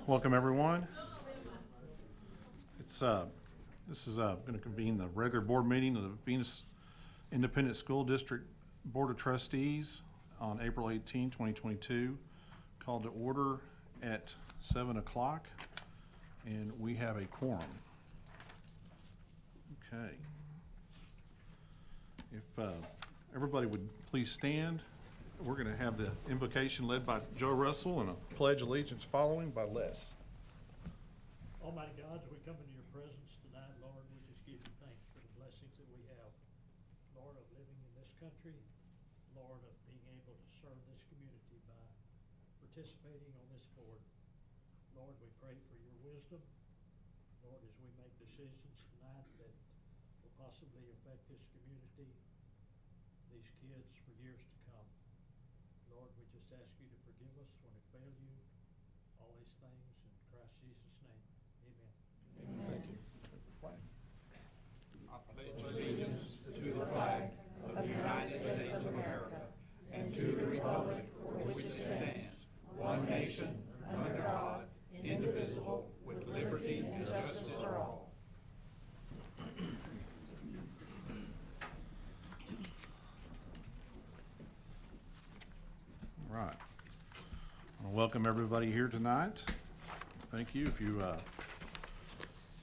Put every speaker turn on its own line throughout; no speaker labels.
Welcome, everyone. This is going to convene the regular board meeting of the Venus Independent School District Board of Trustees on April 18, 2022. Called to order at 7 o'clock, and we have a quorum. Okay. If everybody would please stand. We're going to have the invocation led by Joe Russell and a pledge allegiance following by Les.
Almighty God, as we come into your presence tonight, Lord, we just give you thanks for the blessings that we have. Lord, of living in this country, Lord, of being able to serve this community by participating on this board. Lord, we pray for your wisdom. Lord, as we make decisions tonight that will possibly affect this community, these kids for years to come. Lord, we just ask you to forgive us when we fail you. All these things in Christ Jesus' name. Amen.
Thank you.
I pledge allegiance to the flag of the United States of America and to the republic for which it stands, one nation, under God, indivisible, with liberty and justice for all.
All right. I want to welcome everybody here tonight. Thank you. If you got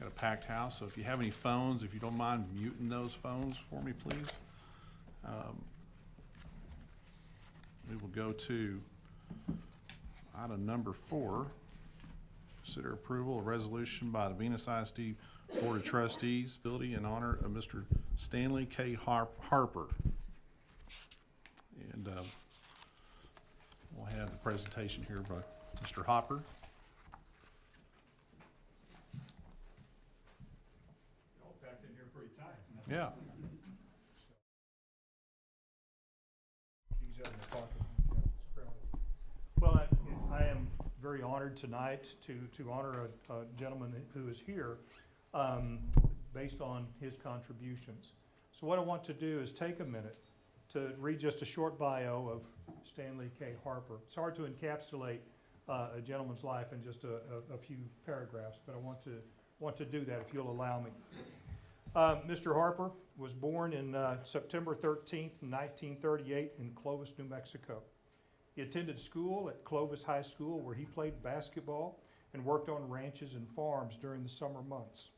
a packed house, so if you have any phones, if you don't mind muting those phones for me, please. We will go to item number 4. Consider approval of resolution by the Venus ISD Board of Trustees, ability in honor of Mr. Stanley K. Harper. And we'll have the presentation here by Mr. Hopper.
Y'all packed in here pretty tight.
Yeah.
Keys out in the pocket. Yeah, it's crowded. Well, I am very honored tonight to honor a gentleman who is here based on his contributions. So what I want to do is take a minute to read just a short bio of Stanley K. Harper. It's hard to encapsulate a gentleman's life in just a few paragraphs, but I want to do that if you'll allow me. Mr. Harper was born in September 13th, 1938 in Clovis, New Mexico. He attended school at Clovis High School, where he played basketball and worked on ranches and farms during the summer months.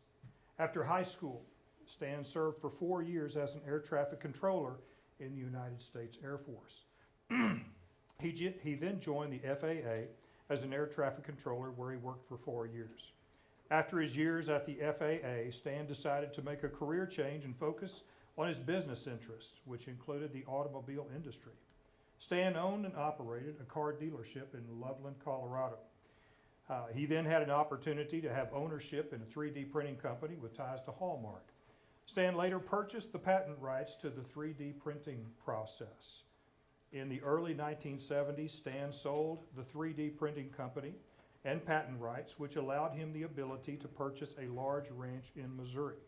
After high school, Stan served for 4 years as an air traffic controller in the United States Air Force. He then joined the FAA as an air traffic controller, where he worked for 4 years. After his years at the FAA, Stan decided to make a career change and focus on his business interests, which included the automobile industry. Stan owned and operated a car dealership in Loveland, Colorado. He then had an opportunity to have ownership in a 3D printing company with ties to Hallmark. Stan later purchased the patent rights to the 3D printing process. In the early 1970s, Stan sold the 3D printing company and patent rights, which allowed him the ability to purchase a large ranch in Missouri.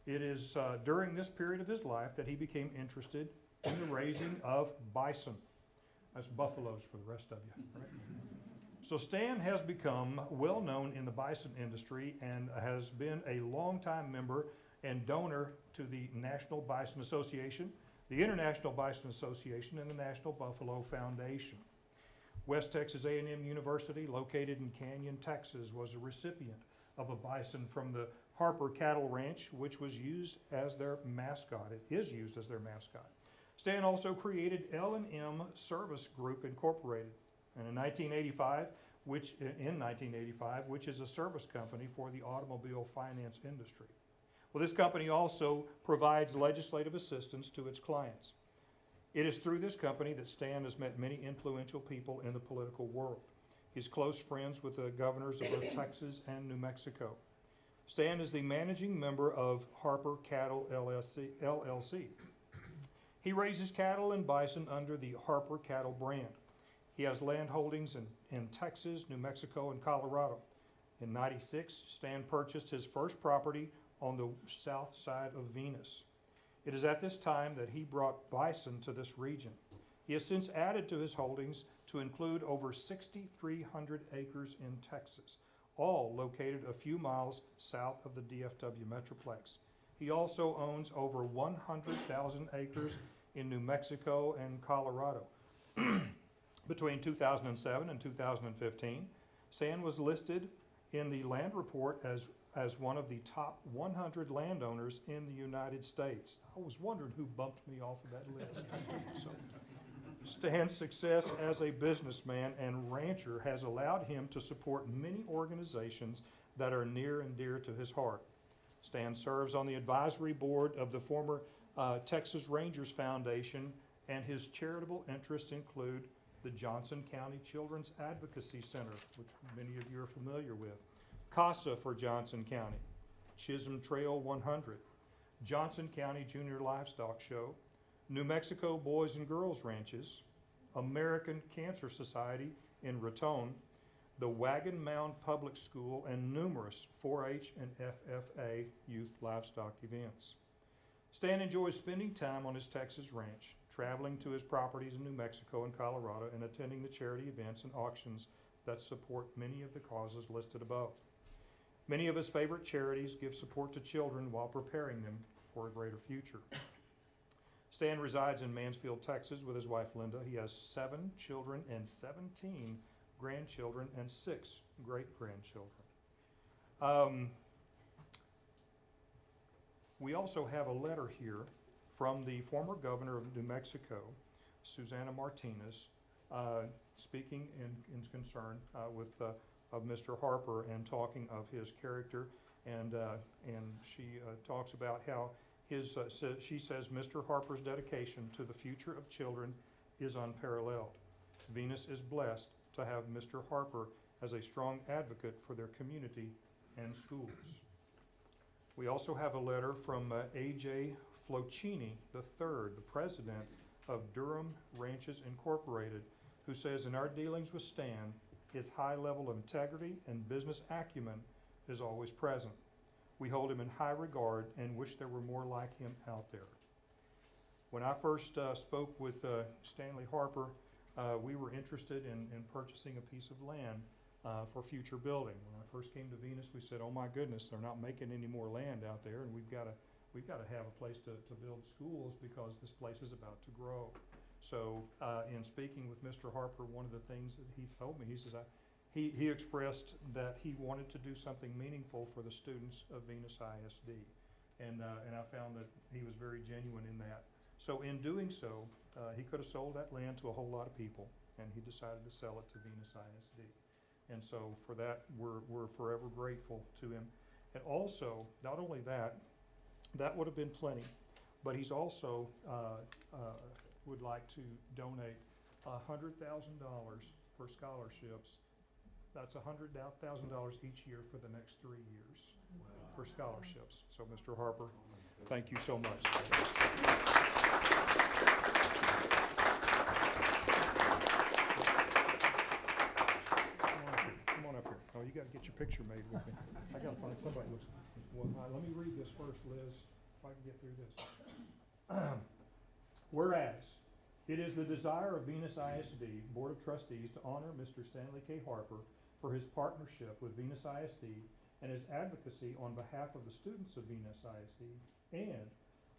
It is during this period of his life that he became interested in the raising of bison. That's buffaloes for the rest of you, right? So Stan has become well known in the bison industry and has been a longtime member and donor to the National Bison Association, the International Bison Association, and the National Buffalo Foundation. West Texas A&M University, located in Canyon, Texas, was a recipient of a bison from the Harper Cattle Ranch, which was used as their mascot. It is used as their mascot. Stan also created L&M Service Group Incorporated in 1985, which is a service company for the automobile finance industry. Well, this company also provides legislative assistance to its clients. It is through this company that Stan has met many influential people in the political world. He's close friends with the governors of both Texas and New Mexico. Stan is the managing member of Harper Cattle LLC. He raises cattle and bison under the Harper Cattle brand. He has land holdings in Texas, New Mexico, and Colorado. In '96, Stan purchased his first property on the south side of Venus. It is at this time that he brought bison to this region. He has since added to his holdings to to include over 6,300 acres in Texas, all located a few miles south of the DFW Metroplex. He also owns over 100,000 acres in New Mexico and Colorado. Between 2007 and 2015, Stan was listed in the land report as one of the top 100 landowners in the United States. I was wondering who bumped me off of that list. So, Stan's success as a businessman and rancher has allowed him to support many organizations that are near and dear to his heart. Stan serves on the advisory board of the former Texas Rangers Foundation, and his charitable interests include the Johnson County Children's Advocacy Center, which many of you are familiar with, CASA for Johnson County, Chisholm Trail 100, Johnson County Junior Livestock Show, New Mexico Boys and Girls Ranches, American Cancer Society in Raton, the Wagon Mound Public School, and numerous 4-H and FFA youth livestock events. Stan enjoys spending time on his Texas ranch, traveling to his properties in New Mexico and Colorado, and attending the charity events and auctions that support many of the causes listed above. Many of his favorite charities give support to children while preparing them for a greater future. Stan resides in Mansfield, Texas with his wife Linda. He has 7 children and 17 grandchildren and 6 great-grandchildren. We also have a letter here from the former governor of New Mexico, Susana Martinez, speaking in concern of Mr. Harper and talking of his character, and she talks about how she says Mr. Harper's dedication to the future of children is unparalleled. Venus is blessed to have Mr. Harper as a strong advocate for their community and schools. We also have a letter from A.J. Flocini III, the president of Durham Ranches Incorporated, who says, in our dealings with Stan, his high level of integrity and business acumen is always present. We hold him in high regard and wish there were more like him out there. When I first spoke with Stanley Harper, we were interested in purchasing a piece of land for future building. When I first came to Venus, we said, oh my goodness, they're not making any more land out there, and we've got to have a place to build schools because this place is about to grow. So in speaking with Mr. Harper, one of the things that he told me, he says, he expressed that he wanted to do something meaningful for the students of Venus ISD. And I found that he was very genuine in that. So in doing so, he could have sold that land to a whole lot of people, and he decided to sell it to Venus ISD. And so for that, we're forever grateful to him. And also, not only that would have been plenty, but he's also would like to donate $100,000 for scholarships. That's $100,000 each year for the next 3 years for scholarships. So, Mr. Harper, thank you so much. Come on up here. Oh, you got to get your picture made with me. I got to find somebody who looks. Well, let me read this first, Liz, if I can get through this. Whereas, it is the desire of Venus ISD Board of Trustees to honor Mr. Stanley K. Harper for his partnership with Venus ISD and his advocacy on behalf of the students of Venus ISD, and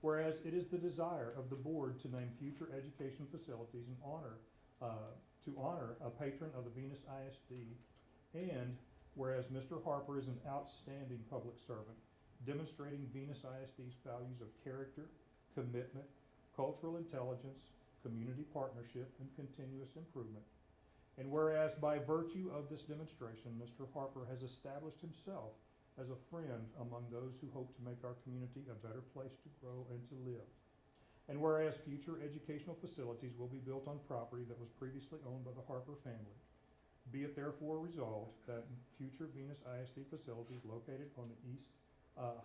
whereas it is the desire of the board to name future education facilities and to honor a patron of the Venus ISD, and whereas Mr. Harper is an outstanding public servant, demonstrating Venus ISD's values of character, commitment, cultural intelligence, community partnership, and continuous improvement. And whereas by virtue of this demonstration, Mr. Harper has established himself as a friend among those who hope to make our community a better place to grow and to live. And whereas future educational facilities will be built on property that was previously owned by the Harper family, be it therefore resolved that future Venus ISD facilities located on the East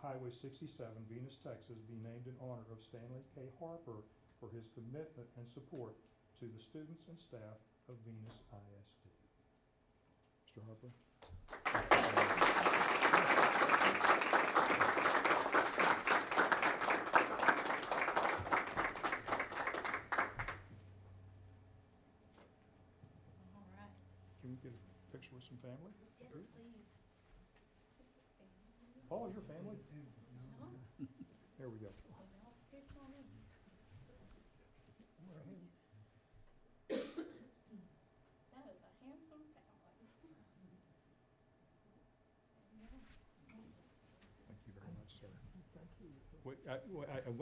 Highway 67, Venus, Texas, be named in honor of Stanley K. Harper for his commitment and support to the students and staff of Venus ISD. Mr. Harper. Oh, your family? There we go.
That is a handsome family.
Thank you very much, sir. Wait,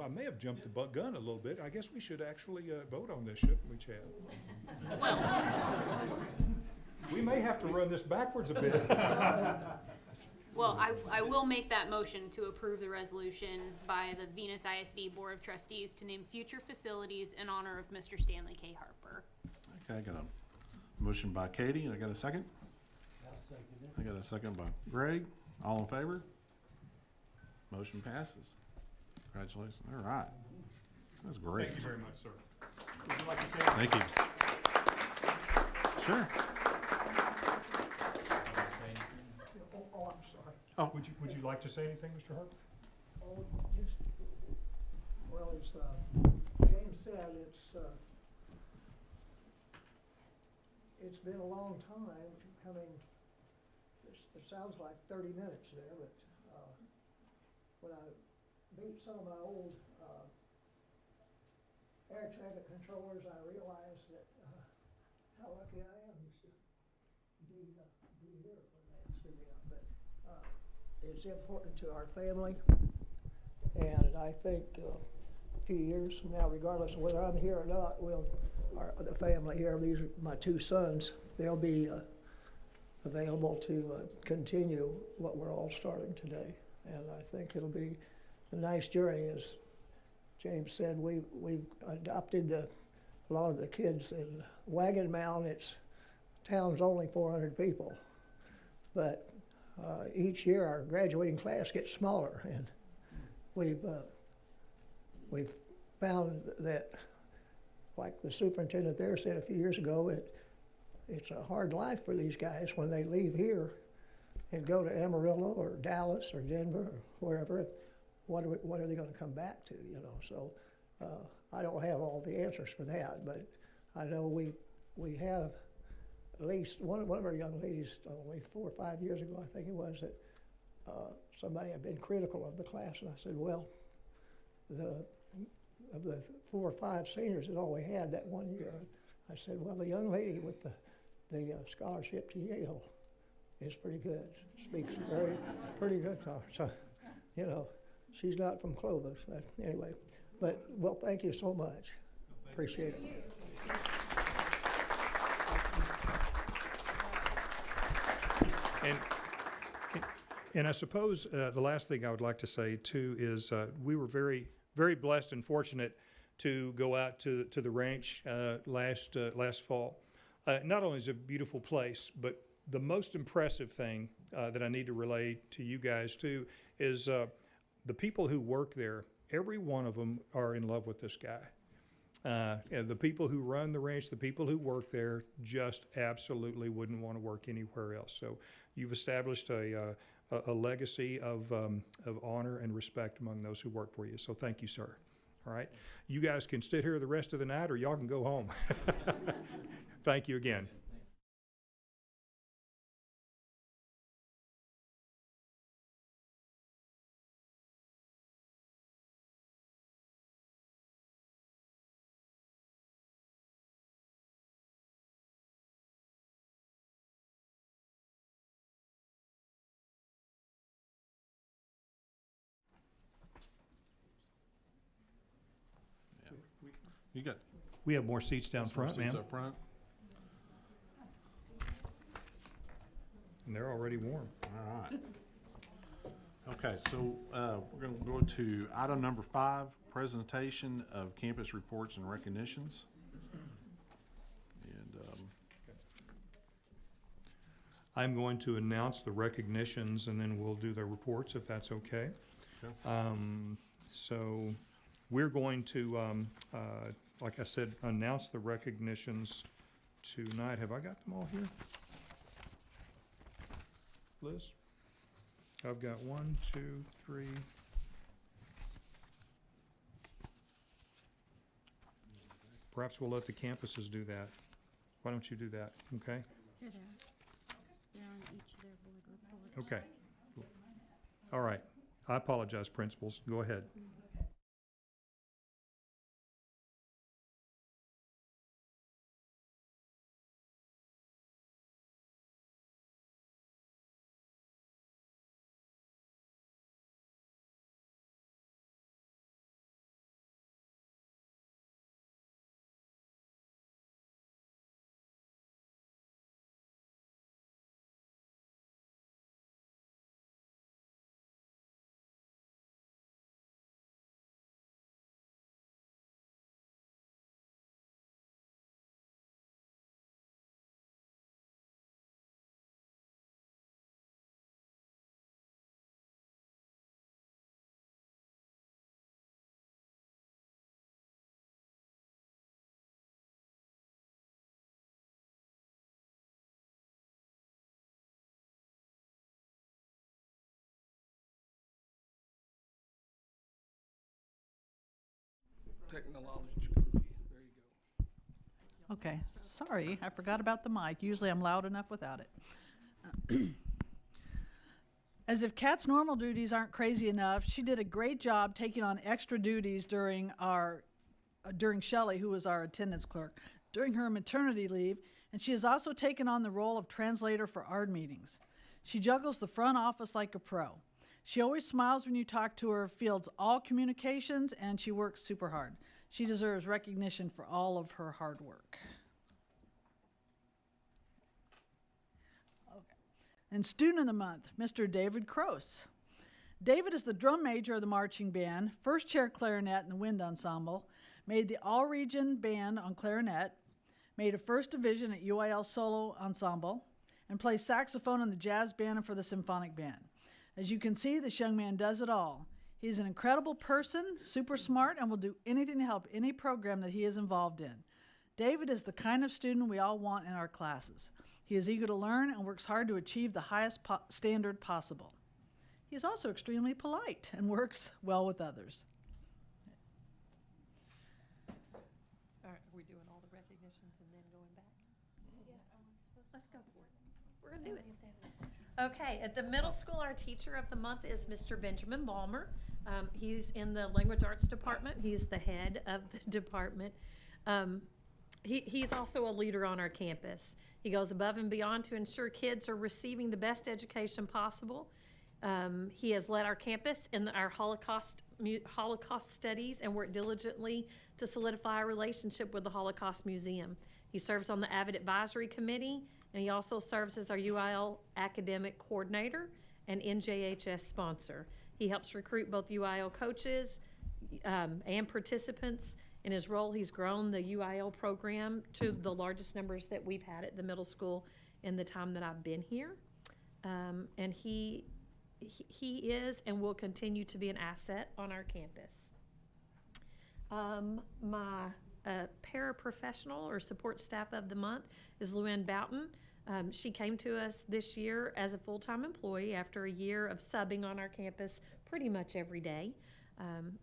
I may have jumped the gun a little bit. I guess we should actually vote on this, shouldn't we, Chad? We may have to run this backwards a bit.
Well, I will make that motion to approve the resolution by the Venus ISD Board of Trustees to name future facilities in honor of Mr. Stanley K. Harper.
Okay, I got a motion by Katie, and I got a second. I got a second by Greg. All in favor? Motion passes. Congratulations. All right. That's great.
Thank you very much, sir. Would you like to say anything?
Thank you. Sure.
Oh, I'm sorry.
Oh,
Would you like to say anything, Mr. Hart?
Oh, just, well, as James said, it's been a long time coming. It sounds like 30 minutes there, but when I meet some of my old air traffic controllers, I realize that how lucky I am to be here when they asked me out. But it's important to our family, and I think a few years from now, regardless of whether I'm here or not, the family here, these are my two sons, they'll be available to continue what we're all starting today. And I think it'll be a nice journey. As James said, we've adopted a lot of the kids in Wagon Mound. Its town's only 400 people, but each year our graduating class gets smaller, and we've found that, like the superintendent there said a few years ago, it's a hard life for these guys when they leave here and go to Amarillo or Dallas or Denver or wherever. What are they going to come back to? You know, so I don't have all the answers for that, but I know we have at least one of our young ladies only 4 or 5 years ago, I think it was, that somebody had been critical of the class, and I said, well, of the 4 or 5 seniors that all we had that one year, I said, well, the young lady with the scholarship to Yale is pretty good. Speaks pretty good. So, you know, she's not from Clovis, but anyway. But, well, thank you so much. Appreciate it.
And I suppose the last thing I would like to say too is we were very, very blessed and fortunate to go out to the ranch last fall. Not only is it a beautiful place, but the most impressive thing that I need to relay to you guys too is the people who work there. Every one of them are in love with this guy. And the people who run the ranch, the people who work there, just absolutely wouldn't want to work anywhere else. So you've established a legacy of honor and respect among those who work for you. So thank you, sir. All right. You guys can sit here the rest of the night, or y'all can go home. Thank you again.
you got
We have more seats down
some
front,
seats
ma'am,
up front.
and they're already warm.
All right. Okay, so we're going to go to item number 5, presentation of campus reports and recognitions. And
I'm going to announce the recognitions, and then we'll do the reports, if that's okay.
Okay.
So we're going to, like I said, announce the recognitions tonight. Have I got them all here? Liz? I've got 1, 2, 3. Perhaps we'll let the campuses do that. Why don't you do that, okay?
Here they are. They're on each of their boards.
Okay. All right. I apologize, principals. Go ahead.
Technological, there you go.
Okay, sorry, I forgot about the mic. Usually I'm loud enough without it. As if Kat's normal duties aren't crazy enough, she did a great job taking on extra duties during Shelley, who was our attendance clerk, during her maternity leave, and she has also taken on the role of translator for ARD meetings. She juggles the front office like a pro. She always smiles when you talk to her, fields all communications, and she works super hard. She deserves recognition for all of her hard work. Okay. And Student of the Month, Mr. David Kroos. David is the drum major of the marching band, first chair clarinet in the wind ensemble, made the all-region band on clarinet, made a first division at UIL solo ensemble, and plays saxophone in the jazz band and for the symphonic band. As you can see, this young man does it all. He's an incredible person, super smart, and will do anything to help any program that he is involved in. David is the kind of student we all want in our classes. He is eager to learn and works hard to achieve the highest standard possible. He is also extremely polite and works well with others.
All right, are we doing all the recognitions and then going back? Let's go for it. We're gonna do it. Okay, at the middle school, our teacher of the month is Mr. Benjamin Balmer. He's in the language arts department. He's the head of the department. He's also a leader on our campus. He goes above and beyond to ensure kids are receiving the best education possible. He has led our campus in our Holocaust studies and worked diligently to solidify our relationship with the Holocaust Museum. He serves on the Avid Advisory Committee, and he also serves as our UIL academic coordinator and NJHS sponsor. He helps recruit both UIL coaches and participants. In his role, he's grown the UIL program to the largest numbers that we've had at the middle school in the time that I've been here. And he is and will continue to be an asset on our campus. My paraprofessional or support staff of the month is Luann Boughton. She came to us this year as a full-time employee after a year of subbing on our campus pretty much every day.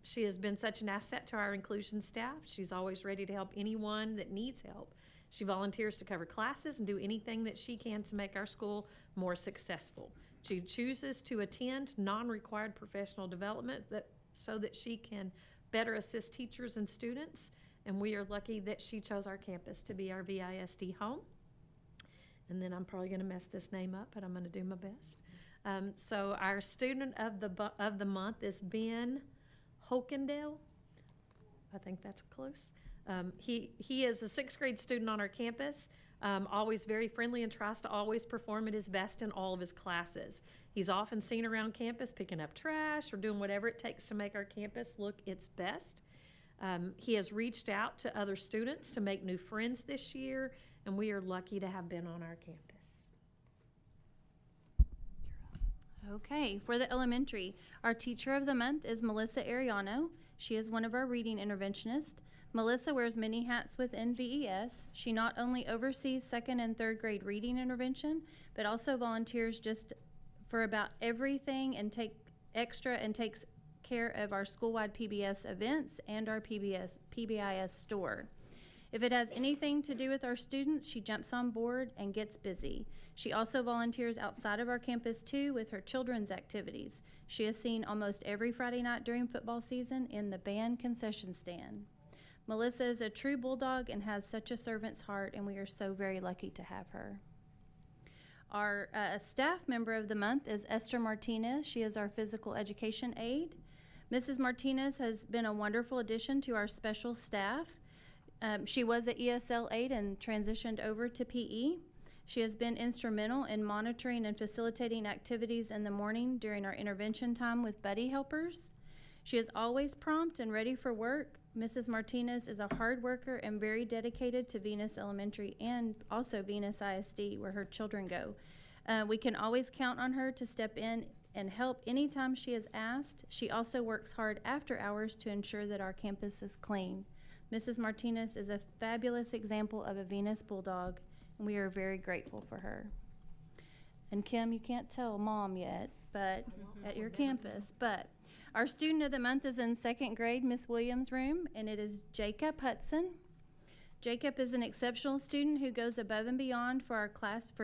She has been such an asset to our inclusion staff. She's always ready to help anyone that needs help. She volunteers to cover classes and do anything that she can to make our school more successful. She chooses to attend non-required professional development so that she can better assist teachers and students. And we are lucky that she chose our campus to be our VISD home. And then I'm probably going to mess this name up, but I'm going to do my best. So our student of the month is Ben Hokendale. I think that's close. He is a 6th grade student on our campus, always very friendly and tries to always perform at his best in all of his classes. He's often seen around campus picking up trash or doing whatever it takes to make our campus look its best. He has reached out to other students to make new friends this year, and we are lucky to have been on our campus.
Okay, for the elementary, our teacher of the month is Melissa Ariano. She is one of our reading interventionists. Melissa wears many hats within VES. She not only oversees 2nd and 3rd grade reading intervention, but also volunteers just for about everything and takes care of our school-wide PBS events and our PBIS store. If it has anything to do with our students, she jumps on board and gets busy. She also volunteers outside of our campus too with her children's activities. She is seen almost every Friday night during football season in the band concession stand. Melissa is a true bulldog and has such a servant's heart, and we are so very lucky to have her. Our staff member of the month is Esther Martinez. She is our physical education aide. Mrs. Martinez has been a wonderful addition to our special staff. She was an ESL aide and transitioned over to PE. She has been instrumental in monitoring and facilitating activities in the morning during our intervention time with buddy helpers. She is always prompt and ready for work. Mrs. Martinez is a hard worker and very dedicated to Venus Elementary and also Venus ISD, where her children go. We can always count on her to step in and help anytime she is asked. She also works hard after hours to ensure that our campus is clean. Mrs. Martinez is a fabulous example of a Venus Bulldog, and we are very grateful for her. And Kim, you can't tell Mom yet, but at your campus, but our student of the month is in second grade, Miss Williams' room, and it is Jacob Hudson. Jacob is an exceptional student who goes above and beyond for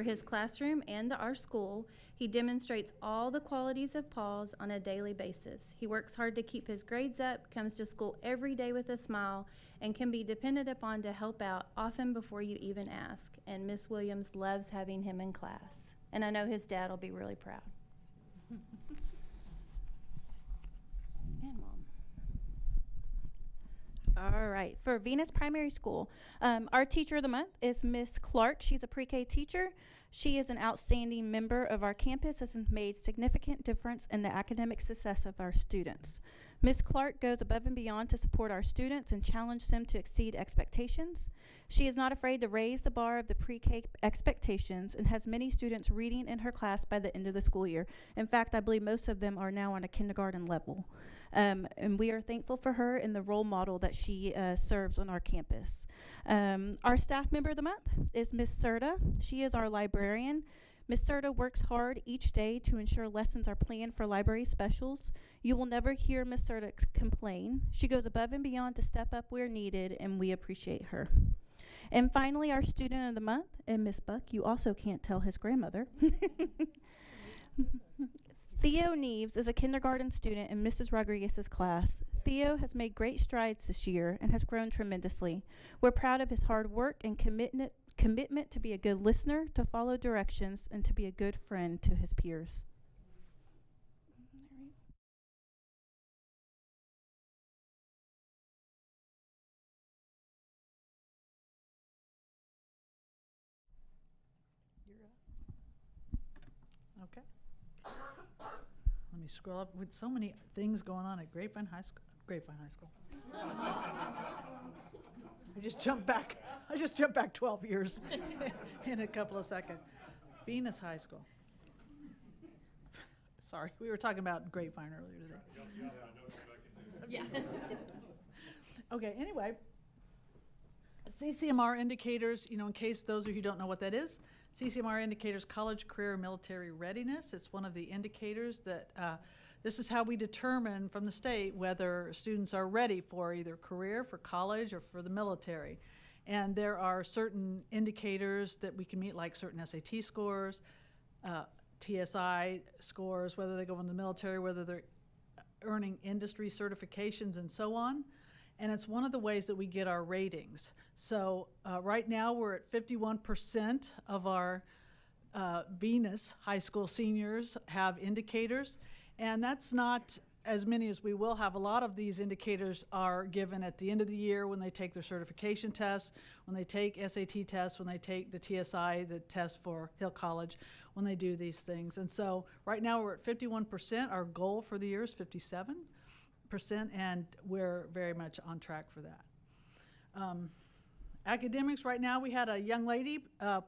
his classroom and our school. He demonstrates all the qualities of Paul's on a daily basis. He works hard to keep his grades up, comes to school every day with a smile, and can be depended upon to help out often before you even ask. And Miss Williams loves having him in class. And I know his dad will be really proud. And Mom.
All right, for Venus Primary School, our teacher of the month is Miss Clark. She's a pre-K teacher. She is an outstanding member of our campus and has made significant difference in the academic success of our students. Ms. Clark goes above and beyond to support our students and challenge them to exceed expectations. She is not afraid to raise the bar of the pre-K expectations and has many students reading in her class by the end of the school year. In fact, I believe most of them are now on a kindergarten level. And we are thankful for her and the role model that she serves on our campus. Our staff member of the month is Ms. Serta. She is our librarian. Ms. Serta works hard each day to ensure lessons are planned for library specials. You will never hear Ms. Serta complain. She goes above and beyond to step up where needed, and we appreciate her. And finally, our student of the month, and Ms. Buck, you also can't tell his grandmother. Theo Neves is a kindergarten student in Mrs. Rodriguez's class. Theo has made great strides this year and has grown tremendously. We're proud of his hard work and commitment to be a good listener, to follow directions, and to be a good friend to his peers.
Okay. Let me scroll up with so many things going on at Grapevine High School. I just jumped back 12 years in a couple of seconds. Venus High School. Sorry, we were talking about Grapevine earlier today.
Yeah.
Okay, anyway, CCMR indicators, in case those of you who don't know what that is, CCMR indicators college, career, military readiness. It's one of the indicators that this is how we determine from the state whether students are ready for either career, for college, or for the military. And there are certain indicators that we can meet, like certain SAT scores, TSI scores, whether they go in the military, whether they're earning industry certifications, and so on. And it's one of the ways that we get our ratings. So right now we're at 51% of our Venus High School seniors have indicators. And that's not as many as we will have. A lot of these indicators are given at the end of the year when they take their certification tests, when they take SAT tests, when they take the TSI, the test for Hill College, when they do these things. And so right now we're at 51%. Our goal for the year is 57%, and we're very much on track for that. Academics, right now we had a young lady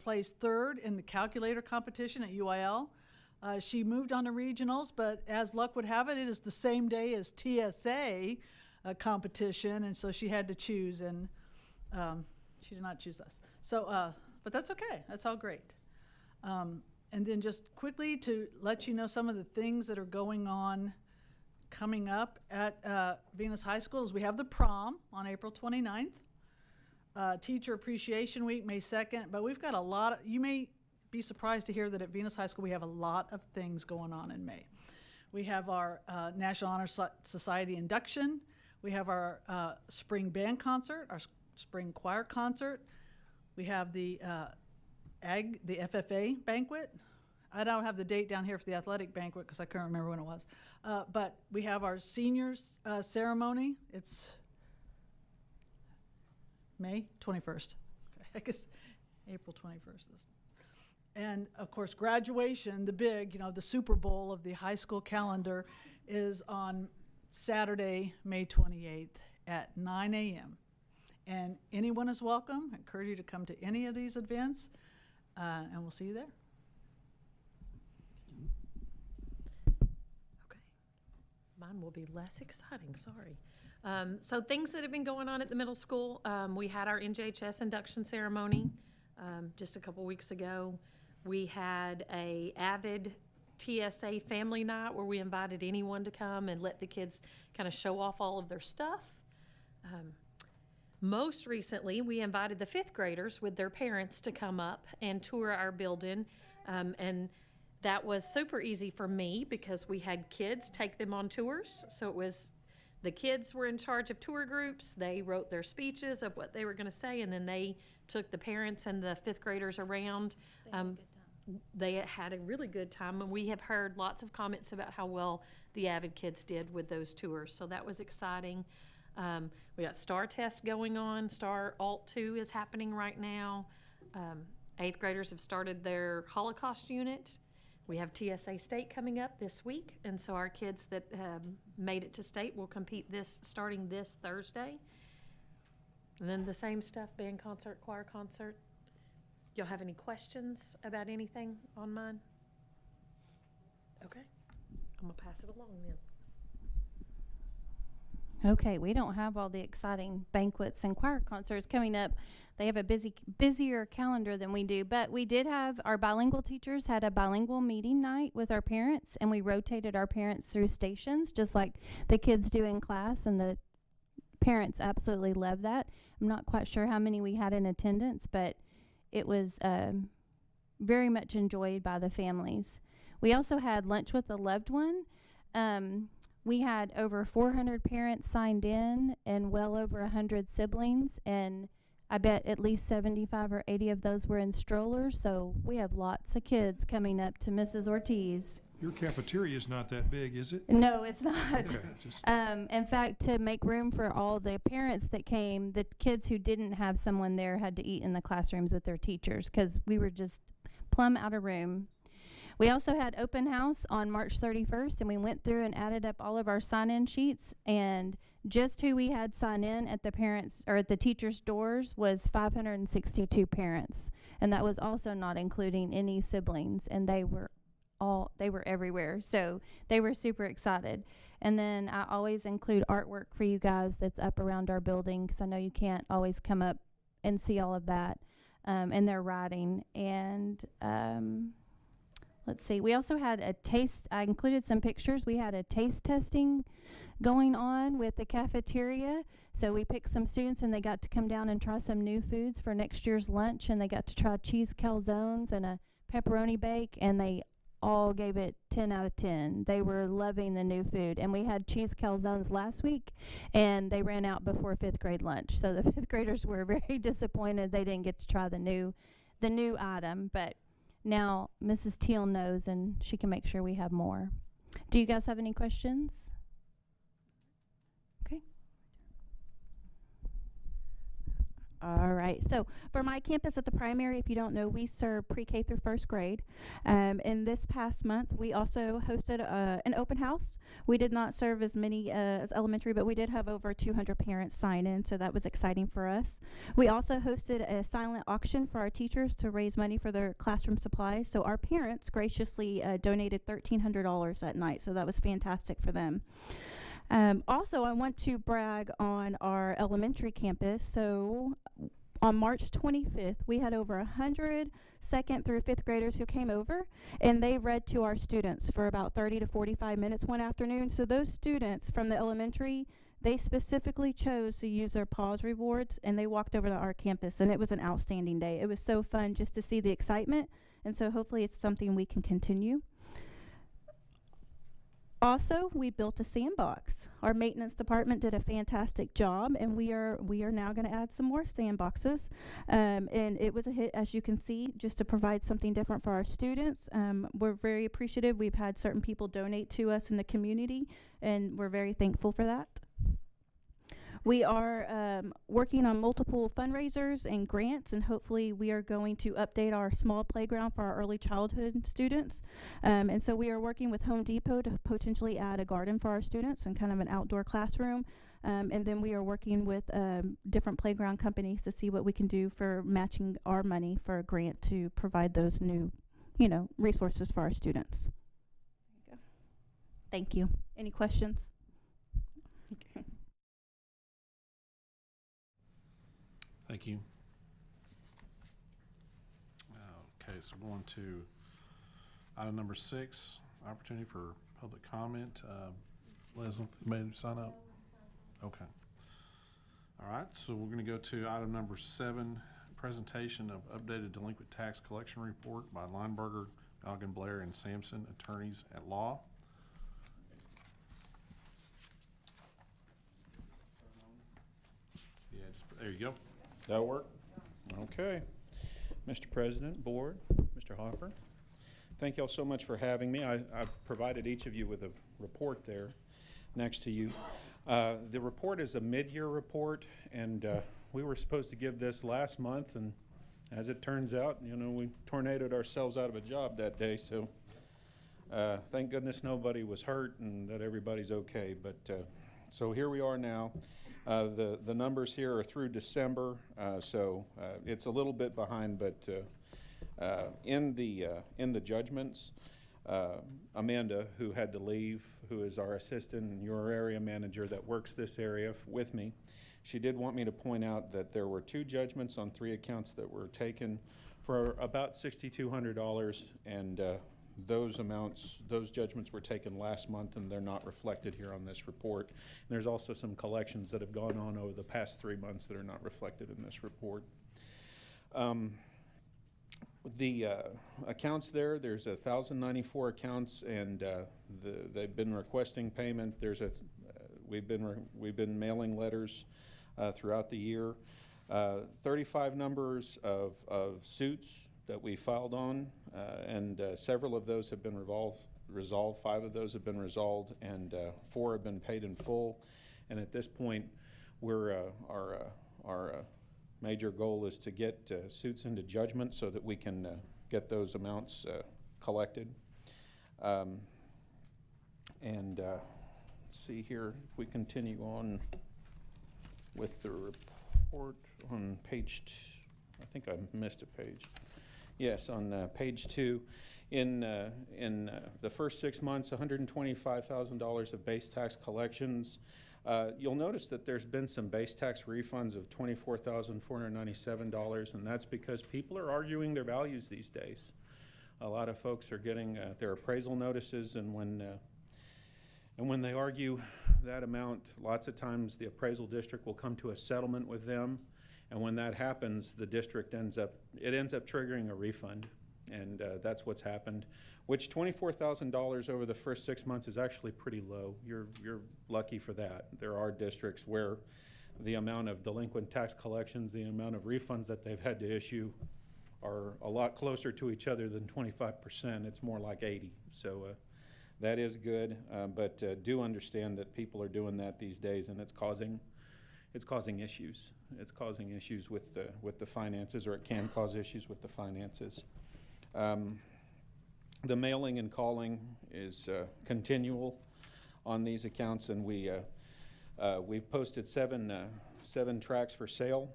place third in the calculator competition at UIL. She moved on to regionals, but as luck would have it, it is the same day as TSA competition, and so she had to choose, and she did not choose us. So, but that's okay. That's all great. And then just quickly to let you know some of the things that are going on coming up at Venus High School is we have the prom on April 29th. Teacher Appreciation Week, May 2nd, but we've got a lot of, you may be surprised to hear that at Venus High School we have a lot of things going on in May. We have our National Honor Society induction. We have our spring band concert, our spring choir concert. We have the FFA banquet. I don't have the date down here for the athletic banquet because I couldn't remember when it was. But we have our seniors ceremony. It's May 21st. I guess April 21st is. And of course, graduation, the big, the Super Bowl of the high school calendar, is on Saturday, May 28th at 9 a.m. And anyone is welcome. I encourage you to come to any of these events, and we'll see you there.
Okay. Mine will be less exciting, sorry. So things that have been going on at the middle school, we had our NJHS induction ceremony just a couple weeks ago. We had a Avid TSA family night where we invited anyone to come and let the kids kind of show off all of their stuff. Most recently, we invited the 5th graders with their parents to come up and tour our building. And that was super easy for me because we had kids take them on tours. So it was, the kids were in charge of tour groups. They wrote their speeches of what they were going to say, and then they took the parents and the 5th graders around. They had a really good time, and we have heard lots of comments about how well the Avid kids did with those tours, so that was exciting. We got STAR test going on. STAR Alt 2 is happening right now. 8th graders have started their Holocaust unit. We have TSA State coming up this week, and so our kids that made it to state will compete starting this Thursday. And then the same stuff, band concert, choir concert. Y'all have any questions about anything on mine? Okay, I'm gonna pass it along then.
Okay, we don't have all the exciting banquets and choir concerts coming up. They have a busier calendar than we do, but we did have our bilingual teachers had a bilingual meeting night with our parents, and we rotated our parents through stations just like the kids do in class, and the parents absolutely love that. I'm not quite sure how many we had in attendance, but it was very much enjoyed by the families. We also had lunch with a loved one. We had over 400 parents signed in and well over 100 siblings, and I bet at least 75 or 80 of those were in strollers, so we have lots of kids coming up to Mrs. Ortiz.
Your cafeteria is not that big, is it?
No, it's not.
Okay, just,
In fact, to make room for all the parents that came, the kids who didn't have someone there had to eat in the classrooms with their teachers because we were just plumb out of room. We also had open house on March 31st, and we went through and added up all of our sign-in sheets, and just who we had sign in at the parents or at the teachers' doors was 562 parents, and that was also not including any siblings, and they were everywhere, so they were super excited. And then I always include artwork for you guys that's up around our building because I know you can't always come up and see all of that, and their writing. And let's see, we also had a taste, I included some pictures. We had a taste testing going on with the cafeteria. So we picked some students and they got to come down and try some new foods for next year's lunch, and they got to try cheese calzones and a pepperoni bake, and they all gave it 10 out of 10. They were loving the new food. And we had cheese calzones last week, and they ran out before 5th grade lunch. So the 5th graders were very disappointed they didn't get to try the new item, but now Mrs. Teal knows, and she can make sure we have more. Do you guys have any questions? Okay.
All right, so for my campus at the primary, if you don't know, we serve pre-K through 1st grade. And this past month, we also hosted an open house. We did not serve as many as elementary, but we did have over 200 parents sign in, so that was exciting for us. We also hosted a silent auction for our teachers to raise money for their classroom supplies. So our parents graciously donated $1,300 that night, so that was fantastic for them. Also, I want to brag on our elementary campus. So on March 25th, we had over 100 2nd through 5th graders who came over, and they read to our students for about 30 to 45 minutes one afternoon. So those students from the elementary, They specifically chose to use their PAWS rewards, and they walked over to our campus, and it was an outstanding day. It was so fun just to see the excitement, and so hopefully it's something we can continue. Also, we built a sandbox. Our maintenance department did a fantastic job, and we are now going to add some more sandboxes. And it was a hit, as you can see, just to provide something different for our students. We're very appreciative. We've had certain people donate to us in the community, and we're very thankful for that. We are working on multiple fundraisers and grants, and hopefully we are going to update our small playground for our early childhood students. And so we are working with Home Depot to potentially add a garden for our students and kind of an outdoor classroom. And then we are working with different playground companies to see what we can do for matching our money for a grant to provide those new, resources for our students. There you go. Thank you. Any questions? Okay.
Thank you. Okay, so going to item number 6, opportunity for public comment. Leslie, made you sign up? Okay. All right, so we're going to go to item number 7, presentation of updated delinquent tax collection report by Lineberger, Goggin, Blair, and Sampson, attorneys at law. Yeah, there you go.
That'll work? Okay. Mr. President, Board, Mr. Hopper, thank y'all so much for having me. I've provided each of you with a report there next to you. The report is a mid-year report, and we were supposed to give this last month, and as it turns out, we tornadoed ourselves out of a job that day, so thank goodness nobody was hurt and that everybody's okay. But so here we are now. The numbers here are through December, so it's a little bit behind, but in the judgments, Amanda, who had to leave, who is our assistant and your area manager that works this area with me, she did want me to point out that there were 2 judgments on 3 accounts that were taken for about $6,200, and those judgments were taken last month, and they're not reflected here on this report. And there's also some collections that have gone on over the past 3 months that are not reflected in this report. The accounts there's 1,094 accounts, and they've been requesting payment. We've been mailing letters throughout the year. 35 numbers of suits that we filed on, and several of those have been resolved. 5 of those have been resolved, and 4 have been paid in full. And at this point, our major goal is to get suits into judgment so that we can get those amounts collected. See here, if we continue on with the report on page 2, I think I missed a page. Yes, on page 2, in the first 6 months, $125,000 of base tax collections. You'll notice that there's been some base tax refunds of $24,497, and that's because people are arguing their values these days. A lot of folks are getting their appraisal notices, and when they argue that amount, lots of times the appraisal district will come to a settlement with them. And when that happens, the district ends up triggering a refund, and that's what's happened. Which $24,000 over the first 6 months is actually pretty low. You're lucky for that. There are districts where the amount of delinquent tax collections, the amount of refunds that they've had to issue, are a lot closer to each other than 25%. It's more like 80. So that is good, but do understand that people are doing that these days, and it's causing issues. It's causing issues with the finances, or it can cause issues with the finances. The mailing and calling is continual on these accounts, and we've posted seven tracks for sale,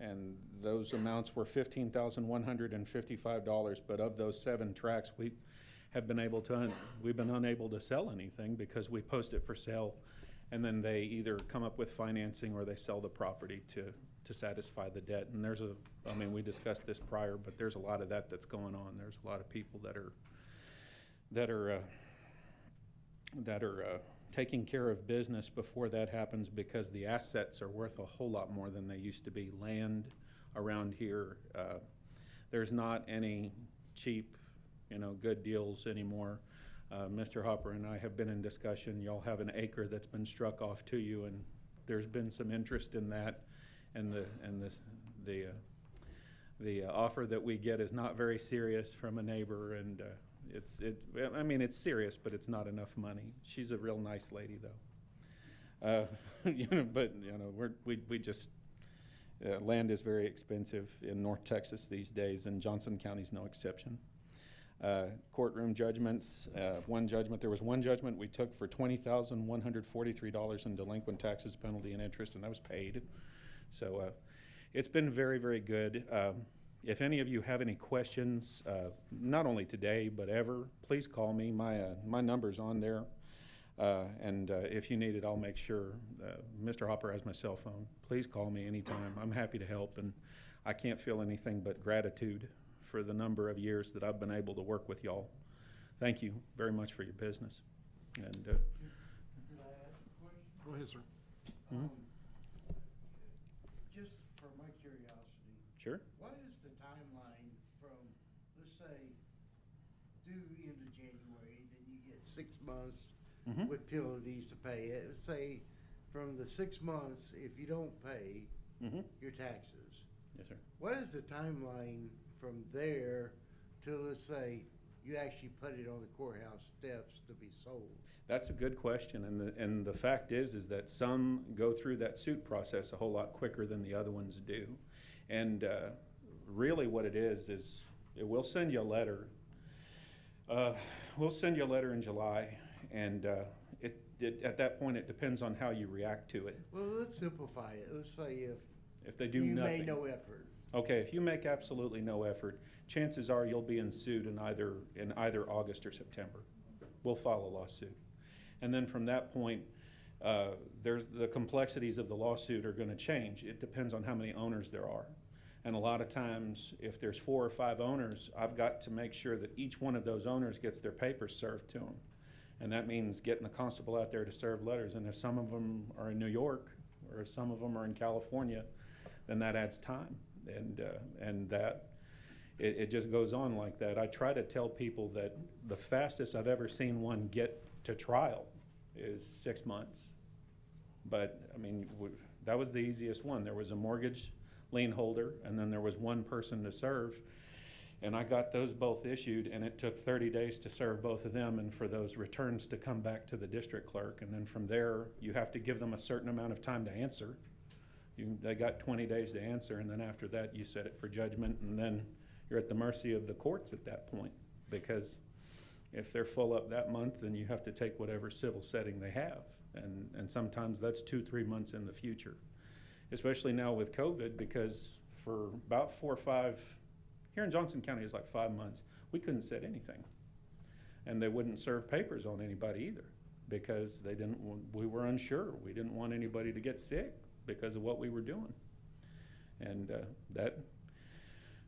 and those amounts were $15,155. But of those 7 tracks, we've been unable to sell anything because we post it for sale, and then they either come up with financing or they sell the property to satisfy the debt. And we discussed this prior, but there's a lot of that's going on. There's a lot of people that are taking care of business before that happens, because the assets are worth a whole lot more than they used to be. Land around here, there's not any cheap, good deals anymore. Mr. Hopper and I have been in discussion. Y'all have an acre that's been struck off to you, and there's been some interest in that, and the offer that we get is not very serious from a neighbor, and it's serious, but it's not enough money. She's a real nice lady, though. We just land is very expensive in North Texas these days, and Johnson County's no exception. Courtroom judgments, there was one judgment we took for $20,143 in delinquent taxes, penalty, and interest, and that was paid. So it's been very, very good. If any of you have any questions, not only today but ever, please call me. My number's on there, and if you need it, I'll make sure. Mr. Hopper has my cell phone. Please call me anytime. I'm happy to help, and I can't feel anything but gratitude for the number of years that I've been able to work with y'all. Thank you very much for your business. And
Could I ask a question?
Go ahead, sir.
Just for my curiosity,
sure.
what is the timeline from, let's say, due into January, then you get 6 months
Mhm.
with penalties to pay it? Let's say from the 6 months, if you don't pay
Mhm.
your taxes,
Yes, sir.
what is the timeline from there till, let's say, you actually put it on the courthouse steps to be sold?
That's a good question, and the fact is that some go through that suit process a whole lot quicker than the other ones do. And really what it is we'll send you a letter. We'll send you a letter in July, and at that point, it depends on how you react to it.
Well, let's simplify it. Let's say
If they do
you
nothing.
made no effort.
Okay, if you make absolutely no effort, chances are you'll be sued in either August or September. We'll file a lawsuit. And then from that point, there's the complexities of the lawsuit are gonna change. It depends on how many owners there are. And a lot of times, if there's 4 or 5 owners, I've got to make sure that each one of those owners gets their papers served to them. And that means getting the constable out there to serve letters. And if some of them are in New York, or if some of them are in California, then that adds time. And that it just goes on like that. I try to tell people that the fastest I've ever seen one get to trial is 6 months. But I mean, that was the easiest one. There was a mortgage lien holder, and then there was one person to serve. And I got those both issued, and it took 30 days to serve both of them and for those returns to come back to the district clerk. And then from there, you have to give them a certain amount of time to answer. They got 20 days to answer, and then after that, you set it for judgment, and then you're at the mercy of the courts at that point. Because if they're full up that month, then you have to take whatever civil setting they have. And sometimes that's 2-3 months in the future. Especially now with COVID, because for about 4 or 5, here in Johnson County it's like 5 months, we couldn't set anything. And they wouldn't serve papers on anybody either, because we were unsure. We didn't want anybody to get sick because of what we were doing. And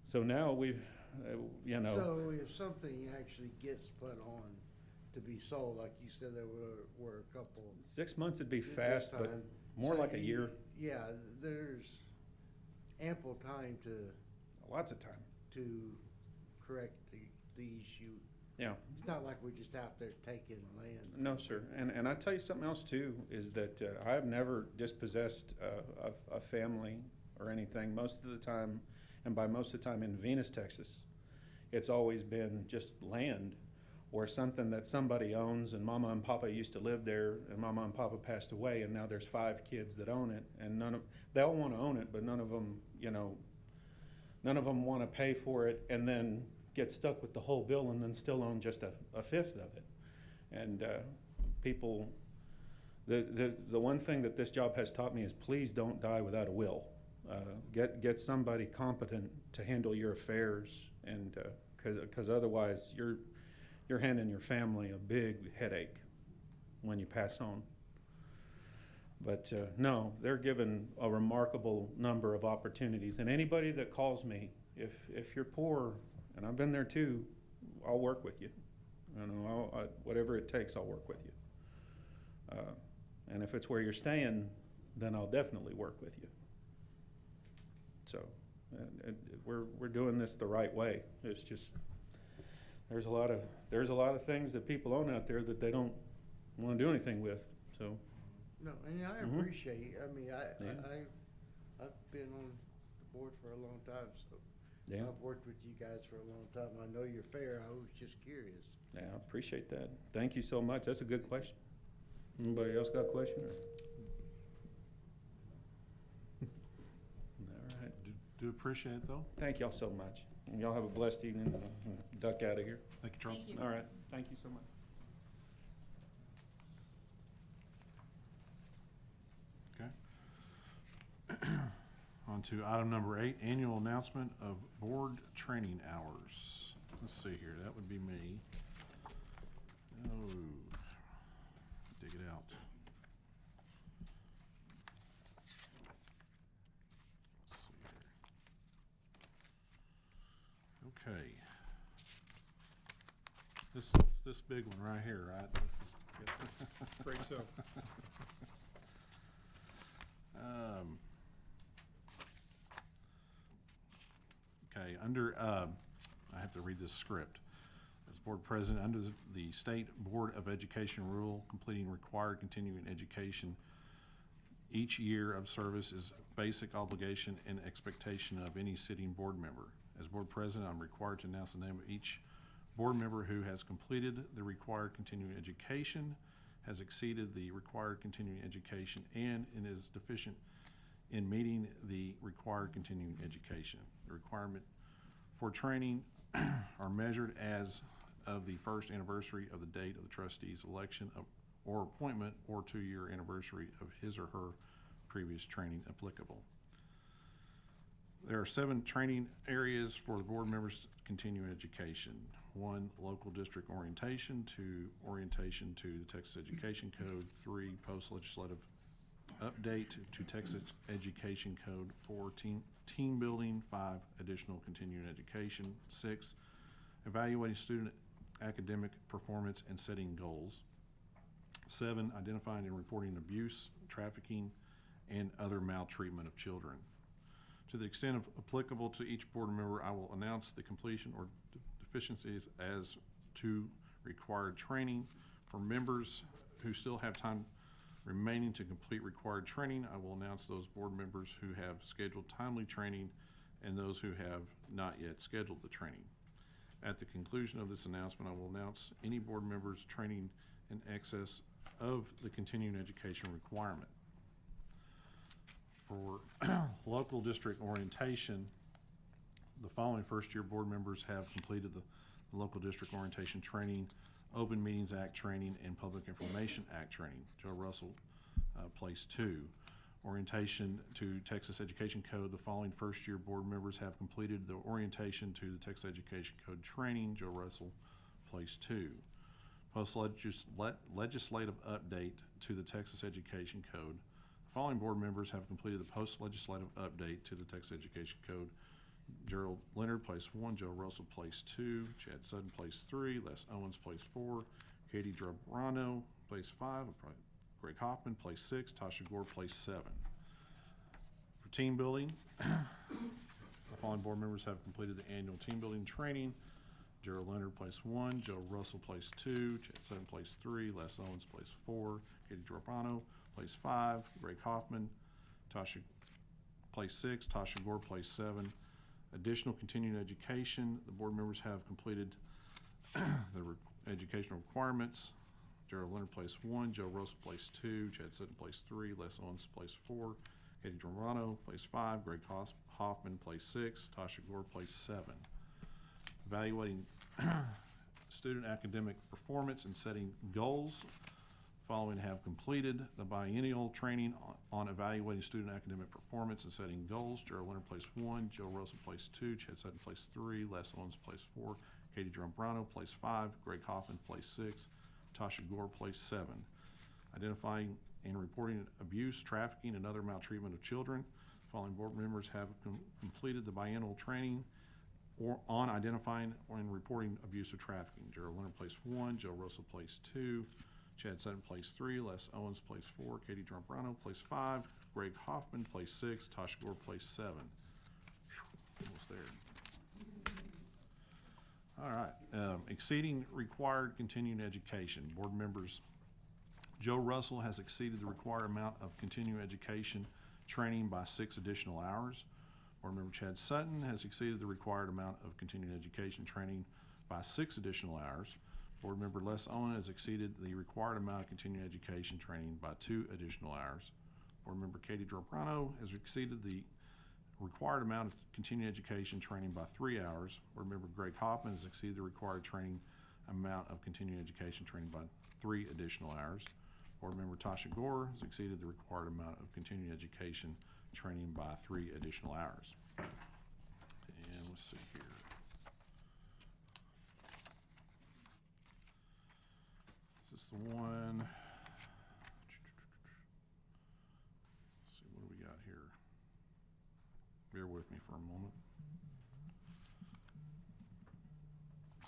so now we've,
So if something actually gets put on to be sold, like you said, there were a couple.
6 months would be
this
fast, but
time.
more
So
like a year.
Yeah, there's ample time
Lots of time.
to correct the issue.
Yeah.
It's not like we're just out there taking land.
No, sir. And I tell you something else too, is that I have never dispossessed a family or anything. Most of the time, and by most of the time in Venus, Texas, it's always been just land or something that somebody owns, and Mama and Papa used to live there, and Mama and Papa passed away, and now there's 5 kids that own it, and they all want to own it, but none of them want to pay for it and then get stuck with the whole bill and then still own just a fifth of it. And people, the one thing that this job has taught me is please don't die without a will. Get somebody competent to handle your affairs, and because otherwise you're handing your family a big headache when you pass on. But no, they're given a remarkable number of opportunities. And anybody that calls me, if you're poor, and I've been there too, I'll work with you. Whatever it takes, I'll work with you. And if it's where you're staying, then I'll definitely work with you. So, we're doing this the right way. It's just, there's a lot of things that people own out there that they don't want to do anything with, so.
No, and I
Mhm.
appreciate, I mean,
Yeah.
I've been on the board for a long time, so
Yeah,
I've worked with you guys for a long time. I know you're fair. I was just curious.
yeah, I appreciate that. Thank you so much. That's a good question. Anybody else got a question? Or? All right.
Do appreciate it, though.
Thank y'all so much. And y'all have a blessed evening. Duck out of here.
Thank you, Charles.
Thank you.
All right. Thank you so much.
Okay. On to item number 8, annual announcement of board training hours. Let's see here, that would be me. Oh, dig it out. Let's see here. Okay. It's this big one right here, right?
Great, so.
Okay, I have to read this script. As board president, under the State Board of Education rule, completing required continuing education each year of service is basic obligation and expectation of any sitting board member. As board president, I'm required to announce the name of each board member who has completed the required continuing education, has exceeded the required continuing education, and is deficient in meeting the required continuing education. The requirement for training are measured as of the first anniversary of the date of the trustee's election of, or appointment, or 2-year anniversary of his or her previous training applicable. There are 7 training areas for the board members' continuing education. 1, local district orientation. 2, orientation to the Texas Education Code. 3, post-legislative update to Texas Education Code. 4, team building. 5, additional continuing education. 6, evaluating student academic performance and setting goals. 7, identifying and reporting abuse, trafficking, and other maltreatment of children. To the extent applicable to each board member, I will announce the completion or deficiencies as to required training. For members who still have time remaining to complete required training, I will announce those board members who have scheduled timely training and those who have not yet scheduled the training. At the conclusion of this announcement, I will announce any board members training in excess of the continuing education requirement. For local district orientation, the following first-year board members have completed the local district orientation training, Open Meetings Act training, and Public Information Act training. Joe Russell, place 2. Orientation to Texas Education Code, the following first-year board members have completed the orientation to the Texas Education Code training. Joe Russell, place 2. Post-legislative update to the Texas Education Code. The following board members have completed the post-legislative update to the Texas Education Code. Gerald Leonard, place 1. Joe Russell, place 2. Chad Sutton, place 3. Les Owens, place 4. Katie Drabrano, place 5. Greg Hoffman, place 6. Tasha Gore, place 7. For team building, the following board members have completed the annual team building training. Gerald Leonard, place 1. Joe Russell, place 2. Chad Sutton, place 3. Les Owens, place 4. Katie Drabrano, place 5. Greg Hoffman, Tasha, place 6. Tasha Gore, place 7. Additional continuing education, the board members have completed the educational requirements. Gerald Leonard, place 1. Joe Russell, place 2. Chad Sutton, place 3. Les Owens, place 4. Katie Romano, place 5. Greg Hoffman, place 6. Tasha Gore, place 7. Evaluating student academic performance and setting goals. Following have completed the biennial training on evaluating student academic performance and setting goals. Gerald Leonard, place 1. Joe Russell, place 2. Chad Sutton, place 3. Les Owens, place 4. Katie Drumbrano, place 5. Greg Hoffman, place 6. Tasha Gore, place 7. Identifying and reporting abuse, trafficking, and other maltreatment of children. Following board members have completed the biennial training or on identifying and reporting abuse or trafficking. Gerald Leonard, place 1. Joe Russell, place 2. Chad Sutton, place 3, Les Owens, place 4, Katie Drumbrano, place 5, Greg Hoffman, place 6, Tasha Gore, place 7. Whew, almost there. All right, exceeding required continuing education. Board members, Joe Russell has exceeded the required amount of continuing education training by 6 additional hours. Board member Chad Sutton has exceeded the required amount of continuing education training by 6 additional hours. Board member Les Owen has exceeded the required amount of continuing education training by 2 additional hours. Board member Katie Drumbrano has exceeded the required amount of continuing education training by 3 hours. Board member Greg Hoffman has exceeded the required training amount of continuing education training by 3 additional hours. Board member Tasha Gore has exceeded the required amount of continuing education training by 3 additional hours. And let's see here. Is this the one? Let's see, what do we got here? Bear with me for a moment.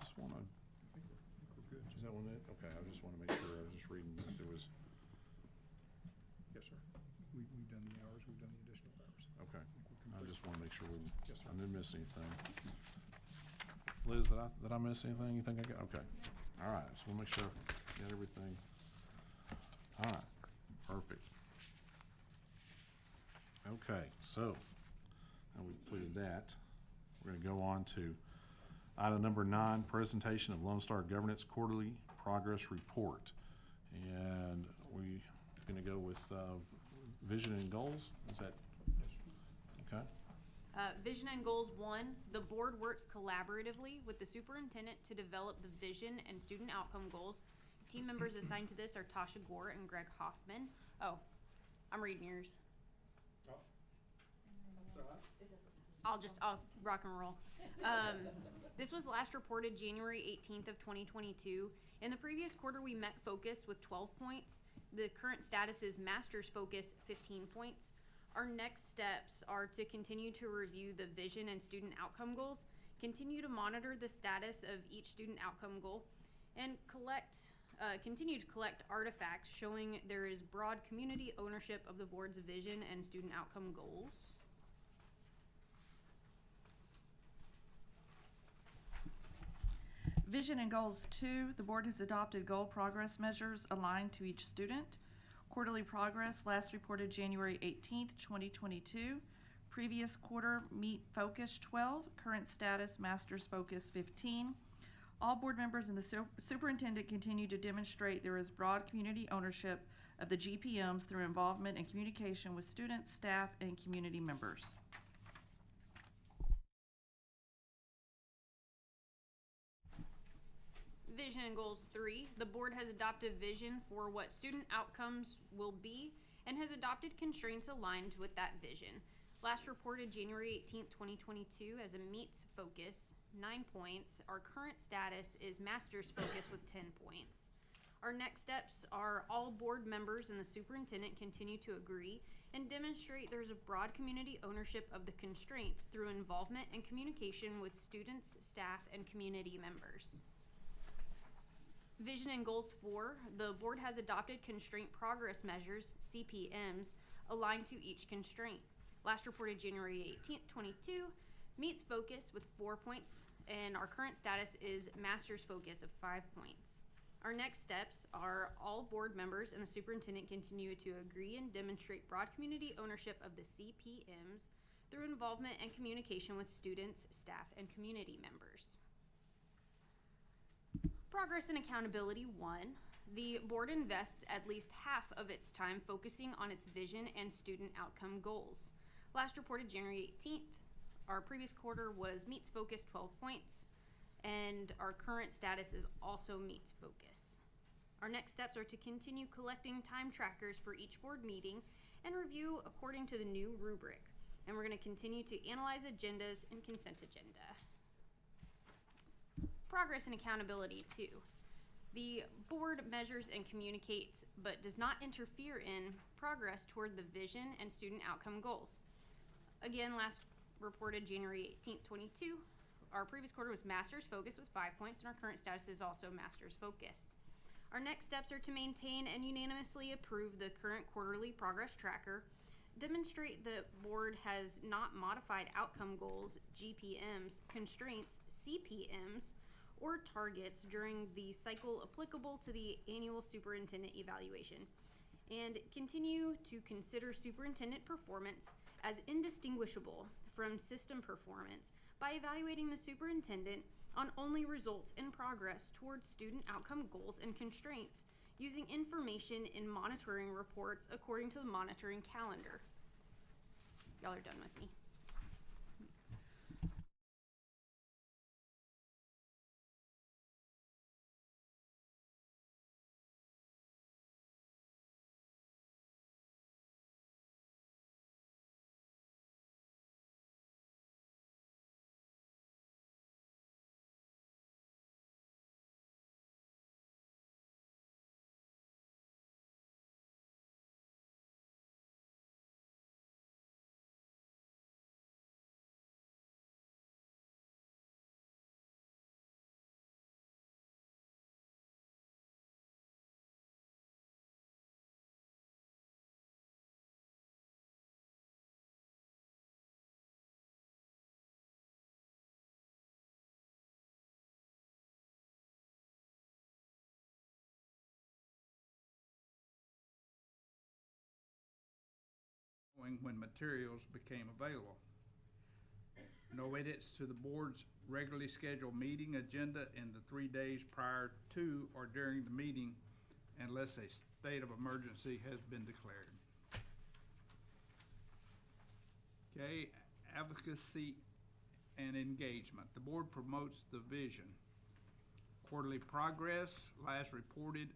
Just want to, I think we're good. Is that one it? Okay, I just want to make sure. I was just reading if there was.
Yes, sir. We've done the hours, we've done the additional hours.
Okay, I just want to make sure
Yes, sir.
I didn't miss anything. Liz, did I miss anything? You think I got? Okay. All right, just want to make sure I got everything. All right, perfect. Okay, so now we completed that. We're going to go on to item number 9, presentation of Lone Star Governance Quarterly Progress Report. And we're going to go with vision and goals. Is that? Okay.
Vision and Goals 1, the board works collaboratively with the superintendent to develop the vision and student outcome goals. Team members assigned to this are Tasha Gore and Greg Hoffman. Oh, I'm reading yours. I'll rock and roll. This was last reported January 18th of 2022. In the previous quarter, we met focus with 12 points. The current status is master's focus, 15 points. Our next steps are to continue to review the vision and student outcome goals, continue to monitor the status of each student outcome goal, and continue to collect artifacts showing there is broad community ownership of the board's vision and student outcome goals.
Vision and Goals 2, the board has adopted goal progress measures aligned to each student. Quarterly progress last reported January 18th, 2022. Previous quarter, meet focus 12, current status master's focus 15. All board members and the superintendent continue to demonstrate there is broad community ownership of the GPMs through involvement and communication with students, staff, and community members.
Vision and Goals 3, the board has adopted vision for what student outcomes will be and has adopted constraints aligned with that vision. Last reported January 18th, 2022 as a meets focus, 9 points. Our current status is master's focus with 10 points. Our next steps are all board members and the superintendent continue to agree and demonstrate there's a broad community ownership of the constraints through involvement and communication with students, staff, and community members. Vision and Goals 4, the board has adopted constraint progress measures, CPMs, aligned to each constraint. Last reported January 18th, 22, meets focus with 4 points, and our current status is master's focus of 5 points. Our next steps are all board members and the superintendent continue to agree and demonstrate broad community ownership of the CPMs through involvement and communication with students, staff, and community members. Progress and Accountability 1, the board invests at least half of its time focusing on its vision and student outcome goals. Last reported January 18th, our previous quarter was meets focus 12 points, and our current status is also meets focus. Our next steps are to continue collecting time trackers for each board meeting and review according to the new rubric. And we're going to continue to analyze agendas and consent agenda. Progress and Accountability 2. The board measures and communicates but does not interfere in progress toward the vision and student outcome goals. Again, last reported January 18th, 22. Our previous quarter was master's focus with 5 points, and our current status is also master's focus. Our next steps are to maintain and unanimously approve the current quarterly progress tracker, demonstrate the board has not modified outcome goals, GPMs, constraints, CPMs, or targets during the cycle applicable to the annual superintendent evaluation, and continue to consider superintendent performance as indistinguishable from system performance by evaluating the superintendent on only results in progress towards student outcome goals and constraints, using information in monitoring reports according to the monitoring calendar. Y'all are done with me.
When materials became available. No edits to the board's regularly scheduled meeting agenda in the 3 days prior to or during the meeting unless a state of emergency has been declared. Okay, advocacy and engagement. The board promotes the vision. Quarterly progress, last reported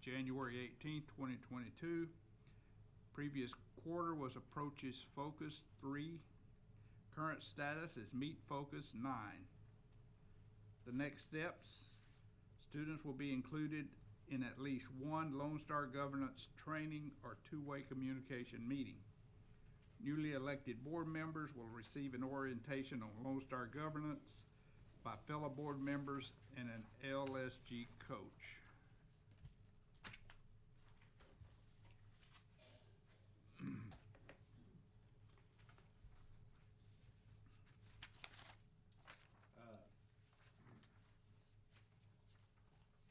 January 18th, 2022. Previous quarter was approaches focus 3. Current status is meet focus 9. The next steps, students will be included in at least one Lone Star governance training or two-way communication meeting. Newly elected board members will receive an orientation on Lone Star governance by fellow board members and an LSG coach.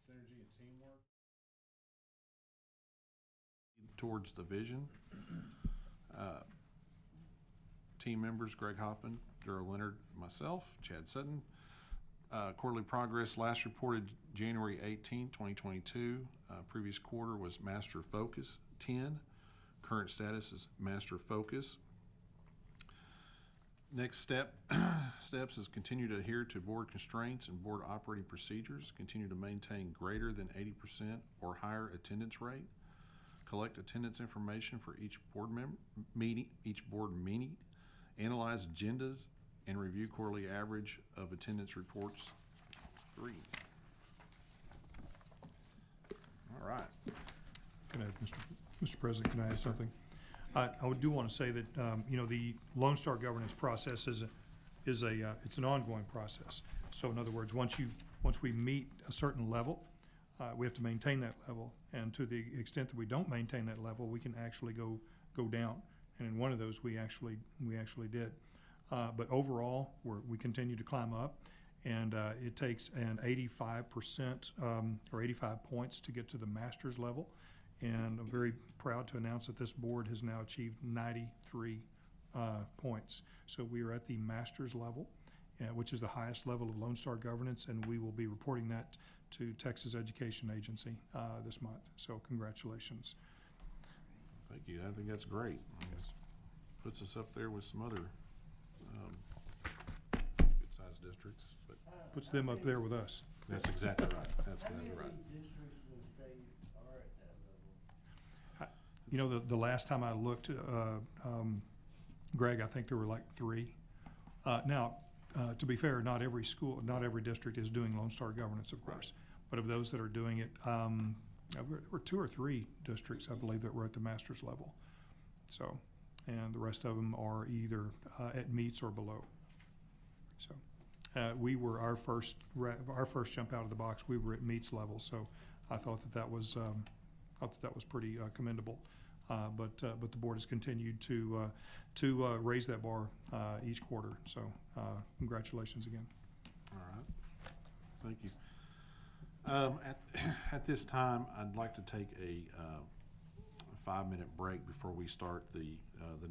Synergy and teamwork towards the vision. Team members Greg Hoppin, Darrell Leonard, myself, Chad Sutton. Quarterly progress last reported January 18, 2022. Previous quarter was Master Focus 10. Current status is Master Focus. Next steps is continue to adhere to board constraints and board operating procedures. Continue to maintain greater than 80% or higher attendance rate. Collect attendance information for each board meeting. Analyze agendas and review quarterly average of attendance reports 3. All right.
Can I, Mr. President, can I add something? I do want to say that, you know, the Lone Star governance process it's an ongoing process. So in other words, once we meet a certain level, we have to maintain that level. And to the extent that we don't maintain that level, we can actually go down. And in one of those, we actually did. But overall, we continue to climb up, and it takes an 85% or 85 points to get to the master's level. And I'm very proud to announce that this board has now achieved 93 points. So we are at the master's level, which is the highest level of Lone Star governance, and we will be reporting that to Texas Education Agency this month. So congratulations.
Thank you. I think that's great. I guess puts us up there with some other good-sized districts, but
Puts them up there with us.
that's exactly right. That's exactly right.
How many districts in the state are at that level?
You know, the last time I looked, Greg, I think there were like 3. Now, to be fair, not every school, not every district is doing Lone Star governance, of course. But of those that are doing it, there were 2 or 3 districts, I believe, that were at the master's level. So, and the rest of them are either at meets or below. So, we were our first jump out of the box. We were at meets level. So, I thought that was pretty commendable. But the board has continued to raise that bar each quarter. So congratulations again.
All right, thank you. At this time, I'd like to take a 5-minute break before we start the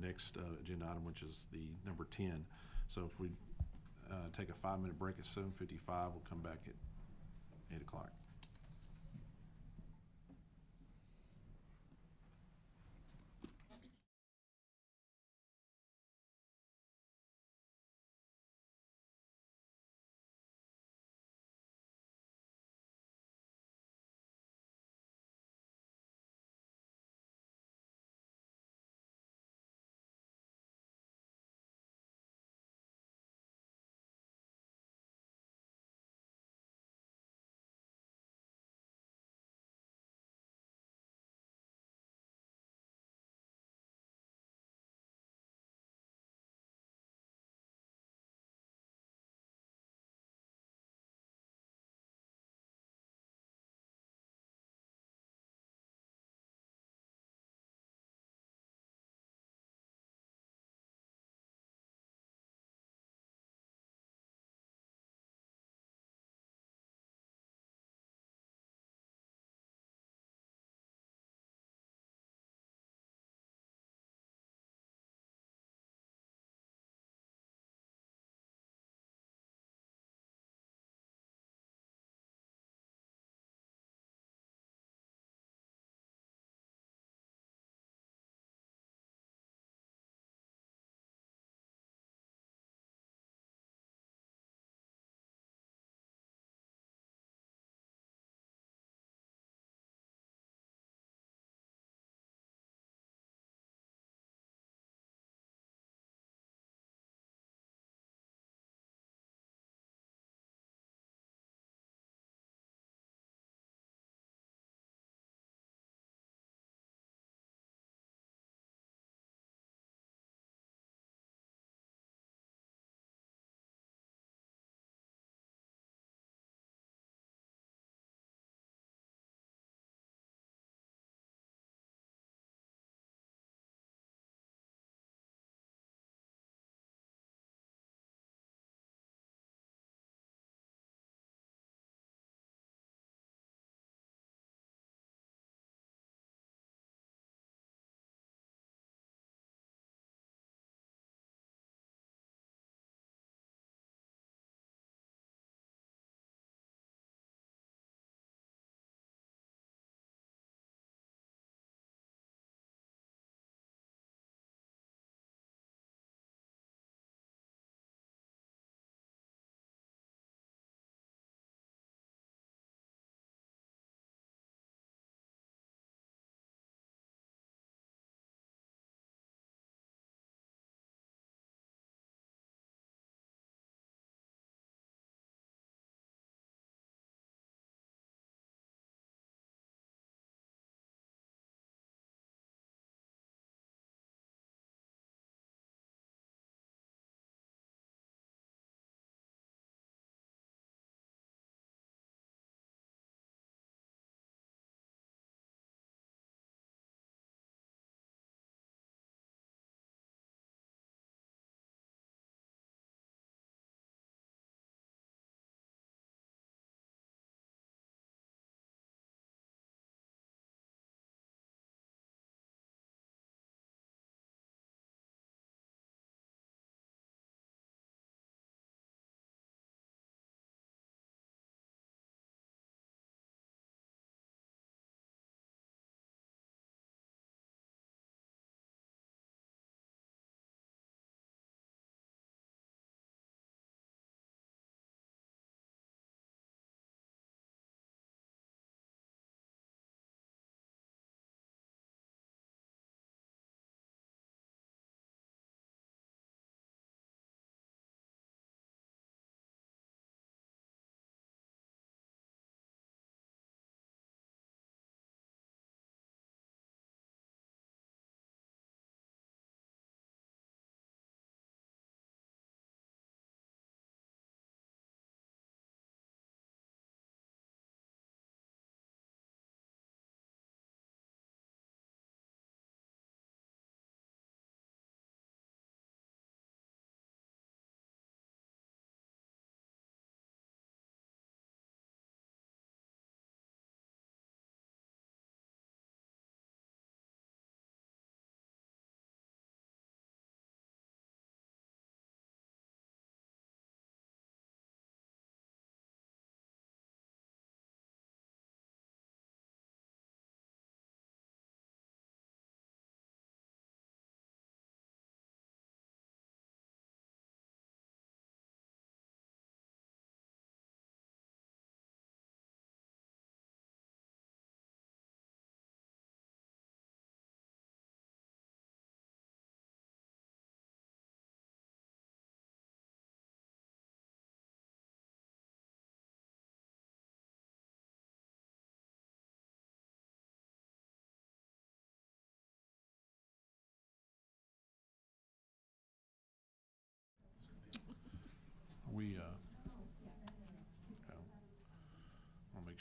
next agenda item, which is the number 10. So if we take a 5-minute break at 7:55, we'll come back at 8 o'clock.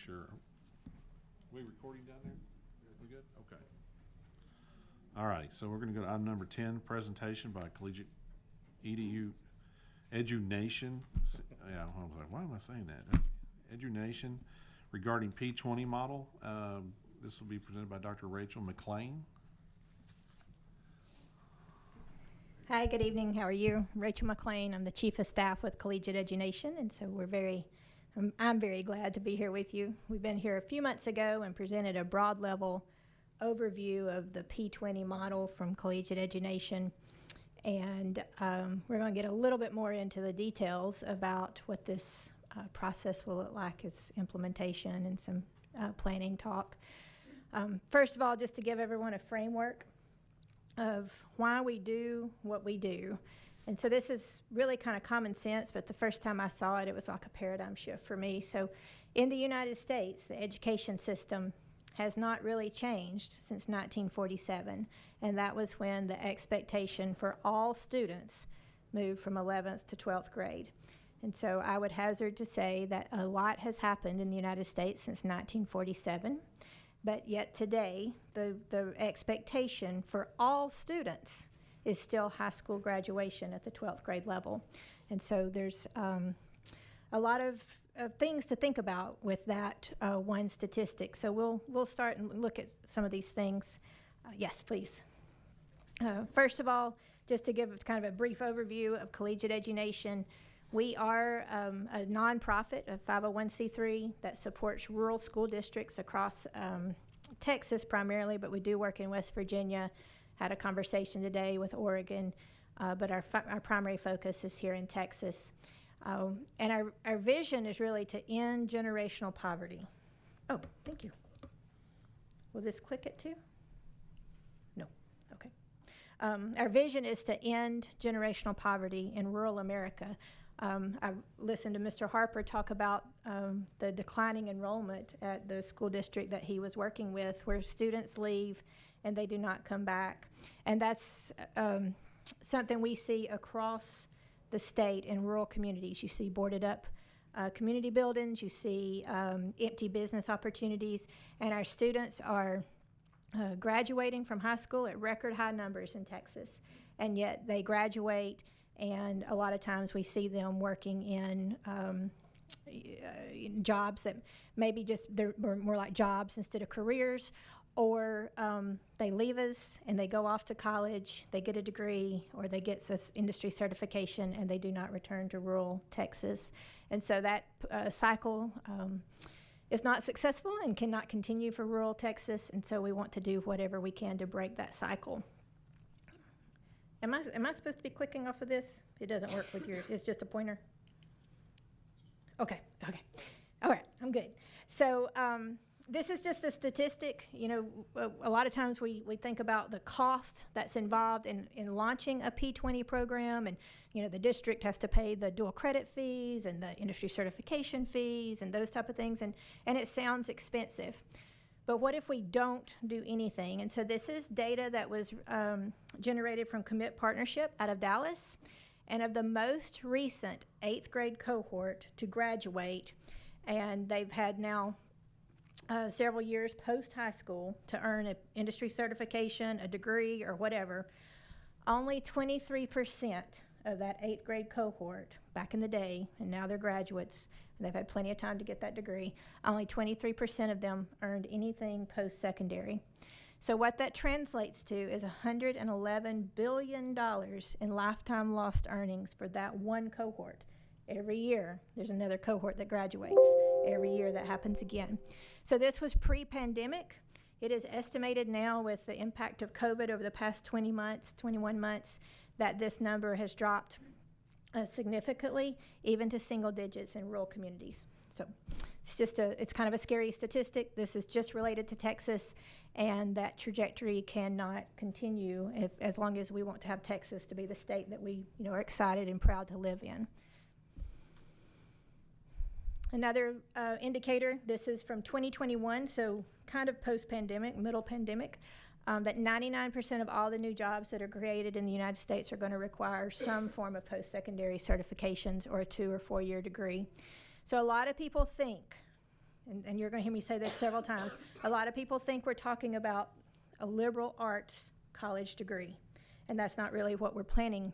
sure. We recording down there? We good? Okay. All righty, so we're gonna go to item number 10, presentation by Collegiate EduNation. Yeah, I was like, why am I saying that? EduNation regarding P20 model. This will be presented by Dr. Rachel McLean.
Hi, good evening. How are you? Rachel McLean. I'm the Chief of Staff with Collegiate EduNation, and so I'm very glad to be here with you. We've been here a few months ago and presented a broad level overview of the P20 model from Collegiate EduNation, and we're going to get a little bit more into the details about what this process will look like, its implementation, and some planning talk. First of all, just to give everyone a framework of why we do what we do. And so this is really kind of common sense, but the first time I saw it, it was like a paradigm shift for me. So in the United States, the education system has not really changed since 1947, and that was when the expectation for all students moved from 11th to 12th grade. And so I would hazard to say that a lot has happened in the United States since 1947. But yet today, the expectation for all students is still high school graduation at the 12th grade level. And so there's a lot of things to think about with that one statistic. So we'll start and look at some of these things. Yes, please. First of all, just to give kind of a brief overview of Collegiate EduNation, we are a nonprofit, a 501c3 that supports rural school districts across Texas primarily, but we do work in West Virginia. Had a conversation today with Oregon, but our primary focus is here in Texas. And our vision is really to end generational poverty. Oh, thank you. Will this click it too? No, okay. Our vision is to end generational poverty in rural America. I listened to Mr. Harper talk about the declining enrollment at the school district that he was working with, where students leave and they do not come back. And that's something we see across the state in rural communities. You see boarded up community buildings, you see empty business opportunities, and our students are graduating from high school at record high numbers in Texas. And yet they graduate, and a lot of times we see them working in jobs that maybe they're more like jobs instead of careers, or they leave us and they go off to college, they get a degree, or they get this industry certification, and they do not return to rural Texas. And so that cycle is not successful and cannot continue for rural Texas, and so we want to do whatever we can to break that cycle. Am I supposed to be clicking off of this? It doesn't work with yours. It's just a pointer? Okay. All right, I'm good. So this is just a statistic. You know, a lot of times we think about the cost that's involved in launching a P20 program, and, you know, the district has to pay the dual credit fees and the industry certification fees and those type of things, and it sounds expensive. But what if we don't do anything? And so this is data that was generated from Commit Partnership out of Dallas. And of the most recent 8th grade cohort to graduate, and they've had now several years post-high school to earn an industry certification, a degree, or whatever, only 23% of that 8th grade cohort back in the day, and now they're graduates, and they've had plenty of time to get that degree, only 23% of them earned anything post-secondary. So what that translates to is $111 billion in lifetime lost earnings for that one cohort. Every year, there's another cohort that graduates. Every year, that happens again. So this was pre-pandemic. It is estimated now, with the impact of COVID over the past 21 months, that this number has dropped significantly, even to single digits in rural communities. So it's kind of a scary statistic. This is just related to Texas, and that trajectory cannot continue as long as we want to have Texas to be the state that we, you know, are excited and proud to live in. Another indicator, this is from 2021, so kind of post-pandemic, middle pandemic, that 99% of all the new jobs that are created in the United States are going to require some form of post-secondary certifications or a 2 or 4 year degree. So a lot of people think, and you're gonna hear me say this several times, a lot of people think we're talking about a liberal arts college degree, and that's not really what we're planning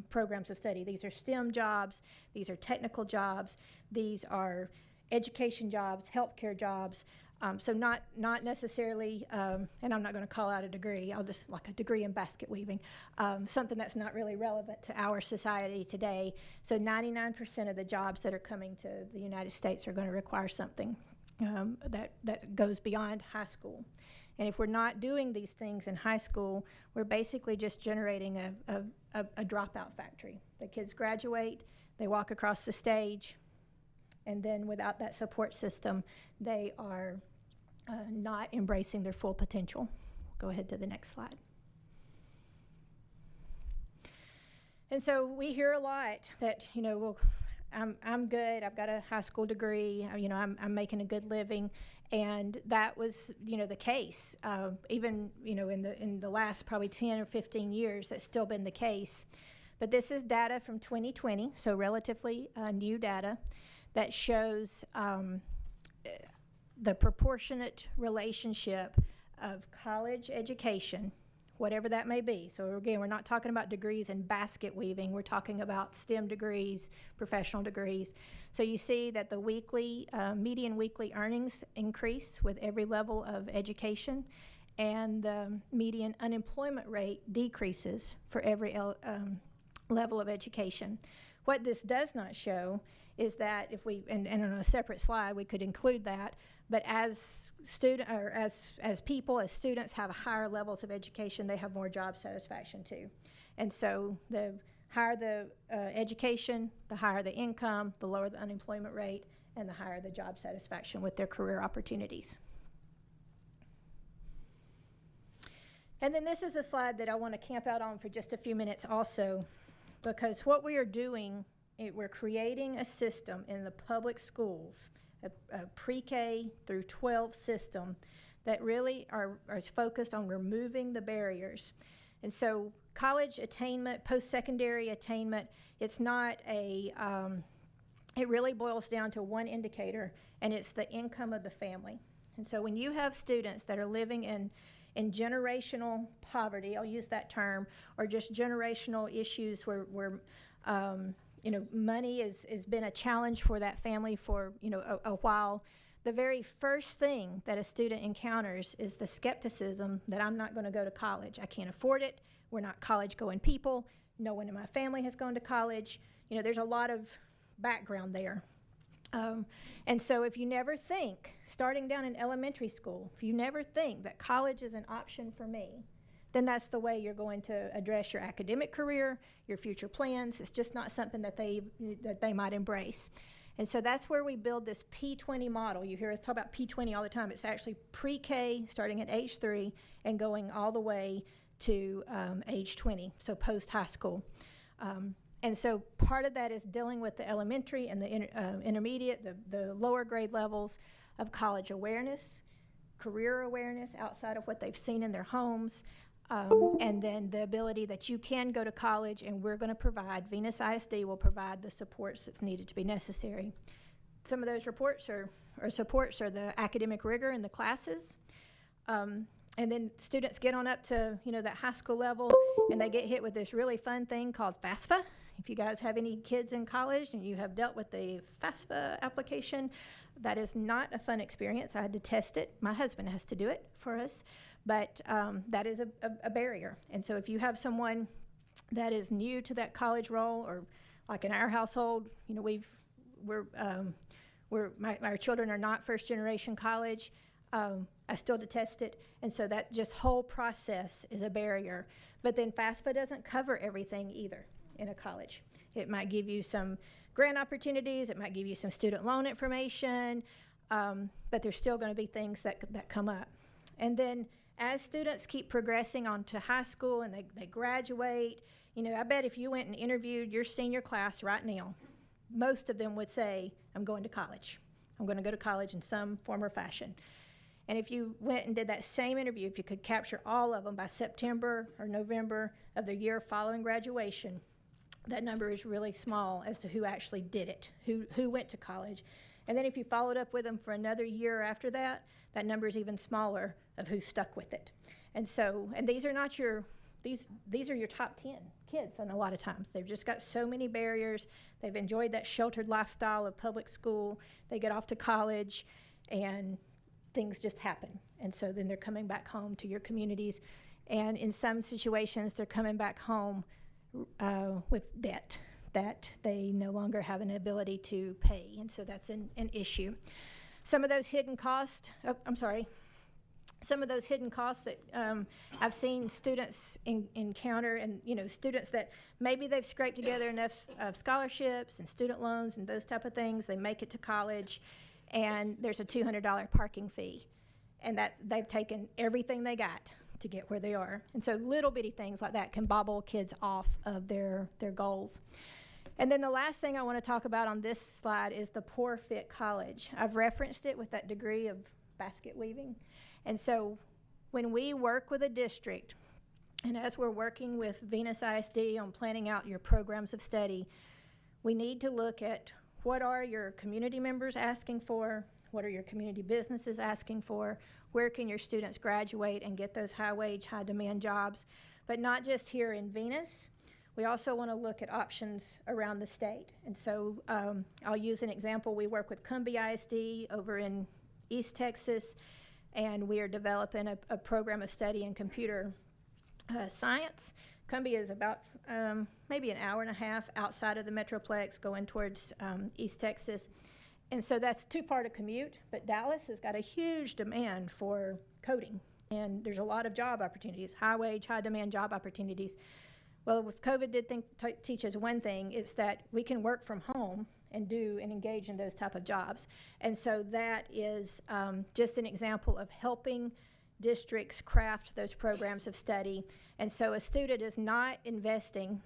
programs of study. These are STEM jobs, these are technical jobs, these are education jobs, healthcare jobs. So not necessarily, and I'm not going to call out a degree, I'll just, like a degree in basket weaving, something that's not really relevant to our society today. So 99% of the jobs that are coming to the United States are going to require something that goes beyond high school. And if we're not doing these things in high school, we're basically just generating a dropout factory. The kids graduate, they walk across the stage, and then without that support system, they are not embracing their full potential. Go ahead to the next slide. And so we hear a lot that, you know, well, I'm good, I've got a high school degree, you know, I'm making a good living, and that was, you know, the case. Even, you know, in the last probably 10 or 15 years, that's still been the case. But this is data from 2020, so relatively new data that shows the proportionate relationship of college education, whatever that may be. So again, we're not talking about degrees in basket weaving, we're talking about STEM degrees, professional degrees. So you see that the weekly, median weekly earnings increase with every level of education, and the median unemployment rate decreases for every level of education. What this does not show is that if we, and on a separate slide we could include that, but as people, as students have higher levels of education, they have more job satisfaction too. And so the higher the education, the higher the income, the lower the unemployment rate, and the higher the job satisfaction with their career opportunities. And then this is a slide that I want to camp out on for just a few minutes also, because what we are doing, we're creating a system in the public schools, a pre-K through 12 system that really is focused on removing the barriers. And so college attainment, post-secondary attainment, it's not a, it really boils down to one indicator, and it's the income of the family. And so when you have students that are living in generational poverty, I'll use that term, or just generational issues where you know, money has been a challenge for that family for, you know, a while. The very first thing that a student encounters is the skepticism that I'm not going to go to college. I can't afford it. We're not college-going people. No one in my family has gone to college. You know, there's a lot of background there. And so if you never think, starting down in elementary school, if you never think that college is an option for me, then that's the way you're going to address your academic career, your future plans. It's just not something that they might embrace. And so that's where we build this P20 model. You hear us talk about P20 all the time. It's actually pre-K, starting at age 3, and going all the way to age 20, so post-high school. And so part of that is dealing with the elementary and the intermediate, the lower grade levels of college awareness, career awareness outside of what they've seen in their homes, and then the ability that you can go to college, and we're going to provide, Venus ISD will provide the supports that's needed to be necessary. Some of those supports are the academic rigor in the classes, and then students get on up to, you know, that high school level, and they get hit with this really fun thing called FAFSA. If you guys have any kids in college and you have dealt with the FAFSA application, that is not a fun experience. I had to test it. My husband has to do it for us, but that is a barrier. And so if you have someone that is new to that college role, or like in our household, you know, our children are not first generation college. I still detest it, and so that just whole process is a barrier. But then FAFSA doesn't cover everything either in a college. It might give you some grant opportunities, it might give you some student loan information, but there's still going to be things that come up. And then as students keep progressing on to high school and they graduate, you know, I bet if you went and interviewed your senior class right now, most of them would say, I'm going to college. I'm going to go to college in some form or fashion. And if you went and did that same interview, if you could capture all of them by September or November of the year following graduation, that number is really small as to who actually did it, who went to college. And then if you followed up with them for another year after that, that number is even smaller of who stuck with it. And so, and these are not your, these are your top 10 kids, and a lot of times they've just got so many barriers. They've enjoyed that sheltered lifestyle of public school. They get off to college and things just happen. And so then they're coming back home to your communities. And in some situations, they're coming back home with debt that they no longer have an ability to pay. And so that's an issue. Some of those hidden costs, some of those hidden costs that I've seen students encounter, and students that maybe they've scraped together enough of scholarships and student loans and those type of things, they make it to college, and there's a $200 parking fee, and that they've taken everything they got to get where they are. And so little bitty things like that can bobble kids off of their goals. And then the last thing I want to talk about on this slide is the Poor Fit College. I've referenced it with that degree of basket weaving. And so when we work with a district, and as we're working with Venus ISD on planning out your programs of study, we need to look at what are your community members asking for, what are your community businesses asking for, where can your students graduate and get those high-wage, high-demand jobs, but not just here in Venus. We also want to look at options around the state. And so I'll use an example. We work with Cumbia ISD over in East Texas, and we are developing a program of study in computer science. Cumbia is about maybe an hour and a half outside of the Metroplex going towards East Texas. And so that's too far to commute, but Dallas has got a huge demand for coding, and there's a lot of job opportunities, high-wage, high-demand job opportunities. Well, with COVID did teach us one thing, it's that we can work from home and do and engage in those type of jobs. And so that is just an example of helping districts craft those programs of study. And so a student is not investing,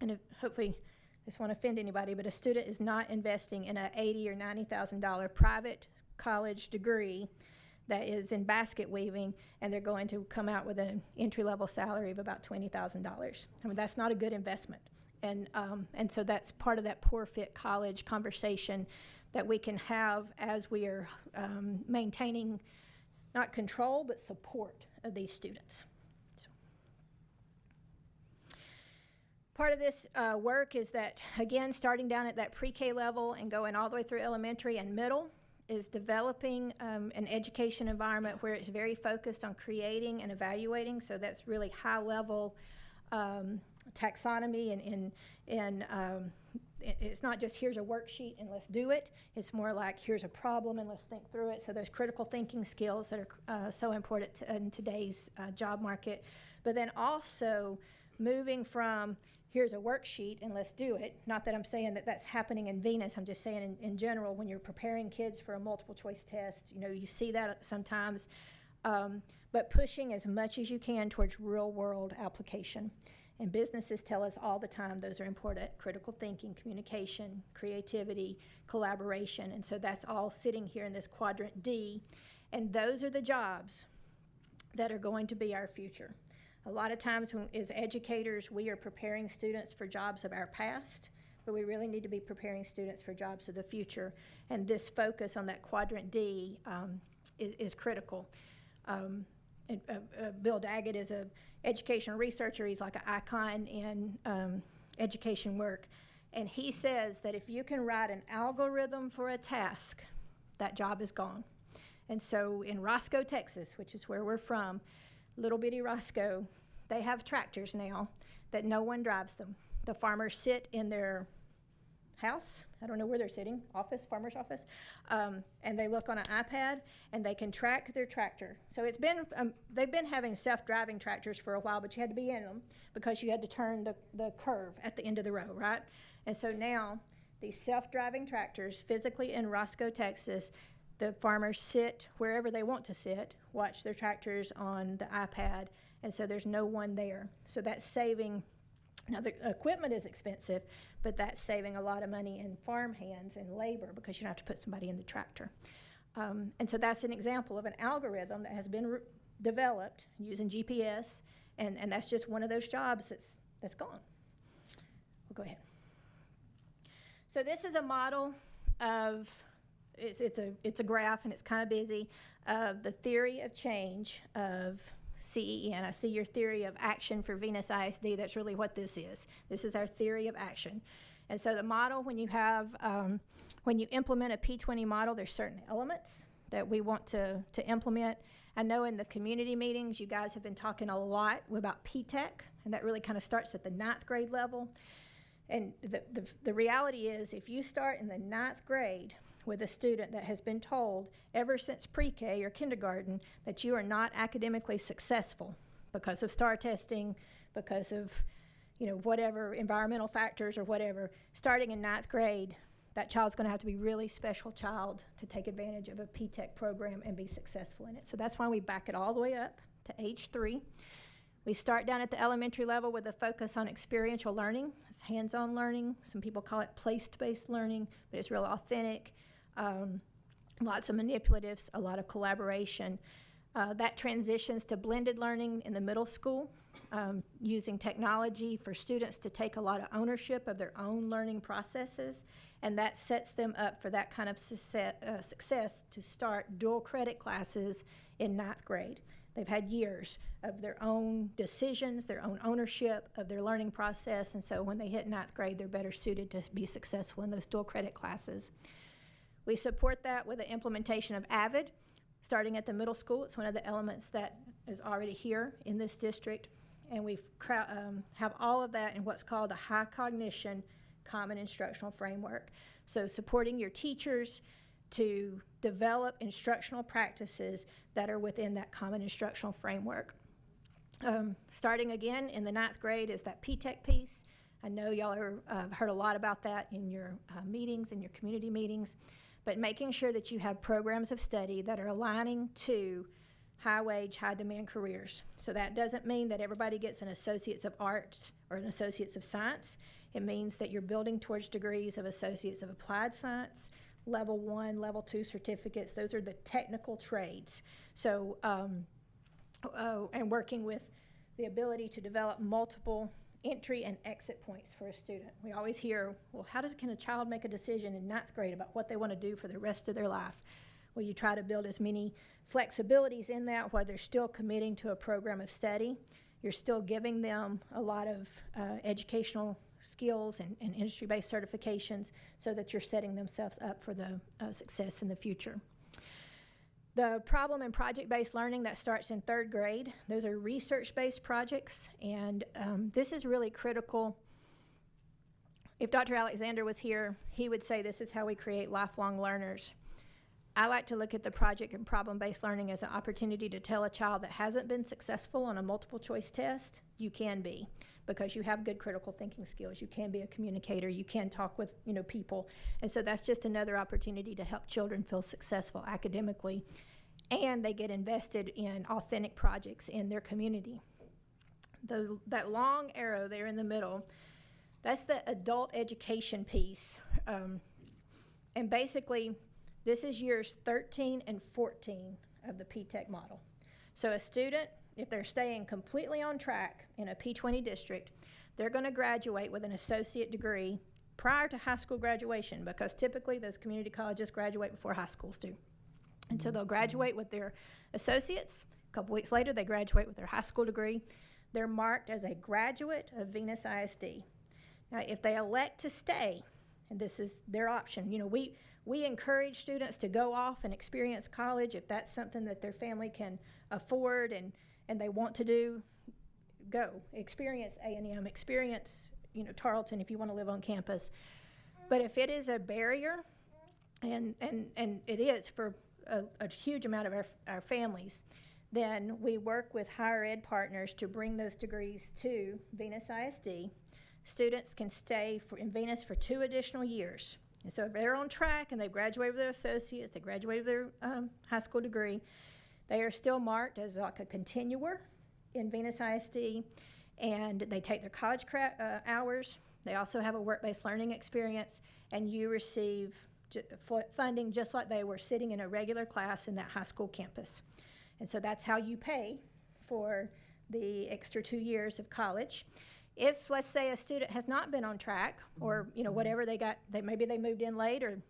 and hopefully this won't offend anybody, but a student is not investing in a $80,000 or $90,000 private college degree that is in basket weaving, and they're going to come out with an entry-level salary of about $20,000. I mean, that's not a good investment. And so that's part of that Poor Fit College conversation that we can have as we are maintaining not control, but support of these students. So. Part of this work is that, again, starting down at that pre-K level and going all the way through elementary and middle, is developing an education environment where it's very focused on creating and evaluating. So that's really high-level taxonomy, and it's not just here's a worksheet and let's do it. It's more like here's a problem and let's think through it. So those critical thinking skills that are so important in today's job market. But then also moving from here's a worksheet and let's do it. Not that I'm saying that that's happening in Venus. I'm just saying in general, when you're preparing kids for a multiple choice test, you see that sometimes. But pushing as much as you can towards real world application. And businesses tell us all the time those are important: critical thinking, communication, creativity, collaboration. And so that's all sitting here in this quadrant D. And those are the jobs that are going to be our future. A lot of times as educators, we are preparing students for jobs of our past, but we really need to be preparing students for jobs of the future. And this focus on that quadrant D is critical. Bill Daggett is an education researcher. He's like an icon in education work. And he says that if you can write an algorithm for a task, that job is gone. And so in Roscoe, Texas, which is where we're from, little bitty Roscoe, they have tractors now that no one drives them. The farmers sit in their house, I don't know where they're sitting, farmer's office, and they look on an iPad and they can track their tractor. So it's been, they've been having self-driving tractors for a while, but you had to be in them because you had to turn the curve at the end of the row, right? And so now these self-driving tractors physically in Roscoe, Texas, the farmers sit wherever they want to sit, watch their tractors on the iPad, and so there's no one there. So that's saving, now the equipment is expensive, but that's saving a lot of money in farm hands and labor because you don't have to put somebody in the tractor. And so that's an example of an algorithm that has been developed using GPS, and that's just one of those jobs that's gone. We'll go ahead. So this is a model of it's a graph and it's kind of busy, of the theory of change of CEN. I see your theory of action for Venus ISD. That's really what this is. This is our theory of action. And so the model, when you have, when you implement a P20 model, there's certain elements that we want to implement. I know in the community meetings, you guys have been talking a lot about P-TECH, and that really kind of starts at the 9th grade level. And the reality is, if you start in the 9th grade with a student that has been told ever since pre-K or kindergarten that you are not academically successful because of STAR testing, because of, you know, whatever environmental factors or whatever, starting in 9th grade, that child's gonna have to be a really special child to take advantage of a P-TECH program and be successful in it. So that's why we back it all the way up to age 3. We start down at the elementary level with a focus on experiential learning. It's hands-on learning. Some people call it place-based learning, but it's real authentic. Lots of manipulatives, a lot of collaboration. That transitions to blended learning in the middle school, using technology for students to take a lot of ownership of their own learning processes, and that sets them up for that kind of success to start dual credit classes in 9th grade. They've had years of their own decisions, their own ownership of their learning process, and so when they hit 9th grade, they're better suited to be successful in those dual credit classes. We support that with the implementation of AVID, starting at the middle school. It's one of the elements that is already here in this district, and we have all of that in what's called a high cognition common instructional framework. So supporting your teachers to develop instructional practices that are within that common instructional framework. Starting again in the 9th grade is that P-TECH piece. I know y'all have heard a lot about that in your meetings, in your community meetings, but making sure that you have programs of study that are aligning to high-wage, high-demand careers. So that doesn't mean that everybody gets an Associates of Arts or an Associates of Science. It means that you're building towards degrees of Associates of Applied Science, Level 1, Level 2 certificates. Those are the technical trades. So, and working with the ability to develop multiple entry and exit points for a student. We always hear, well, can a child make a decision in 9th grade about what they want to do for the rest of their life? Well, you try to build as many flexibilities in that while they're still committing to a program of study. You're still giving them a lot of educational skills and industry-based certifications so that you're setting themselves up for the success in the future. The problem and project-based learning that starts in 3rd grade, those are research-based projects, and this is really critical. If Dr. Alexander was here, he would say this is how we create lifelong learners. I like to look at the project and problem-based learning as an opportunity to tell a child that hasn't been successful on a multiple choice test, you can be, because you have good critical thinking skills. You can be a communicator. You can talk with, people. And so that's just another opportunity to help children feel successful academically, and they get invested in authentic projects in their community. That long arrow there in the middle, that's the adult education piece. And basically, this is years 13 and 14 of the P-TECH model. So a student, if they're staying completely on track in a P20 district, they're going to graduate with an associate degree prior to high school graduation, because typically those community colleges graduate before high schools do. And so they'll graduate with their associates. A couple weeks later, they graduate with their high school degree. They're marked as a graduate of Venus ISD. Now, if they elect to stay, and this is their option, we encourage students to go off and experience college if that's something that their family can afford and they want to do. Go experience A&M, experience Tarleton if you want to live on campus. But if it is a barrier, and it is for a huge amount of our families, then we work with higher ed partners to bring those degrees to Venus ISD. Students can stay in Venus for 2 additional years. And so if they're on track and they've graduated with their associates, they graduated with their high school degree, they are still marked as like a continuer in Venus ISD, and they take their college hours. They also have a work-based learning experience, and you receive funding just like they were sitting in a regular class in that high school campus. And so that's how you pay for the extra 2 years of college. If, let's say, a student has not been on track, or whatever maybe they moved in late, or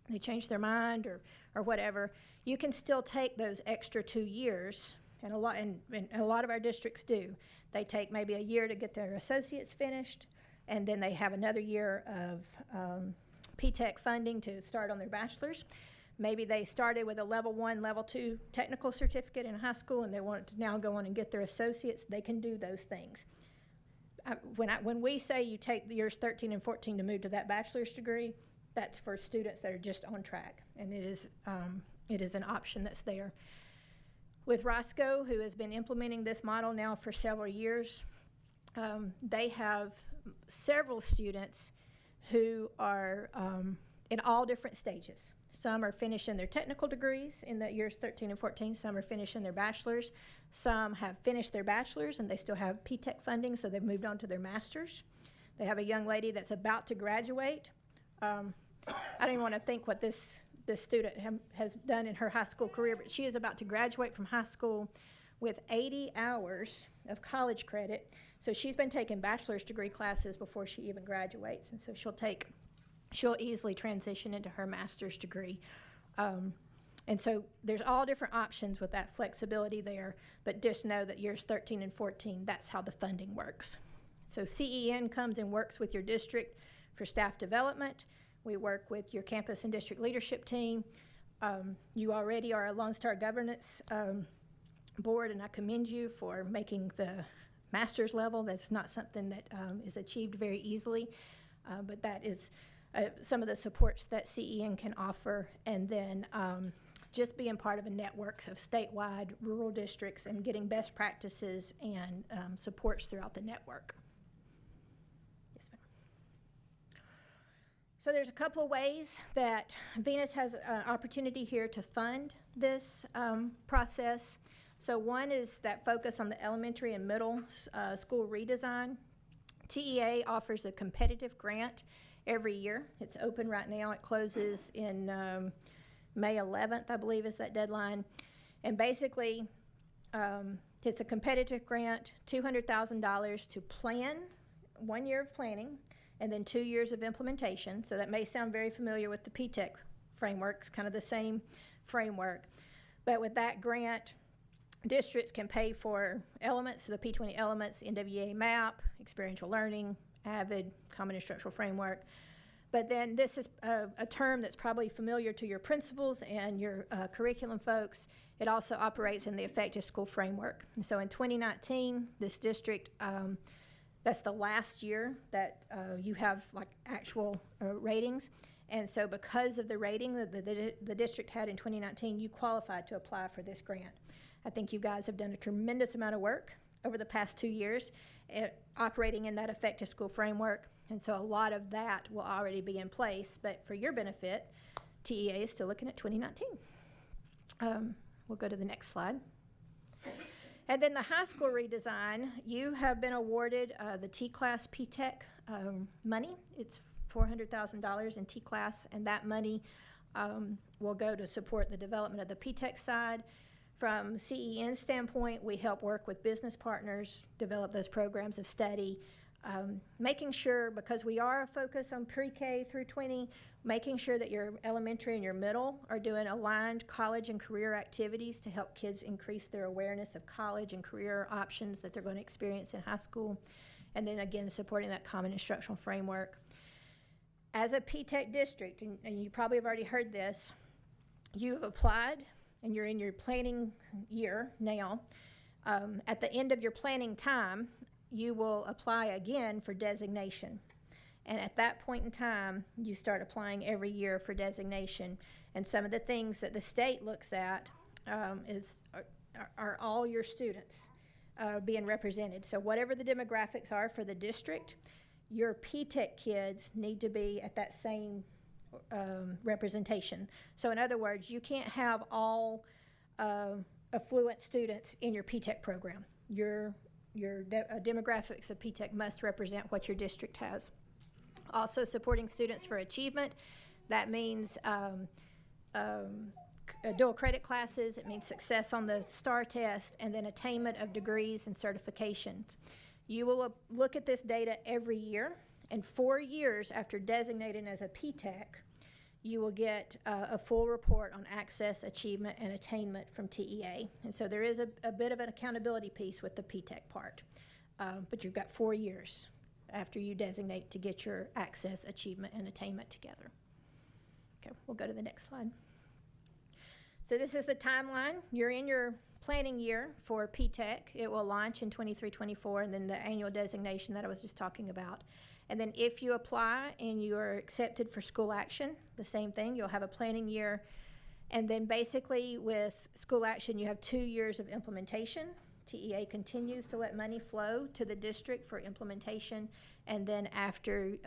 they change their mind or whatever, you can still take those extra 2 years, and a lot of our districts do. They take maybe a year to get their associates finished, and then they have another year of P-TECH funding to start on their bachelor's. Maybe they started with a level 1, level 2 technical certificate in high school, and they want to now go on and get their associates. They can do those things. When we say you take the years 13 and 14 to move to that bachelor's degree, that's for students that are just on track, and it is an option that's there. With Roscoe, who has been implementing this model now for several years, they have several students who are in all different stages. Some are finishing their technical degrees in the years 13 and 14. Some are finishing their bachelor's. Some have finished their bachelor's and they still have P-TECH funding, so they've moved on to their master's. They have a young lady that's about to graduate. I don't even want to think what this student has done in her high school career, but she is about to graduate from high school with 80 hours of college credit. So she's been taking bachelor's degree classes before she even graduates, and so she'll easily transition into her master's degree. And so there's all different options with that flexibility there, but just know that years 13 and 14, that's how the funding works. So CEN comes and works with your district for staff development. We work with your campus and district leadership team. You already are a Lone Star Governance board, and I commend you for making the master's level. That's not something that is achieved very easily, but that is some of the supports that CEN can offer. And then just being part of a network of statewide rural districts and getting best practices and supports throughout the network. Yes, ma'am. So there's a couple of ways that Venus has an opportunity here to fund this process. So one is that focus on the elementary and middle school redesign. TEA offers a competitive grant every year. It's open right now. It closes in May 11th, I believe is that deadline. And basically, it's a competitive grant, $200,000 to plan 1 year of planning and then 2 years of implementation. So that may sound very familiar with the P-TECH framework. It's kind of the same framework. But with that grant, districts can pay for elements, the P20 elements, NWEA MAP, experiential learning, AVID, Common Instructional Framework. But then this is a term that's probably familiar to your principals and your curriculum folks. It also operates in the Effective School Framework. And so in 2019, this district, that's the last year that you have like actual ratings. And so because of the rating that the district had in 2019, you qualified to apply for this grant. I think you guys have done a tremendous amount of work over the past 2 years operating in that Effective School Framework. And so a lot of that will already be in place. But for your benefit, TEA is still looking at 2019. We'll go to the next slide. And then the high school redesign, you have been awarded the T-Class P-TECH money. It's $400,000 in T-Class, and that money will go to support the development of the P-TECH side. From CEN standpoint, we help work with business partners, develop those programs of study, making sure, because we are focused on pre-K through 20, making sure that your elementary and your middle are doing aligned college and career activities to help kids increase their awareness of college and career options that they're going to experience in high school. And then again, supporting that Common Instructional Framework. As a P-TECH district, and you probably have already heard this, you have applied and you're in your planning year now. At the end of your planning time, you will apply again for designation. And at that point in time, you start applying every year for designation. And some of the things that the state looks at are all your students being represented. So whatever the demographics are for the district, your P-TECH kids need to be at that same representation. So in other words, you can't have all affluent students in your P-TECH program. Your demographics of P-TECH must represent what your district has. Also supporting students for achievement. That means dual credit classes. It means success on the STAR test, and then attainment of degrees and certifications. You will look at this data every year, and 4 years after designating as a P-TECH, you will get a full report on access, achievement, and attainment from TEA. And so there is a bit of an accountability piece with the PTEC part. But you've got 4 years after you designate to get your access, achievement, and attainment together. Okay, we'll go to the next slide. So this is the timeline. You're in your planning year for PTEC. It will launch in 23-24, and then the annual designation that I was just talking about. And then if you apply and you are accepted for school action, the same thing, you'll have a planning year. And then basically with school action, you have 2 years of implementation. TEA continues to let money flow to the district for implementation. And then after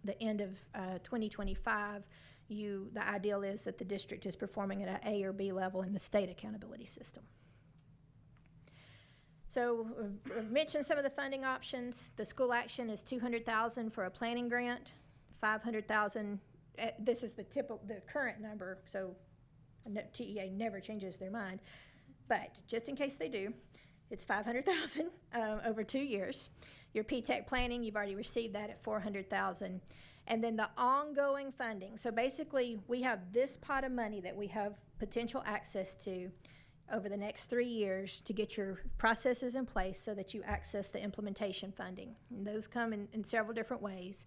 the end of 2025, the ideal is that the district is performing at an A or B level in the state accountability system. So I've mentioned some of the funding options. The school action is $200,000 for a planning grant, $500,000. This is the current number, so TEA never changes their mind. But just in case they do, it's $500,000 over 2 years. Your PTEC planning, you've already received that at $400,000. And then the ongoing funding. So basically, we have this pot of money that we have potential access to over the next 3 years to get your processes in place so that you access the implementation funding. And those come in several different ways.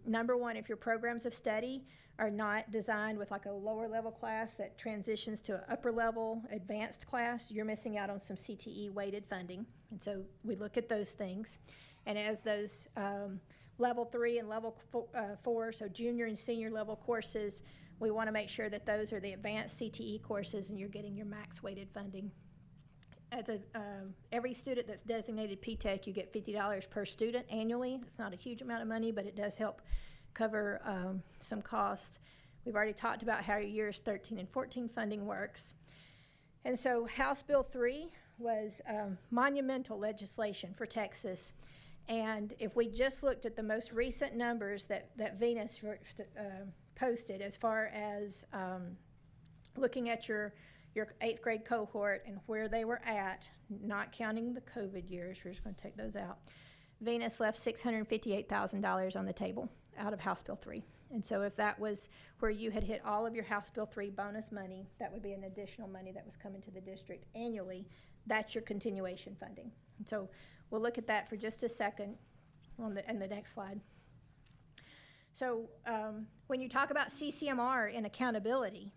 Number one, if your programs of study are not designed with like a lower level class that transitions to an upper level advanced class, you're missing out on some CTE weighted funding. And so we look at those things. And as those level 3 and level 4, so junior and senior level courses, we want to make sure that those are the advanced CTE courses and you're getting your max weighted funding. As every student that's designated PTEC, you get $50 per student annually. It's not a huge amount of money, but it does help cover some costs. We've already talked about how years 13 and 14 funding works. And so House Bill 3 was monumental legislation for Texas. And if we just looked at the most recent numbers that Venus posted as far as looking at your 8th grade cohort and where they were at, not counting the COVID years, we're just going to take those out. Venus left $658,000 on the table out of House Bill 3. And so if that was where you had hit all of your House Bill 3 bonus money, that would be an additional money that was coming to the district annually. That's your continuation funding. And so we'll look at that for just a second on the next slide. So when you talk about CCMR and accountability,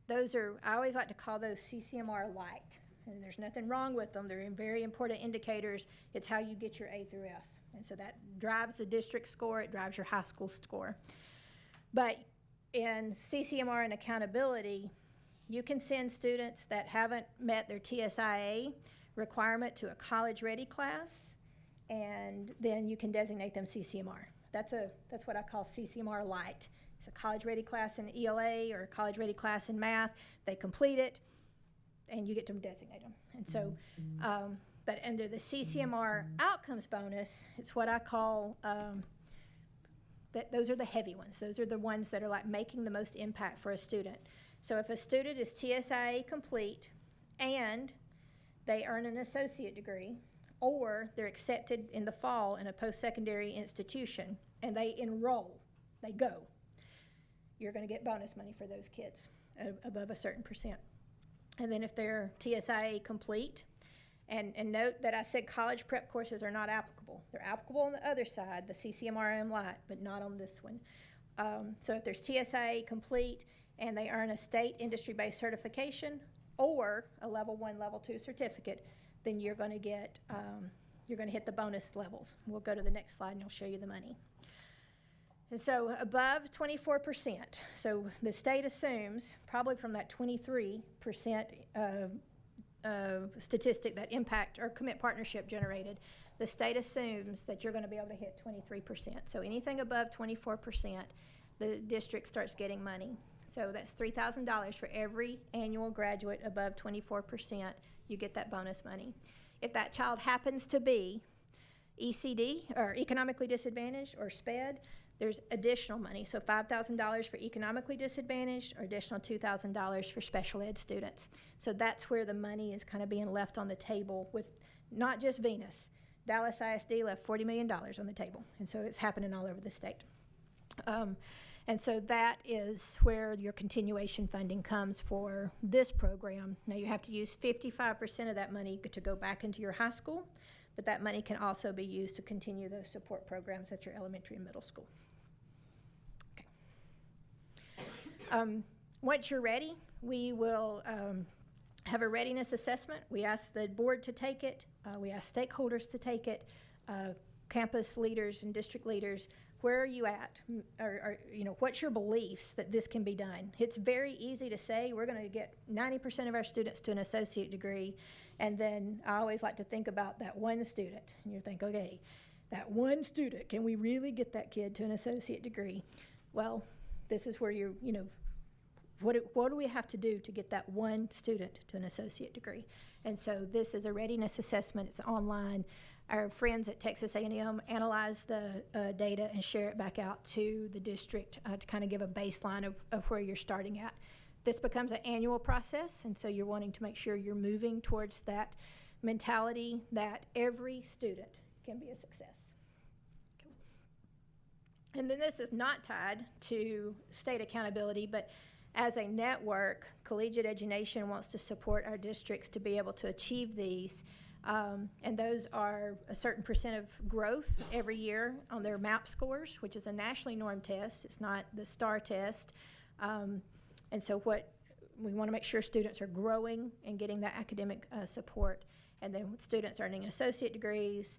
I always like to call those CCMR light. And there's nothing wrong with them. They're very important indicators. It's how you get your A through F. And so that drives the district score. It drives your high school score. But in CCMR and accountability, you can send students that haven't met their TSIA requirement to a college-ready class, and then you can designate them CCMR. That's what I call CCMR light. It's a college-ready class in ELA or a college-ready class in math. They complete it, and you get to designate them. And so, but under the CCMR outcomes bonus, it's what I call, those are the heavy ones. Those are the ones that are like making the most impact for a student. So if a student is TSIA complete and they earn an associate degree, or they're accepted in the fall in a post-secondary institution and they enroll, they go, you're going to get bonus money for those kids above a certain percent. And then if they're TSIA complete, and note that I said college prep courses are not applicable. They're applicable on the other side, the CCMRM Light, but not on this one. So if there's TSIA complete and they earn a state industry-based certification or a level 1, level 2 certificate, then you're going to get, you're going to hit the bonus levels. We'll go to the next slide and I'll show you the money. And so above 24%, so the state assumes, probably from that 23% statistic that impact or commit partnership generated, the state assumes that you're going to be able to hit 23%. So anything above 24%, the district starts getting money. So that's $3,000 for every annual graduate above 24%, you get that bonus money. If that child happens to be ECD, or economically disadvantaged, or SPED, there's additional money. So $5,000 for economically disadvantaged, or additional $2,000 for special ed students. So that's where the money is kind of being left on the table with not just Venus. Dallas ISD left $40 million on the table. And so it's happening all over the state. And so that is where your continuation funding comes for this program. Now, you have to use 55% of that money to go back into your high school, but that money can also be used to continue those support programs at your elementary and middle school. Okay. Once you're ready, we will have a readiness assessment. We ask the board to take it. We ask stakeholders to take it, campus leaders and district leaders. Where are you at? Or what's your beliefs that this can be done? It's very easy to say we're going to get 90% of our students to an associate degree, and then I always like to think about that one student. And you think, okay, that one student, can we really get that kid to an associate degree? Well, this is where what do we have to do to get that one student to an associate degree? And so this is a readiness assessment. It's online. Our friends at Texas A&M analyze the data and share it back out to the district to kind of give a baseline of where you're starting at. This becomes an annual process, and so you're wanting to make sure you're moving towards that mentality that every student can be a success. Okay. And then this is not tied to state accountability, but as a network, Collegiate Education wants to support our districts to be able to achieve these. And those are a certain percent of growth every year on their MAP scores, which is a nationally normed test. It's not the STAR test. And so what we want to make sure students are growing and getting that academic support. And then students earning associate degrees,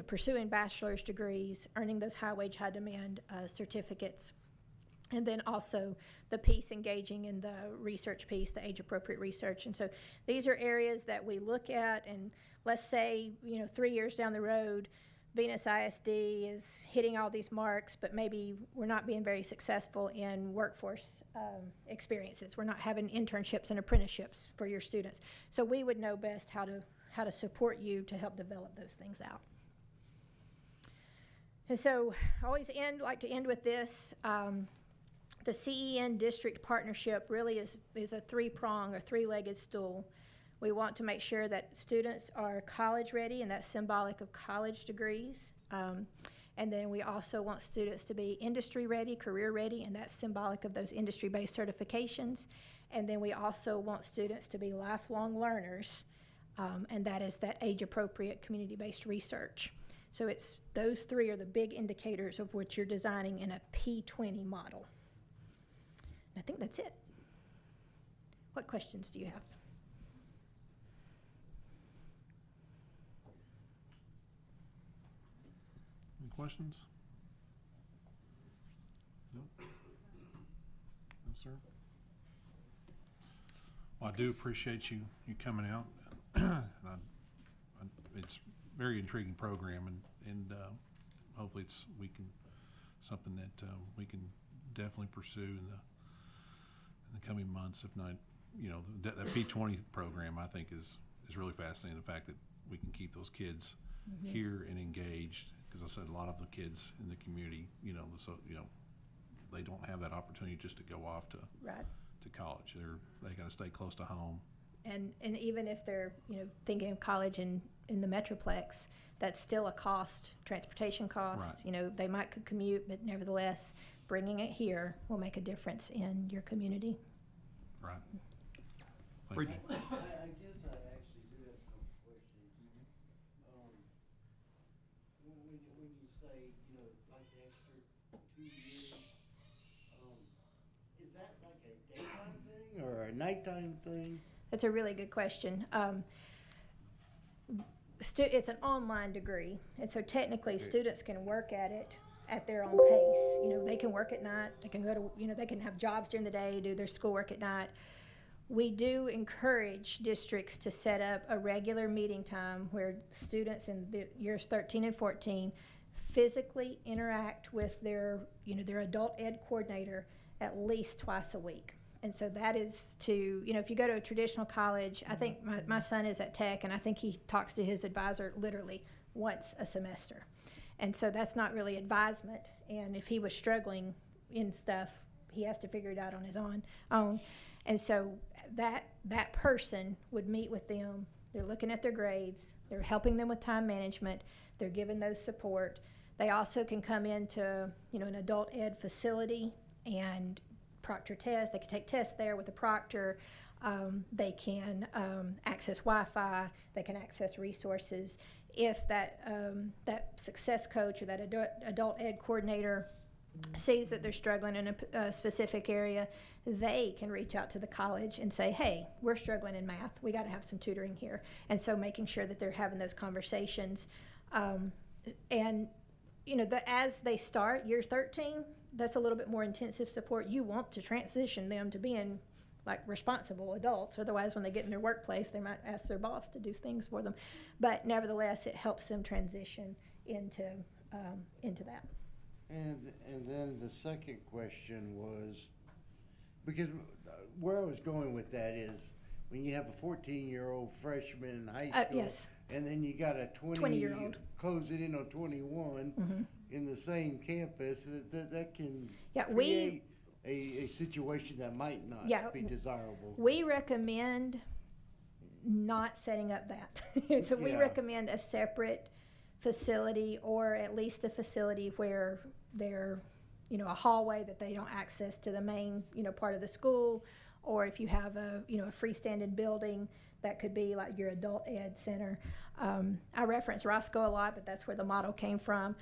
pursuing bachelor's degrees, earning those high wage, high demand certificates. And then also the piece engaging in the research piece, the age-appropriate research. And so these are areas that we look at, and let's say, 3 years down the road, Venus ISD is hitting all these marks, but maybe we're not being very successful in workforce experiences. We're not having internships and apprenticeships for your students. So we would know best how to support you to help develop those things out. And so I always like to end with this. The CEN district partnership really is a three-prong or three-legged stool. We want to make sure that students are college ready, and that's symbolic of college degrees. And then we also want students to be industry ready, career ready, and that's symbolic of those industry-based certifications. And then we also want students to be lifelong learners, and that is that age-appropriate community-based research. So those three are the big indicators of what you're designing in a P20 model. I think that's it. What questions do you have?
Any questions? No? No, sir? Well, I do appreciate you coming out. It's a very intriguing program, and hopefully something that we can definitely pursue in the coming months, if not, that P20 program, I think is really fascinating. The fact that we can keep those kids here and engaged, because I said a lot of the kids in the community, they don't have that opportunity just to go off to college. They got to stay close to home.
And even if they're thinking of college in the Metroplex, that's still a cost, transportation cost.
Right.
They might could commute, but nevertheless, bringing it here will make a difference in your community.
Right. Thank you.
I guess I actually do have a couple questions. When you say, like the extra 2 years, is that like a daytime thing or a nighttime thing?
That's a really good question. It's an online degree, and so technically students can work at it at their own pace. They can work at night, they can go to, they can have jobs during the day, do their schoolwork at night. We do encourage districts to set up a regular meeting time where students in the years 13 and 14 physically interact with their adult ed coordinator at least twice a week. And so that is to, if you go to a traditional college, I think my son is at Tech, and I think he talks to his advisor literally once a semester. And so that's not really advisement. And if he was struggling in stuff, he has to figure it out on his own. And so that person would meet with them. They're looking at their grades. They're helping them with time management. They're giving those support. They also can come into, an adult ed facility and proctor tests. They can take tests there with a proctor. They can access Wi-Fi. They can access resources. If that success coach or that adult ed coordinator sees that they're struggling in a specific area, they can reach out to the college and say, hey, we're struggling in math. We got to have some tutoring here. And so making sure that they're having those conversations. And, as they start year 13, that's a little bit more intensive support. You want to transition them to being like responsible adults. Otherwise, when they get in their workplace, they might ask their boss to do things for them. But nevertheless, it helps them transition into that.
And then the second question was, because where I was going with that is, when you have a 14-year-old freshman in high school,
yes.
and then you got a
20-year-old
closing in on 21
Mm-hmm.
in the same campus, that can
Yeah,
create a situation that might not be desirable.
We recommend not setting up that. So we
Yeah.
recommend a separate facility, or at least a facility where they're, a hallway that they don't access to the main, part of the school. Or if you have a freestanding building, that could be like your adult ed center. I reference Roscoe a lot, but that's where the model came from.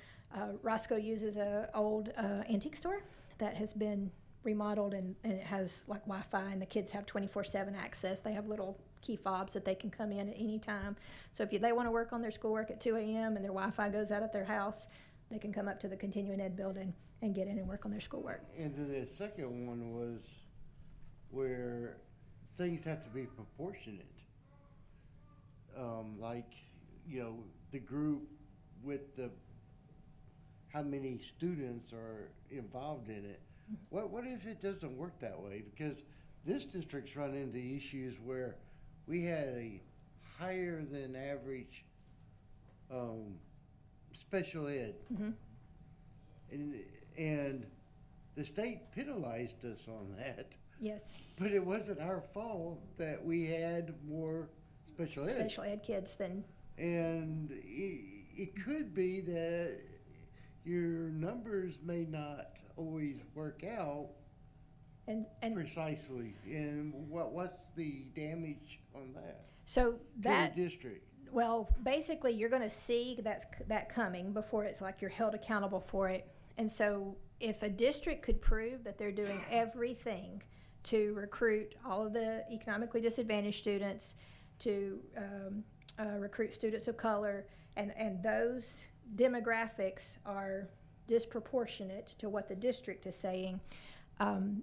Roscoe uses an old antique store that has been remodeled, and it has like Wi-Fi, and the kids have 24/7 access. They have little key fobs that they can come in at any time. So if they want to work on their schoolwork at 2 a.m. and their Wi-Fi goes out at their house, they can come up to the continuing ed building and get in and work on their schoolwork.
And then the second one was where things have to be proportionate. The group with how many students are involved in it. What if it doesn't work that way? Because this district's run into issues where we had a higher than average special ed.
Mm-hmm.
And the state penalized us on that.
Yes,
But it wasn't our fault that we had more special ed.
special ed kids then.
And it could be that your numbers may not always work out
And
precisely. And what's the damage on that
so
to
that
the district?
Well, basically, you're going to see that coming before it's like you're held accountable for it. And so if a district could prove that they're doing everything to recruit all of the economically disadvantaged students, to recruit students of color, and those demographics are disproportionate to what the district is saying,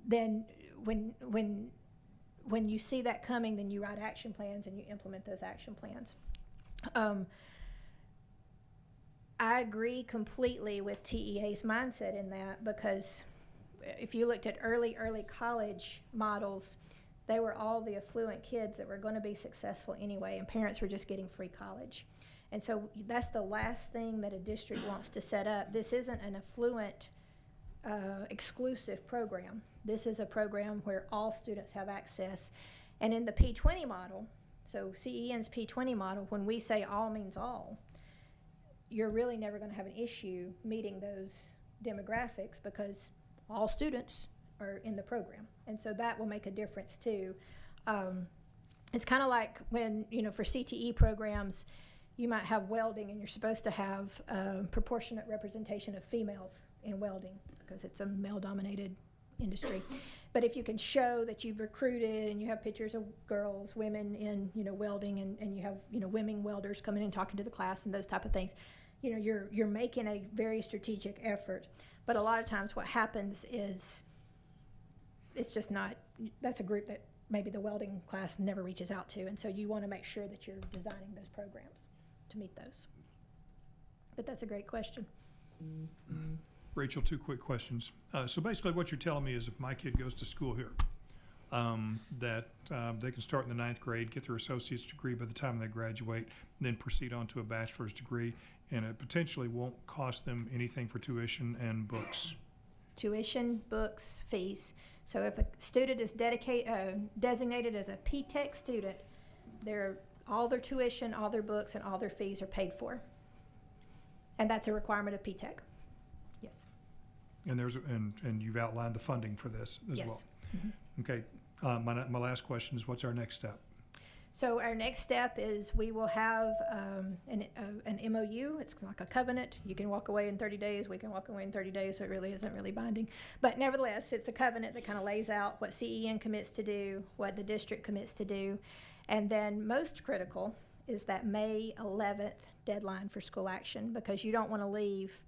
then when you see that coming, then you write action plans and you implement those action plans. I agree completely with TEA's mindset in that, because if you looked at early college models, they were all the affluent kids that were going to be successful anyway, and parents were just getting free college. And so that's the last thing that a district wants to set up. This isn't an affluent exclusive program. This is a program where all students have access. And in the P20 model, so CEN's P20 model, when we say all means all, you're really never going to have an issue meeting those demographics, because all students are in the program. And so that will make a difference too. It's kind of like when, for CTE programs, you might have welding and you're supposed to have proportionate representation of females in welding because it's a male-dominated industry. But if you can show that you've recruited and you have pictures of girls, women in, welding, and you have, women welders coming in and talking to the class and those type of things, you're making a very strategic effort. But a lot of times what happens is it's just not, that's a group that maybe the welding class never reaches out to. And so you want to make sure that you're designing those programs to meet those. But that's a great question.
Rachel, 2 quick questions. So basically what you're telling me is if my kid goes to school here, that they can start in the 9th grade, get their associate's degree by the time they graduate, and then proceed on to a bachelor's degree, and it potentially won't cost them anything for tuition and books.
Tuition, books, fees. So if a student is designated as a P-TECH student, all their tuition, all their books, and all their fees are paid for. And that's a requirement of P-TECH. Yes.
And and you've outlined the funding for this as well.
Yes. Mhm.
Okay, my last question is, what's our next step?
So our next step is we will have an MOU. It's like a covenant. You can walk away in 30 days. We can walk away in 30 days, so it really isn't really binding. But nevertheless, it's a covenant that kind of lays out what CEN commits to do, what the district commits to do. And then most critical is that May 11th deadline for school action, because you don't want to leave,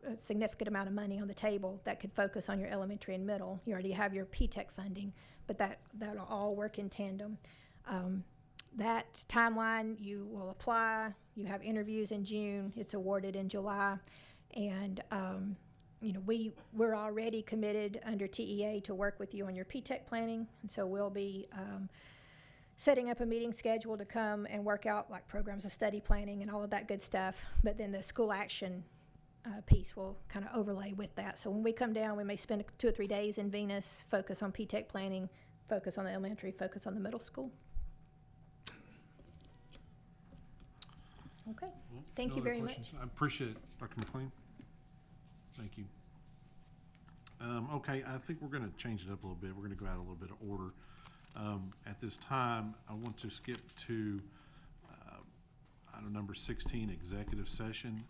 a significant amount of money on the table that could focus on your elementary and middle. You already have your P-TECH funding, but that'll all work in tandem. That timeline, you will apply, you have interviews in June, it's awarded in July, and we're already committed under TEA to work with you on your P-TECH planning, and so we'll be setting up a meeting schedule to come and work out like programs of study planning and all of that good stuff, but then the school action piece will kind of overlay with that. So when we come down, we may spend 2 or 3 days in Venus, focus on P-TECH planning, focus on the elementary, focus on the middle school. Okay, thank
No
you
other
very
questions?
much.
I appreciate it, Dr. McLean. Thank you. Okay, I think we're gonna change it up a little bit. We're gonna go out a little bit of order. At this time, I want to skip to, item number 16, executive session.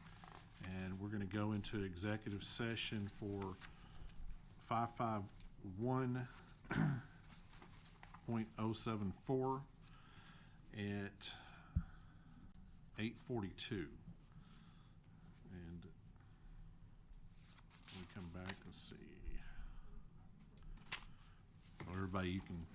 And we're gonna go into executive session for 551.074 at 8:42. And when we come back, let's see. Well, everybody, you can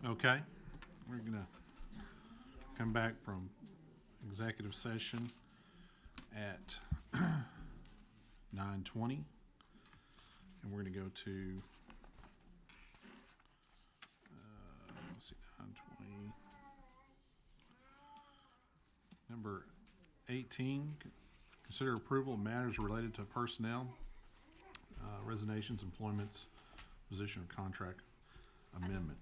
Okay, we're gonna come back from executive session at 9:20. And we're gonna go to, let's see, 9:20. Number 18, consider approval of matters related to personnel, resignations, employments, position or contract amendment.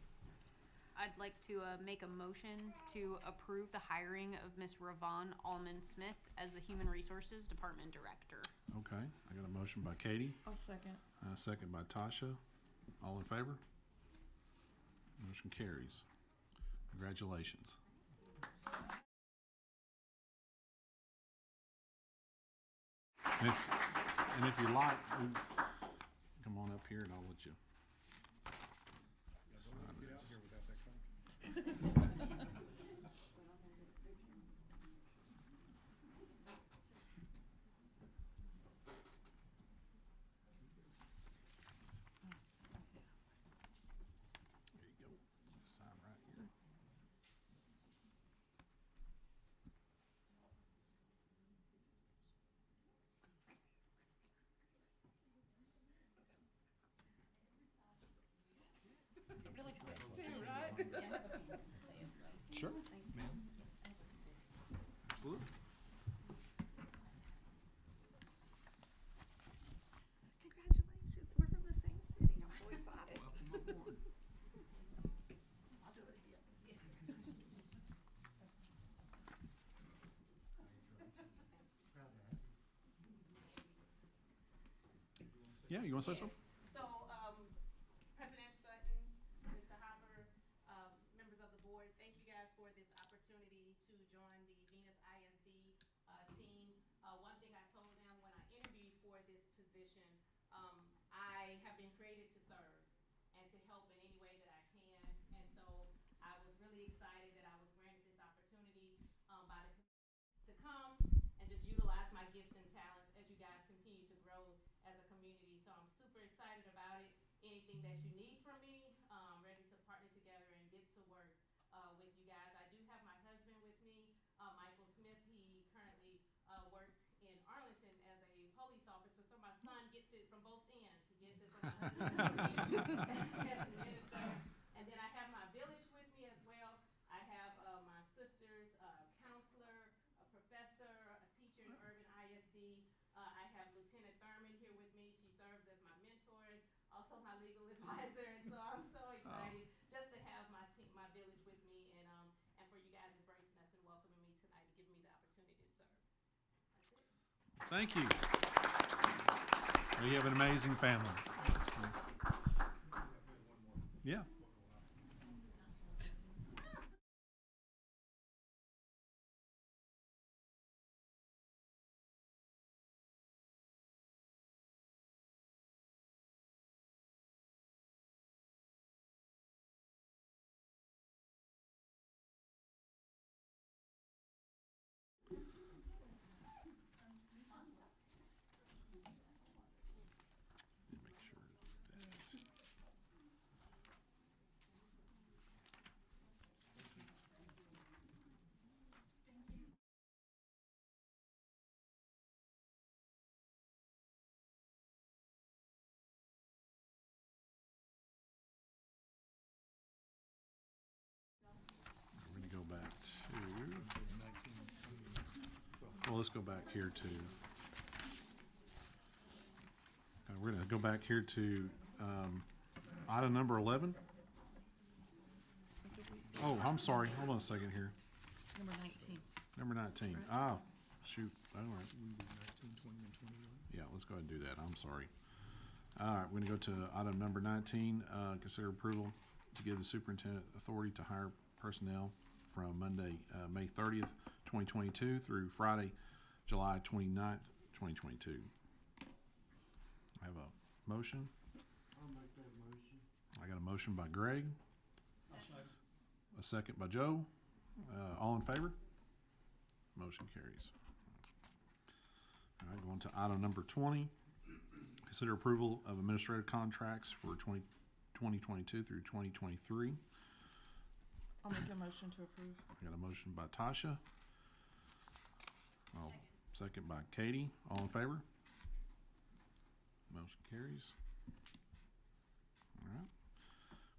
I'd like to make a motion to approve the hiring of Ms. Ravon Allman Smith as the Human Resources Department Director.
Okay, I got a motion by Katie,
I'll second.
a second by Tasha. All in favor? Motion carries. Congratulations. And if you like, come on up here and I'll let you sign this. There you go. Sign right here. Sure. Absolutely.
Congratulations, we're from the same city, I'm so excited.
Yeah, you want to say something?
So, President Sutton, Mr. Hopper, members of the board, thank you guys for this opportunity to join the Venus ISD team. One thing I told them when I interviewed for this position, I have been created to serve and to help in any way that I can. And so I was really excited that I was granted this opportunity by the to come and just utilize my gifts and talents as you guys continue to grow as a community. So I'm super excited about it. Anything that you need from me, ready to partner together and get to work with you guys. I do have my husband with me, Michael Smith. He currently works in Arlington as a police officer, so my son gets it from both ends. He gets it from my husband as an administrator. And then I have my village with me as well. I have my sister's counselor, a professor, a teacher in Urban ISD. I have Lieutenant Thurman here with me. She serves as my mentor and also my legal advisor. And so I'm so excited just to have my team, my village with me, and for you guys embracing us and welcoming me tonight and giving me the opportunity to serve. That's it.
Thank you. Well, you have an amazing family. Yeah. Make sure that. We're gonna go back to, well, let's go back here to, we're gonna go back here to, item number 11. Oh, I'm sorry, hold on a second here.
Number 19.
Number 19. Ah, shoot, all right. Yeah, let's go ahead and do that, I'm sorry. All right, we're gonna go to item number 19, consider approval to give the superintendent authority to hire personnel from Monday, May 30th, 2022 through Friday, July 29th, 2022. I have a motion.
I'll make that motion.
I got a motion by Greg. A second by Joe. All in favor? Motion carries. All right, going to item number 20. Consider approval of administrative contracts for 2022 through 2023.
I'll make a motion to approve.
I got a motion by Tasha. Second by Katie. All in favor? Motion carries. All right.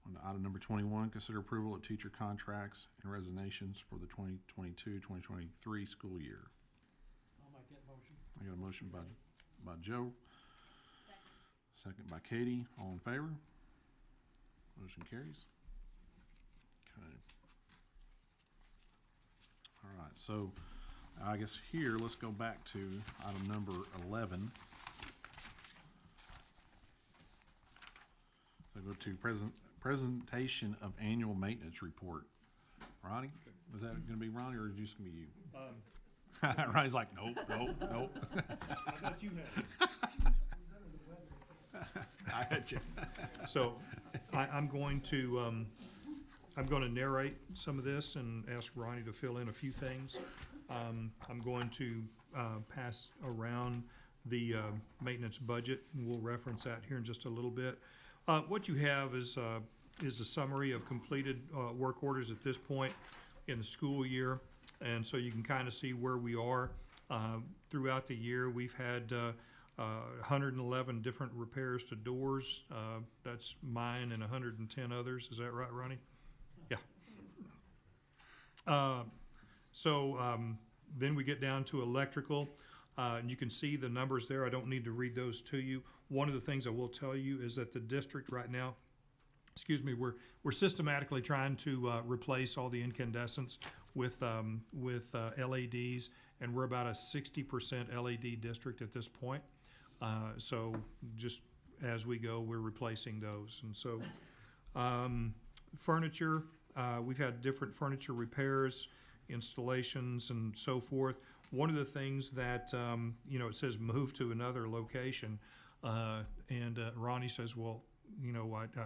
On to item number 21, consider approval of teacher contracts and resignations for the 2022-2023 school year.
I'll make that motion.
I got a motion by Joe. Second by Katie. All in favor? Motion carries. Okay. All right, so I guess here, let's go back to item number 11. So go to presentation of annual maintenance report. Ronnie, was that gonna be Ronnie or just gonna be you? Ronnie's like, nope.
I thought you had it.
I had you.
So I'm going to narrate some of this and ask Ronnie to fill in a few things. I'm going to pass around the maintenance budget, and we'll reference that here in just a little bit. What you have is a summary of completed work orders at this point in the school year, and so you can kind of see where we are. Throughout the year, we've had 111 different repairs to doors. That's mine and 110 others. Is that right, Ronnie? Yeah. Then we get down to electrical, and you can see the numbers there. I don't need to read those to you. One of the things I will tell you is that the district right now, we're systematically trying to replace all the incandescents with LEDs, and we're about a 60% LED district at this point. So just as we go, we're replacing those. And so furniture, we've had different furniture repairs, installations, and so forth. One of the things that, it says move to another location, and Ronnie says, well,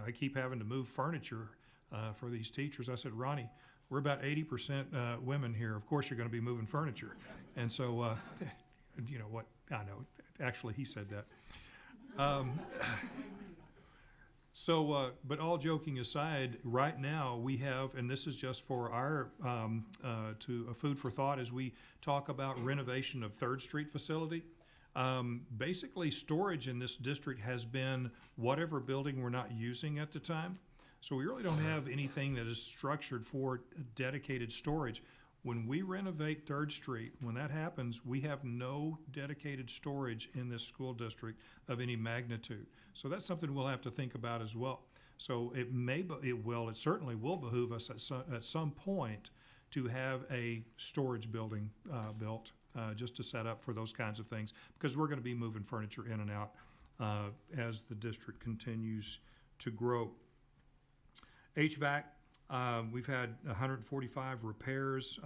I keep having to move furniture for these teachers. I said, Ronnie, we're about 80% women here. Of course you're going to be moving furniture. And so, you know what, I know, actually he said that. But all joking aside, right now we have, and this is just for our, food for thought as we talk about renovation of 3rd Street facility. Basically, storage in this district has been whatever building we're not using at the time. So we really don't have anything that is structured for dedicated storage. When we renovate 3rd Street, when that happens, we have no dedicated storage in this school district of any magnitude. So that's something we'll have to think about as well. So it certainly will behoove us at some point to have a storage building built, just to set up for those kinds of things, because we're going to be moving furniture in and out as the district continues to grow. HVAC, we've had 145 repairs,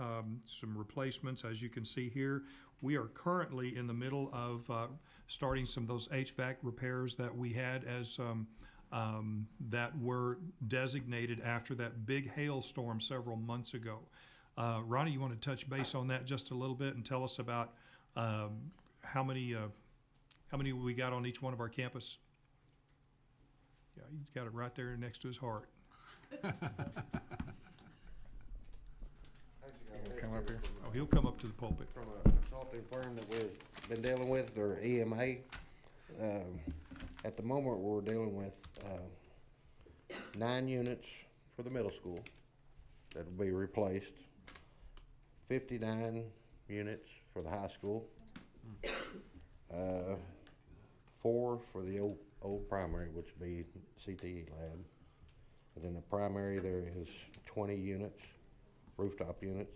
some replacements, as you can see here. We are currently in the middle of starting some of those HVAC repairs that we had as that were designated after that big hailstorm several months ago. Ronnie, you want to touch base on that just a little bit and tell us about how many we got on each one of our campus? Yeah, he's got it right there next to his heart.
Come up here.
Oh, he'll come up to the pulpit.
From a consulting firm that we've been dealing with, or EMA. At the moment, we're dealing with 9 units for the middle school that will be replaced, 59 units for the high school, 4 for the old primary, which would be CTE lab. And then the primary, there is 20 units, rooftop units,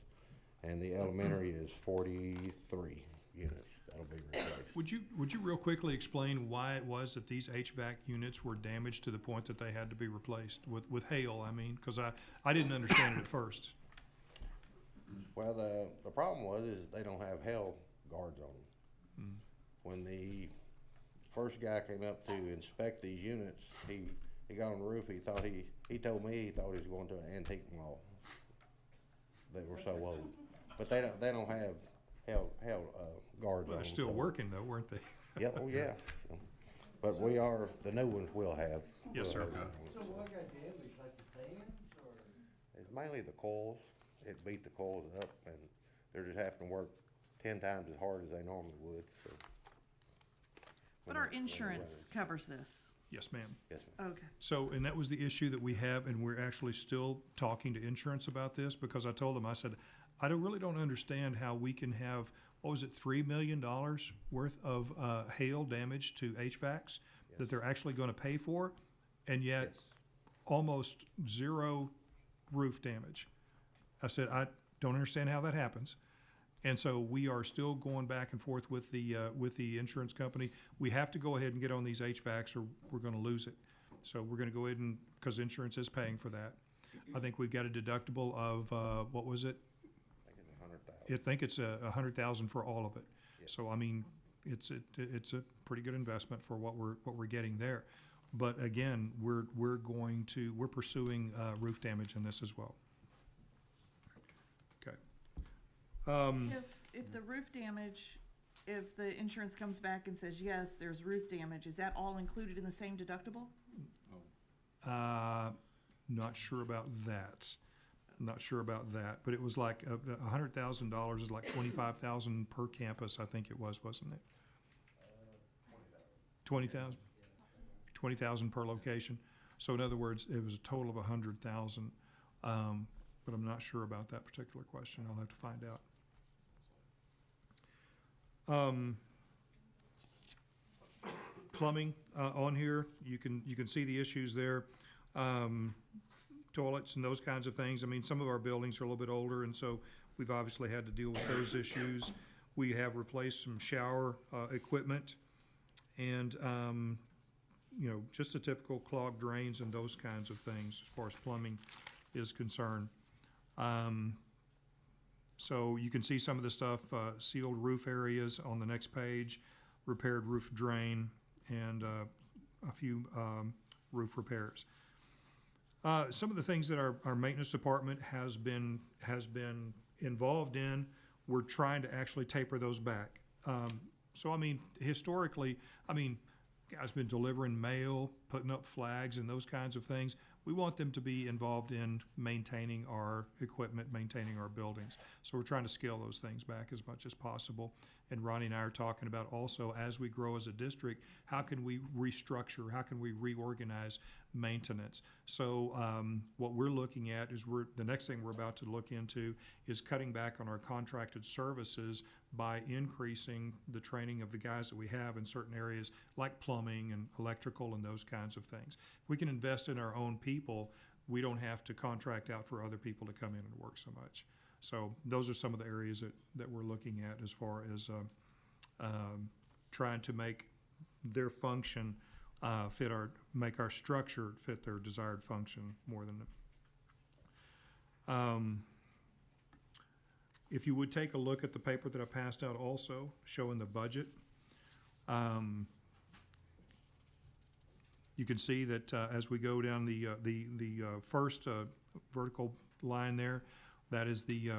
and the elementary is 43 units that'll be replaced.
Would you real quickly explain why it was that these HVAC units were damaged to the point that they had to be replaced with hail? I mean, because I didn't understand it at first.
Well, the problem is they don't have hail guards on them.
Mm.
When the first guy came up to inspect these units, he got on the roof. He told me he thought he was going to an antique mall. They were so old, but they don't have hail guards
Well,
on
they're
them.
still
so-
working though, weren't they?
Yeah, oh yeah. So, but the new ones will have.
Yes, sir.
will have hail.
So what got damaged, like the fans, or?
It's mainly the coils. It beat the coils up, and they're just having to work 10 times as hard as they normally would, so.
But our insurance covers this.
Yes, ma'am.
Yes, ma'am.
Okay.
So, and that was the issue that we have, and we're actually still talking to insurance about this, because I told them, I said, really don't understand how we can have, what was it, $3 million worth of hail damage to HVACs that they're actually gonna pay for, and yet
Yes.
almost zero roof damage. I said, I don't understand how that happens. And so we are still going back and forth with the insurance company. We have to go ahead and get on these HVACs or we're gonna lose it. So we're gonna go ahead and, because insurance is paying for that. I think we've got a deductible of, what was it?
I think it's 100,000.
I think it's 100,000 for all of it.
Yes.
So, I mean, it's a pretty good investment for what we're getting there. But again, we're pursuing, roof damage in this as well. Okay.
If the roof damage, if the insurance comes back and says, yes, there's roof damage, is that all included in the same deductible?
Not sure about that. Not sure about that, but it was like $100,000 is like 25,000 per campus, I think it was, wasn't it? 20,000? 20,000 per location. So in other words, it was a total of 100,000. But I'm not sure about that particular question. I'll have to find out. Plumbing, on here, you can see the issues there. Toilets and those kinds of things. I mean, some of our buildings are a little bit older, and so we've obviously had to deal with those issues. We have replaced some shower, equipment and, just the typical clogged drains and those kinds of things as far as plumbing is concerned. So you can see some of the stuff, sealed roof areas on the next page, repaired roof drain, and a few roof repairs. Some of the things that our maintenance department has been involved in, we're trying to actually taper those back. So I mean, historically, guys been delivering mail, putting up flags and those kinds of things. We want them to be involved in maintaining our equipment, maintaining our buildings. So we're trying to scale those things back as much as possible. And Ronnie and I are talking about also, as we grow as a district, how can we restructure, how can we reorganize maintenance? So what we're looking at is the next thing we're about to look into is cutting back on our contracted services by increasing the training of the guys that we have in certain areas like plumbing and electrical and those kinds of things. If we can invest in our own people, we don't have to contract out for other people to come in and work so much. So those are some of the areas that we're looking at as far as trying to make their function make our structure fit their desired function more than if you would take a look at the paper that I passed out also showing the budget, you can see that as we go down the first vertical line there, that is the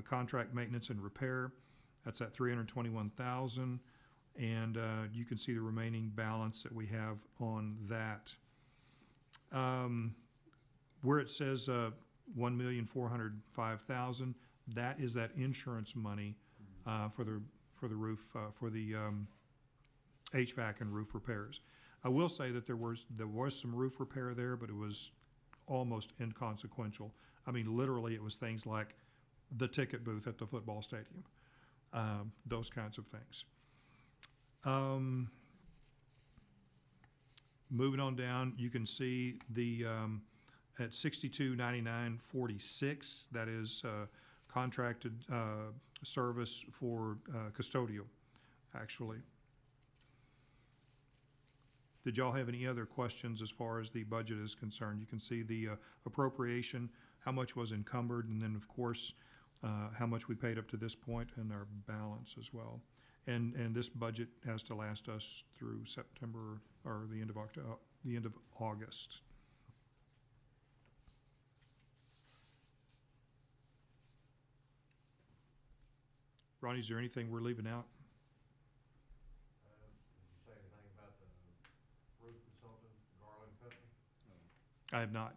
contract maintenance and repair. That's at $321,000, and you can see the remaining balance that we have on that. Where it says $1,405,000, that is that insurance money for the roof for the HVAC and roof repairs. I will say that there was some roof repair there, but it was almost inconsequential. I mean, literally, it was things like the ticket booth at the football stadium, those kinds of things. Moving on down, you can see the at $62.99.46. That is contracted service for custodial, actually. Did y'all have any other questions as far as the budget is concerned? You can see the appropriation, how much was encumbered, and then, of course, how much we paid up to this point, and our balance as well. And this budget has to last us through September or the end of August. Ronnie, is there anything we're leaving out?
Did you say anything about the roof consultant, Garland Company?
I have not.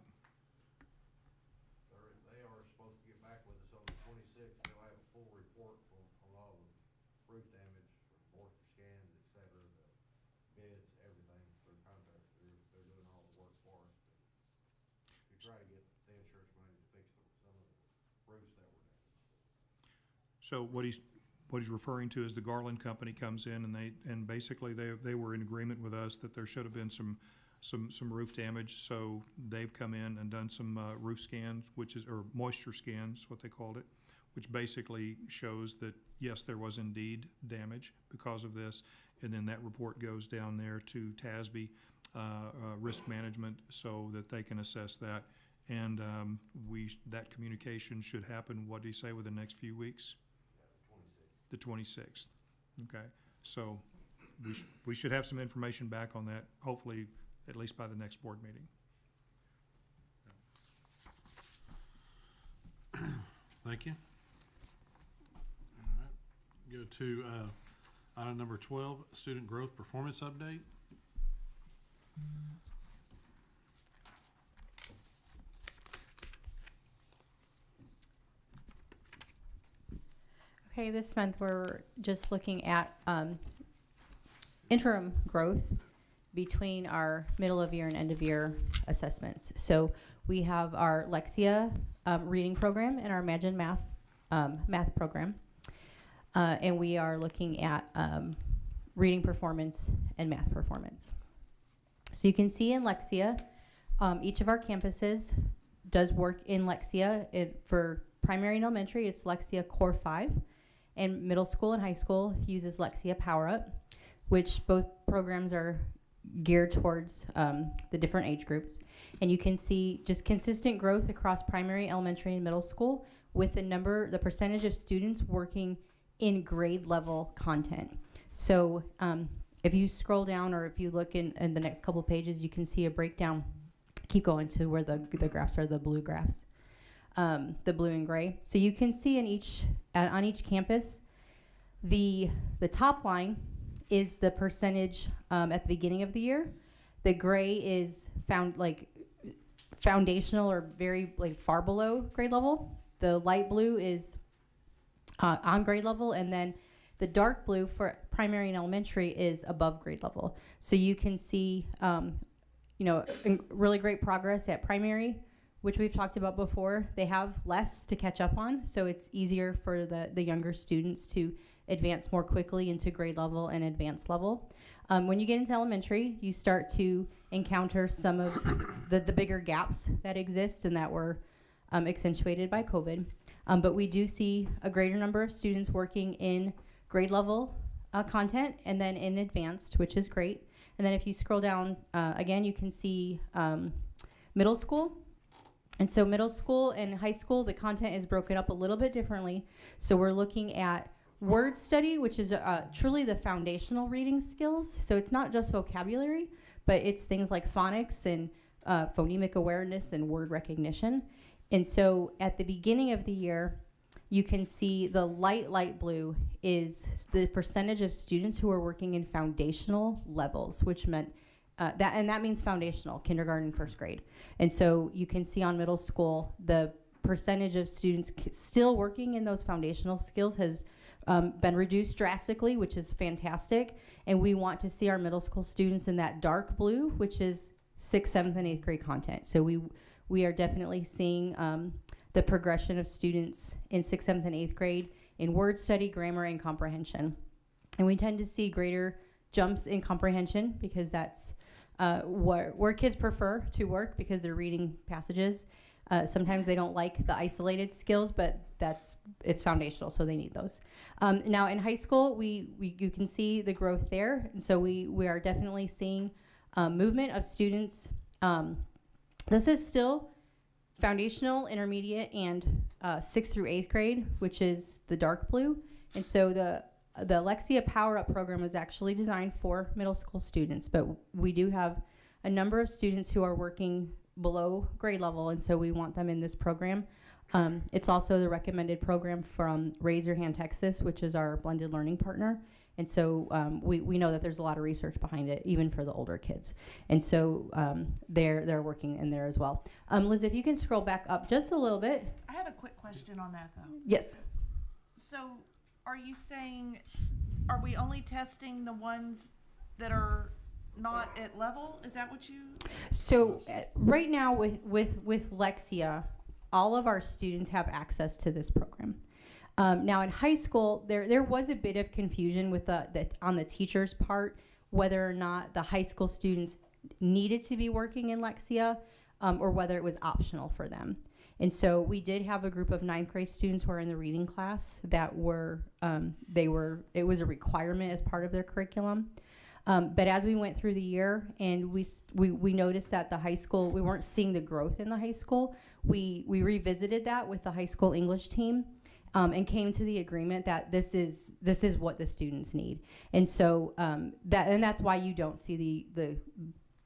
So what he's referring to is the Garland Company comes in and basically they were in agreement with us that there should have been some roof damage. So they've come in and done some roof scans, or moisture scans, what they called it, which basically shows that, yes, there was indeed damage because of this. And then that report goes down there to TASB, risk management, so that they can assess that. And that communication should happen, what did he say, within the next few weeks? The 26th. Okay, so we should have some information back on that, hopefully at least by the next board meeting.
Thank you. All right, go to item number 12, student growth performance update.
Okay, this month we're just looking at interim growth between our middle of year and end of year assessments. So we have our Lexia reading program and our Imagine Math math program. And we are looking at reading performance and math performance. So you can see in Lexia, each of our campuses does work in Lexia. For primary and elementary, it's Lexia Core 5. And middle school and high school uses Lexia Power Up, which both programs are geared towards the different age groups. And you can see just consistent growth across primary, elementary, and middle school with the percentage of students working in grade level content. So if you scroll down, or if you look in the next couple pages, you can see a breakdown. Keep going to where the graphs are, the blue graphs, the blue and gray. So you can see on each campus, the top line is the percentage at the beginning of the year. The gray is foundational or very far below grade level. The light blue is on grade level, and then the dark blue for primary and elementary is above grade level. So you can see, really great progress at primary, which we've talked about before. They have less to catch up on, so it's easier for the younger students to advance more quickly into grade level and advanced level. When you get into elementary, you start to encounter some of the bigger gaps that exist and that were accentuated by COVID. But we do see a greater number of students working in grade level content and then in advanced, which is great. And then if you scroll down, again, you can see middle school. And so middle school and high school, the content is broken up a little bit differently. So we're looking at word study, which is truly the foundational reading skills. So it's not just vocabulary, but it's things like phonics and phonemic awareness and word recognition. And so at the beginning of the year, you can see the light blue is the percentage of students who are working in foundational levels, which meant that means foundational, kindergarten, first grade. And so you can see on middle school, the percentage of students still working in those foundational skills has been reduced drastically, which is fantastic. And we want to see our middle school students in that dark blue, which is 6th, 7th, and 8th grade content. So we are definitely seeing the progression of students in 6th, 7th, and 8th grade in word study, grammar, and comprehension. And we tend to see greater jumps in comprehension because that's where kids prefer to work because they're reading passages. Sometimes they don't like the isolated skills, but it's foundational, so they need those. Now in high school, you can see the growth there, and so we are definitely seeing movement of students. This is still foundational, intermediate, and 6th through 8th grade, which is the dark blue. And so the Lexia Power Up program was actually designed for middle school students, but we do have a number of students who are working below grade level, and so we want them in this program. It's also the recommended program from Raise Your Hand Texas, which is our blended learning partner. And so we know that there's a lot of research behind it, even for the older kids. And so they're working in there as well. Liz, if you can scroll back up just a little bit.
I have a quick question on that, though.
Yes.
So are you saying, are we only testing the ones that are not at level? Is that what you?
So right now with Lexia, all of our students have access to this program. Now in high school, there was a bit of confusion with on the teacher's part, whether or not the high school students needed to be working in Lexia, or whether it was optional for them. And so we did have a group of 9th grade students who are in the reading class that it was a requirement as part of their curriculum. But as we went through the year and we noticed that the high school, we weren't seeing the growth in the high school, we revisited that with the high school English team, and came to the agreement that this is what the students need. And so that's why you don't see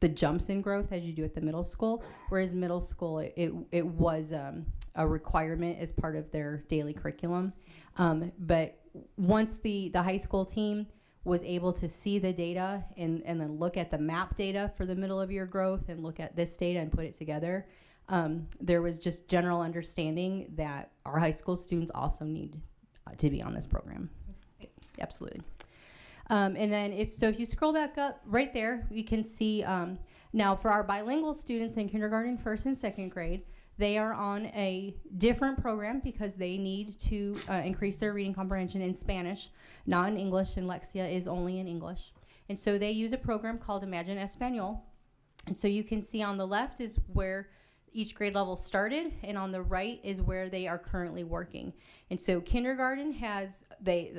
the jumps in growth as you do at the middle school, whereas middle school, it was a requirement as part of their daily curriculum. But once the high school team was able to see the data and then look at the map data for the middle of year growth and look at this data and put it together, there was just general understanding that our high school students also need to be on this program. Absolutely. And then if you scroll back up right there, you can see now for our bilingual students in kindergarten, 1st and 2nd grade, they are on a different program because they need to increase their reading comprehension in Spanish, not in English, and Lexia is only in English. And so they use a program called Imagine Espanol. And so you can see on the left is where each grade level started, and on the right is where they are currently working. And so kindergarten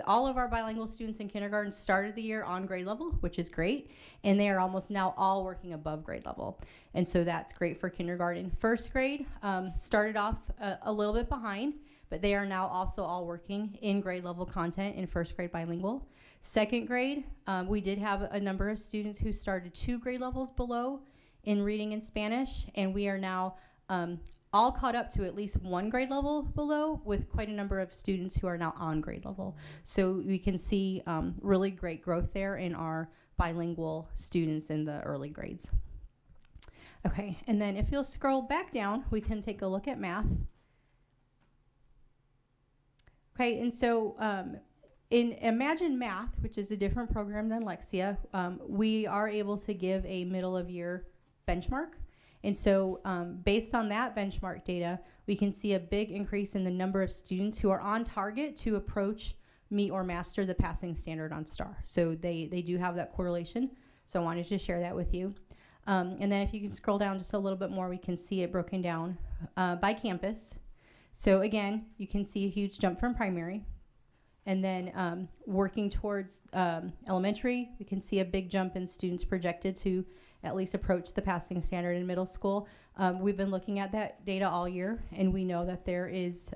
all of our bilingual students in kindergarten started the year on grade level, which is great, and they are almost now all working above grade level. And so that's great for kindergarten. 1st grade started off a little bit behind, but they are now also all working in grade level content in 1st grade bilingual. 2nd grade, we did have a number of students who started 2 grade levels below in reading and Spanish, and we are now all caught up to at least 1 grade level below, with quite a number of students who are now on grade level. So we can see really great growth there in our bilingual students in the early grades. Okay, and then if you'll scroll back down, we can take a look at math. Okay, and so in Imagine Math, which is a different program than Lexia, we are able to give a middle of year benchmark. And so based on that benchmark data, we can see a big increase in the number of students who are on target to approach, meet, or master the passing standard on STAR. So they do have that correlation. So I wanted to share that with you. And then if you can scroll down just a little bit more, we can see it broken down by campus. So again, you can see a huge jump from primary. And then working towards elementary, we can see a big jump in students projected to at least approach the passing standard in middle school. We've been looking at that data all year, and we know that there is,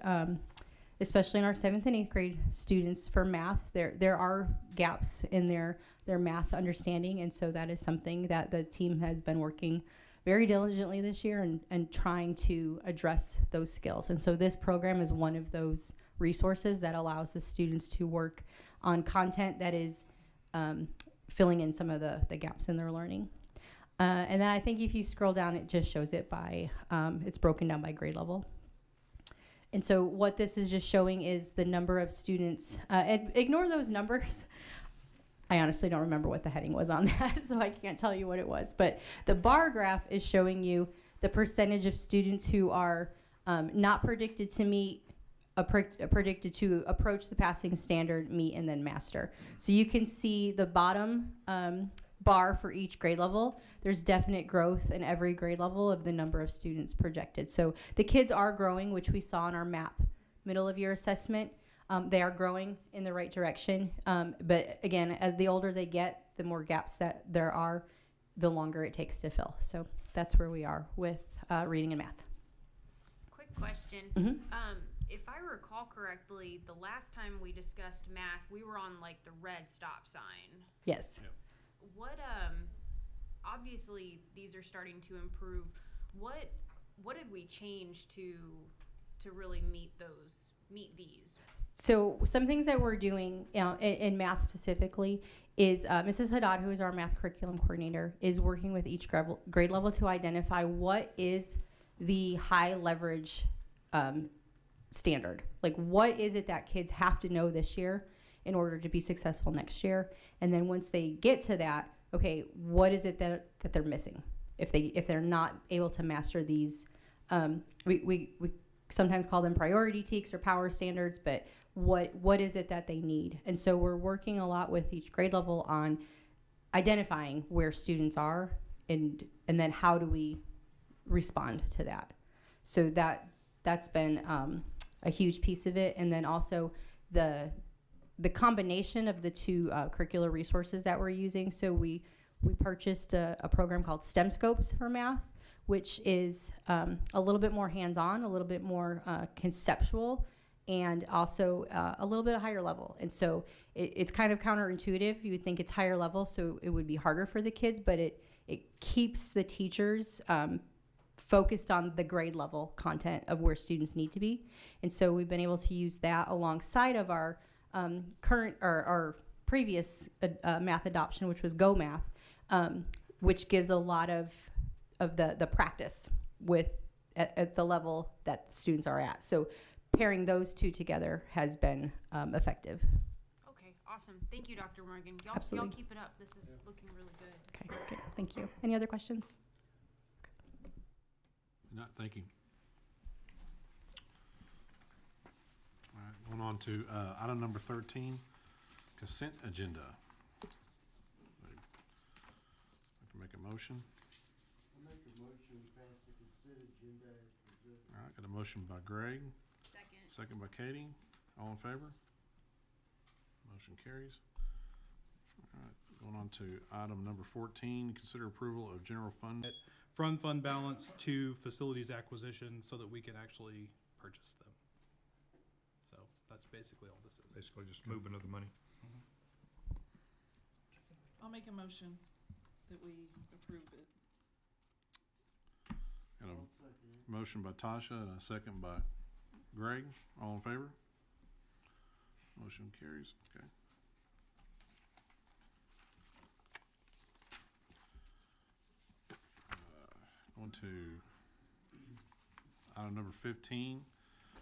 especially in our 7th and 8th grade students for math, there are gaps in their math understanding, and so that is something that the team has been working very diligently this year and trying to address those skills. And so this program is one of those resources that allows the students to work on content that is filling in some of the gaps in their learning. And then I think if you scroll down, it just shows it by, it's broken down by grade level. And so what this is just showing is the number of students, and ignore those numbers. I honestly don't remember what the heading was on that, so I can't tell you what it was. But the bar graph is showing you the percentage of students who are not predicted to meet, predicted to approach the passing standard, meet, and then master. So you can see the bottom bar for each grade level. There's definite growth in every grade level of the number of students projected. So the kids are growing, which we saw in our MAP middle of year assessment. They are growing in the right direction. But again, as the older they get, the more gaps that there are, the longer it takes to fill. So that's where we are with reading and math.
Quick question.
Mhm.
If I recall correctly, the last time we discussed math, we were on like the red stop sign.
Yes.
What obviously these are starting to improve. What did we change to really meet these?
So some things that we're doing in math specifically is Mrs. Haddad, who is our math curriculum coordinator, is working with each grade level to identify what is the high leverage standard. Like, what is it that kids have to know this year in order to be successful next year? And then once they get to that, okay, what is it that they're missing? If they're not able to master these, we sometimes call them priority TEKS or power standards, but what is it that they need. And so we're working a lot with each grade level on identifying where students are and then how do we respond to that. So that's been a huge piece of it. And then also the combination of the two curricular resources that we're using. So we purchased a program called STEM Scopes for math, which is a little bit more hands-on, a little bit more conceptual, and also a little bit higher level. And so it's kind of counterintuitive. You would think it's higher level, so it would be harder for the kids, but it keeps the teachers focused on the grade level content of where students need to be. And so we've been able to use that alongside of our current or our previous math adoption, which was Go Math, which gives a lot of the practice with at the level that the students are at. So pairing those two together has been effective.
Okay, awesome. Thank you, Dr. Morgan. Y'all
Absolutely.
keep it up. This is looking really good.
Okay, thank you. Any other questions?
No, thank you. All right, going on to item number 13, consent agenda. I can make a motion.
I'll make a motion to pass the consent agenda as presented.
All right, got a motion by Greg,
Second.
second by Katie. All in favor? Motion carries. All right, going on to item number 14, consider approval of general fund.
From fund balance to facilities acquisition so that we can actually purchase them. So that's basically all this is.
Basically just movement of the money.
I'll make a motion that we approve it.
Got a motion by Tasha and a second by Greg. All in favor? Motion carries. Okay. On to item number 15,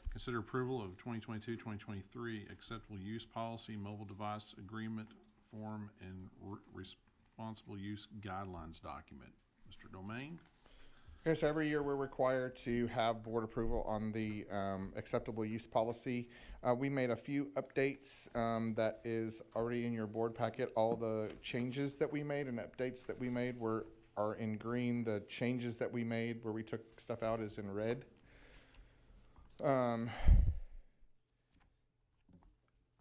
consider approval of 2022-2023 acceptable use policy, mobile device agreement form, and responsible use guidelines document. Mr. Domain?
Okay, so every year we're required to have board approval on the acceptable use policy. We made a few updates that is already in your board packet. All the changes that we made and updates that we made are in green. The changes that we made where we took stuff out is in red.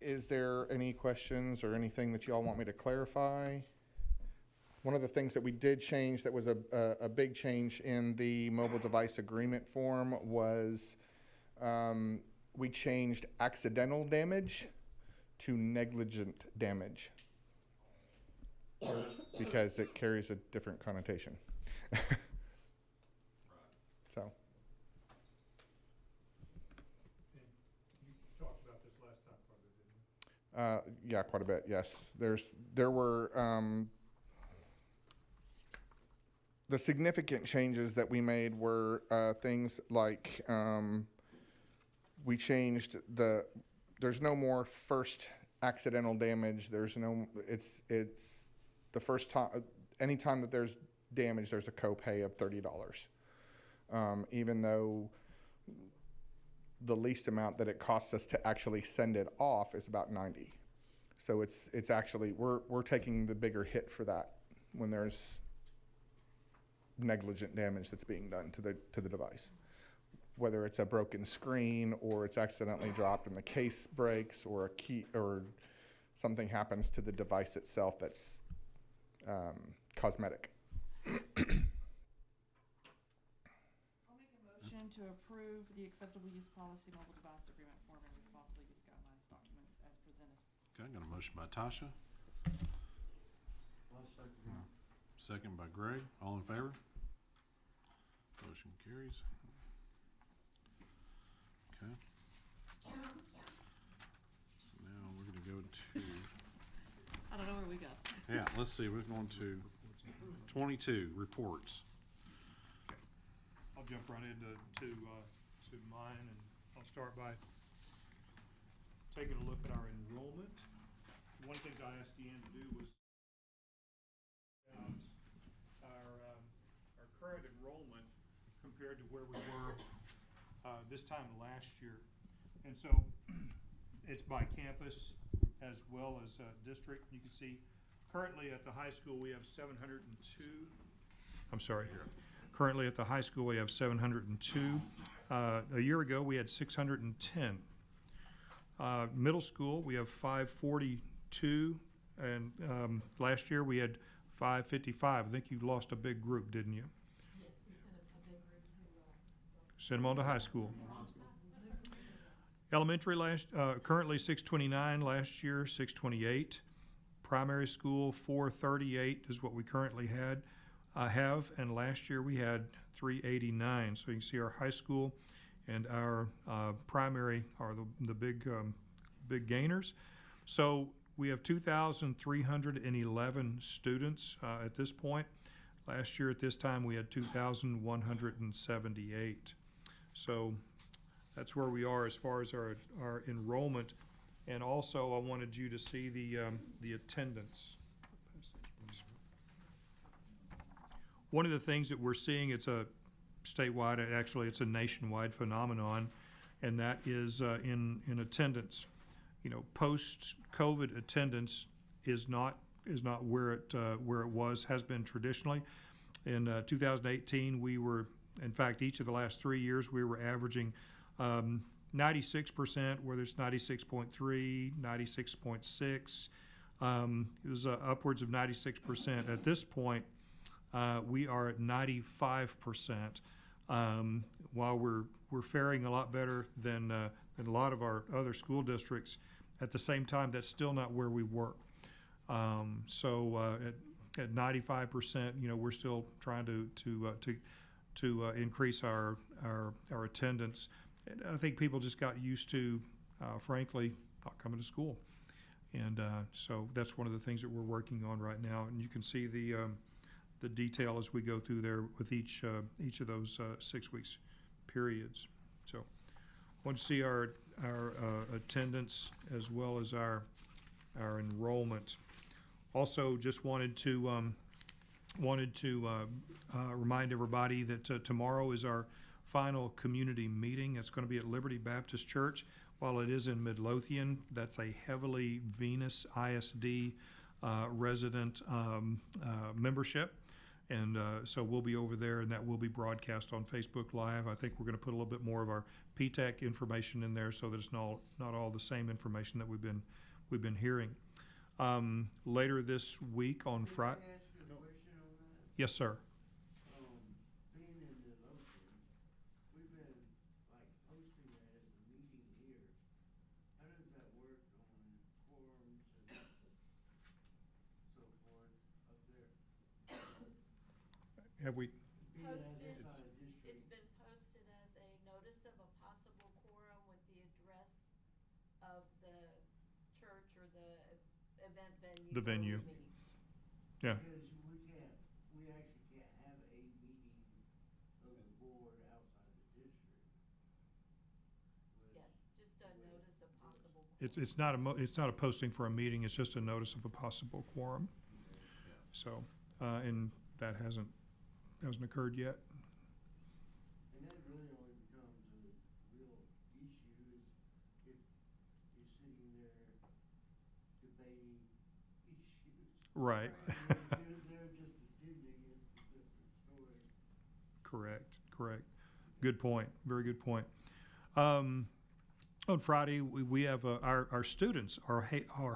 Is there any questions or anything that y'all want me to clarify? One of the things that we did change that was a big change in the mobile device agreement form was we changed accidental damage to negligent damage because it carries a different connotation. So.
You talked about this last time, probably, didn't you?
Yeah, quite a bit, yes. There were, the significant changes that we made were things like we changed there's no more first accidental damage. It's the first time, anytime that there's damage, there's a copay of $30. Even though the least amount that it costs us to actually send it off is about $90. So it's actually, we're taking the bigger hit for that when there's negligent damage that's being done to the device. Whether it's a broken screen or it's accidentally dropped and the case breaks or a key or something happens to the device itself that's cosmetic.
I'll make a motion to approve the acceptable use policy mobile device agreement form and responsible use guidelines documents as presented.
Okay, got a motion by Tasha. Second by Greg. All in favor? Motion carries. Okay. So now we're gonna go to,
I don't know where we go.
yeah, let's see, we're going to 22, reports.
I'll jump right into to mine, and I'll start by taking a look at our enrollment. One of the things I asked Deanne to do was our current enrollment compared to where we were this time last year. And so It's by campus as well as district. You can see currently at the high school, we have 702. I'm sorry. Currently at the high school, we have 702. A year ago, we had 610. Middle school, we have 542, and last year we had 555. I think you lost a big group, didn't you?
Yes, we sent a big group to.
Send them on to high school. Elementary currently 629, last year 628. Primary school 438 is what we currently have, and last year we had 389. So you can see our high school and our primary are the big gainers. So we have 2,311 students at this point. Last year at this time we had 2,178. So that's where we are as far as our enrollment. And also I wanted you to see the attendance. One of the things that we're seeing, it's a statewide, actually it's a nationwide phenomenon, and that is in attendance. You know, post-COVID attendance is not where it has been traditionally. In 2018, we were, in fact, each of the last 3 years, we were averaging 96%, whether it's 96.3, 96.6. It was upwards of 96%. At this point, we are at 95%. While we're faring a lot better than a lot of our other school districts, at the same time, that's still not where we were. So at 95%, you know, we're still trying to increase our attendance. And I think people just got used to, frankly, not coming to school, and so that's one of the things that we're working on right now. And you can see the detail as we go through there with each of those 6 weeks periods. So, want to see our attendance as well as our enrollment. Also, just wanted to remind everybody that tomorrow is our final community meeting. It's going to be at Liberty Baptist Church. While it is in Midlothian, that's a heavily Venus ISD resident membership. And so we'll be over there, and that will be broadcast on Facebook Live. I think we're going to put a little bit more of our P-TECH information in there so that it's not all the same information that we've been hearing. Later this week on Friday.
Can I ask you a question on that?
Yes, sir.
Being in Midlothian, we've been like hosting that as a meeting here. How does that work on quorums and so forth up there?
Have we?
Being as
Posted.
inside a district.
It's been posted as a notice of a possible quorum with the address of the church or the event venue.
The
for
venue.
meeting.
Yeah.
Because we actually can't have a meeting of the board outside the district.
Yeah, it's just a notice of possible.
It's not a posting for a meeting. It's just a notice of a possible quorum. So, and that hasn't occurred yet.
And that really only becomes a real issue is if you're sitting there debating issues.
Right.
They're just attending is a different story.
Correct. Good point. Very good point. On Friday, we have our students are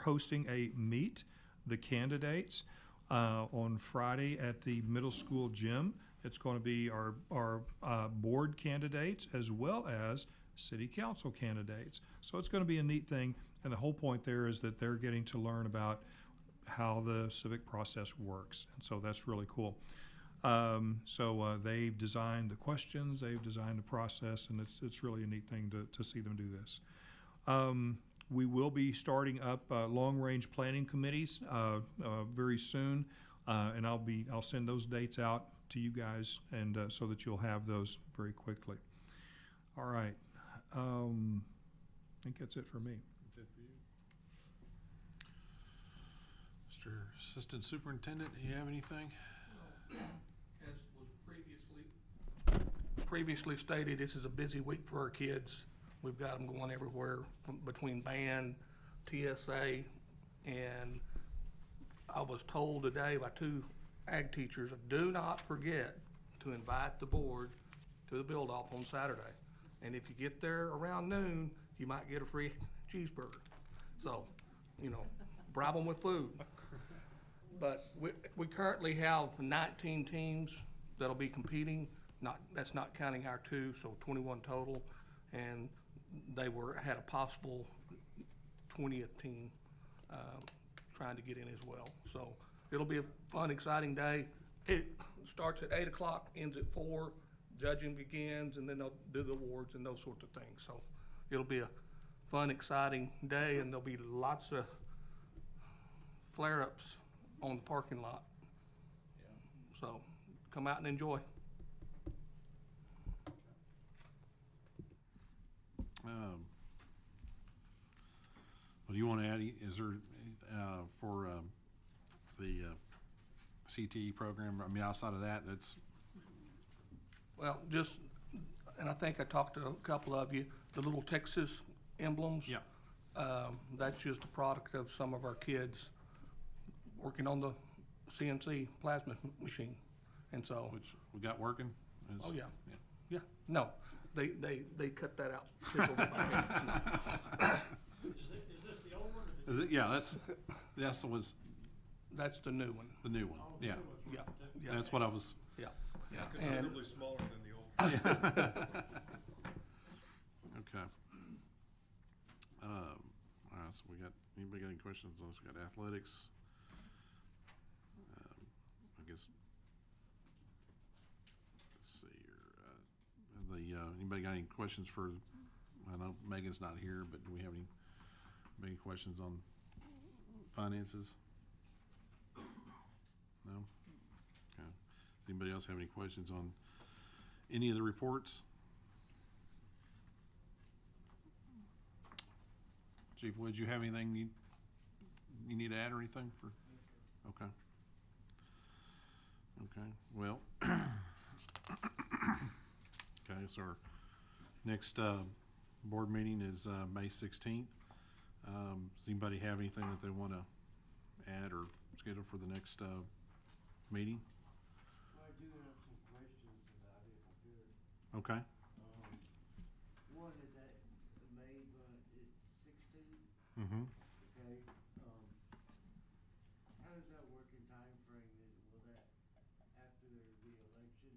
hosting a Meet the Candidates on Friday at the middle school gym. It's going to be our board candidates as well as city council candidates. So it's going to be a neat thing. And the whole point there is that they're getting to learn about how the civic process works. And so that's really cool. So they've designed the questions, they've designed the process, and it's really a neat thing to see them do this. We will be starting up long-range planning committees very soon, and I'll send those dates out to you guys, and so that you'll have those very quickly. All right, I think that's it for me.
That's it for you. Mr. Assistant Superintendent, do you have anything?
As was previously stated, this is a busy week for our kids. We've got them going everywhere between band, TSA, and I was told today by 2 ag teachers, do not forget to invite the board to the build-off on Saturday. And if you get there around noon, you might get a free cheeseburger. So, you know, bribe them with food. But we currently have 19 teams that'll be competing. That's not counting our 2, so 21 total. And they had a possible 20th team trying to get in as well. So it'll be a fun, exciting day. It starts at 8 o'clock, ends at 4. Judging begins, and then they'll do the awards and those sorts of things. So it'll be a fun, exciting day, and there'll be lots of flare-ups on the parking lot. So come out and enjoy.
What do you want to add? Is there, for the CTE program, I mean, outside of that, that's,
Well, just, and I think I talked to a couple of you, the little Texas emblems.
yeah,
That's just a product of some of our kids working on the CNC plasma machine. And so,
which we got working?
oh, yeah, yeah. No, they cut that out. Chiseled it back in. No.
Is this the old one?
Is it, yeah, that's the one's,
That's the new one.
the new one, yeah.
Yeah, yeah.
That's what I was,
Yeah.
yeah.
Considerably smaller than the old.
Okay. All right, so anybody got any questions on this? We got athletics. I guess, let's see here. Anybody got any questions for, I know Megan's not here, but do we have any questions on finances? No? Okay. Does anybody else have any questions on any of the reports? Chief Wood, you have anything you need to add or anything for? Okay. Okay, well, okay, so our next, board meeting is, May 16th. Does anybody have anything that they want to add or schedule for the next, meeting?
I do have some questions about it, if I could.
Okay,
One is that May, it's 16,
mm-hmm.
okay? How does that work in timeframe? Will that, after the election,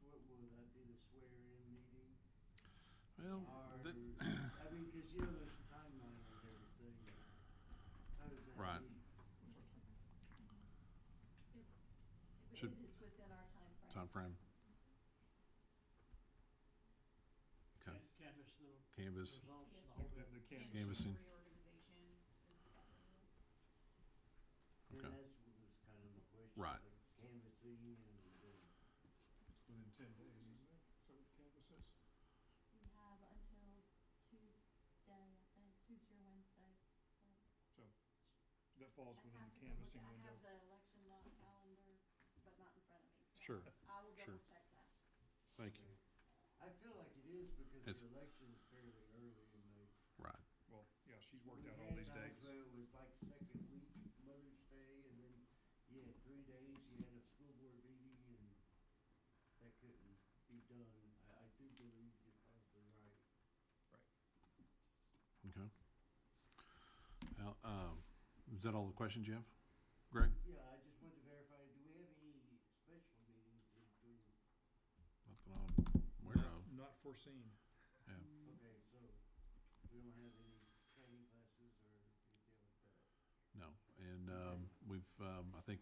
will that be the swear-in meeting?
Well,
Or,
that,
I mean, cause you know, there's a timeline on everything. How does that
Right.
meet?
Should-
It's within our timeframe.
timeframe. Okay,
Canvas the
canvas,
results,
Yes,
the whole
sir.
bit.
The canvas.
canvassing,
Reorganization is that one.
And
Okay.
that's was kind of my question.
Right.
like Canvassing and,
Within 10 days, isn't it? Is that what the canvas is?
We have until Tuesday, I think, Tuesday or Wednesday.
So that falls
I
within
have
the
to go look
canvassing
at-
window.
I have the election law calendar, but not in front of me. so
Sure,
I will
sure.
double check that.
thank you,
I feel like it is because
It's-
the election is fairly early in May.
right,
Well, yeah, she's worked out all these dates.
It was like second week, Mother's Day, and then you had 3 days, you had a school board meeting, and that couldn't be done. I do believe you're probably right.
okay. Now, is that all the questions you have, Greg?
Yeah, I just wanted to verify, do we have any special meetings in between?
Not that I'm aware of,
Not foreseen.
yeah.
Okay, so we don't have any training classes or anything like that?
No, and we've, I think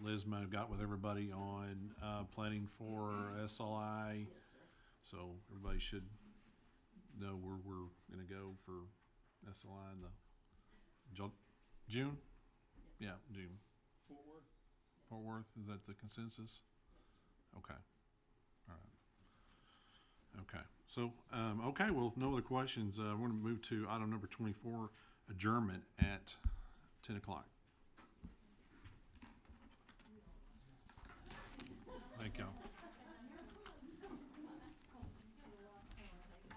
Liz might have got with everybody on planning for SLI.
Yes, sir.
So everybody should know where we're gonna go for SLI in the June? Yeah, June.
Fort Worth?
Fort Worth, is that the consensus? Okay, all right. Okay, so, okay, well, if no other questions, we're gonna move to item number 24, adjournment at 10 o'clock.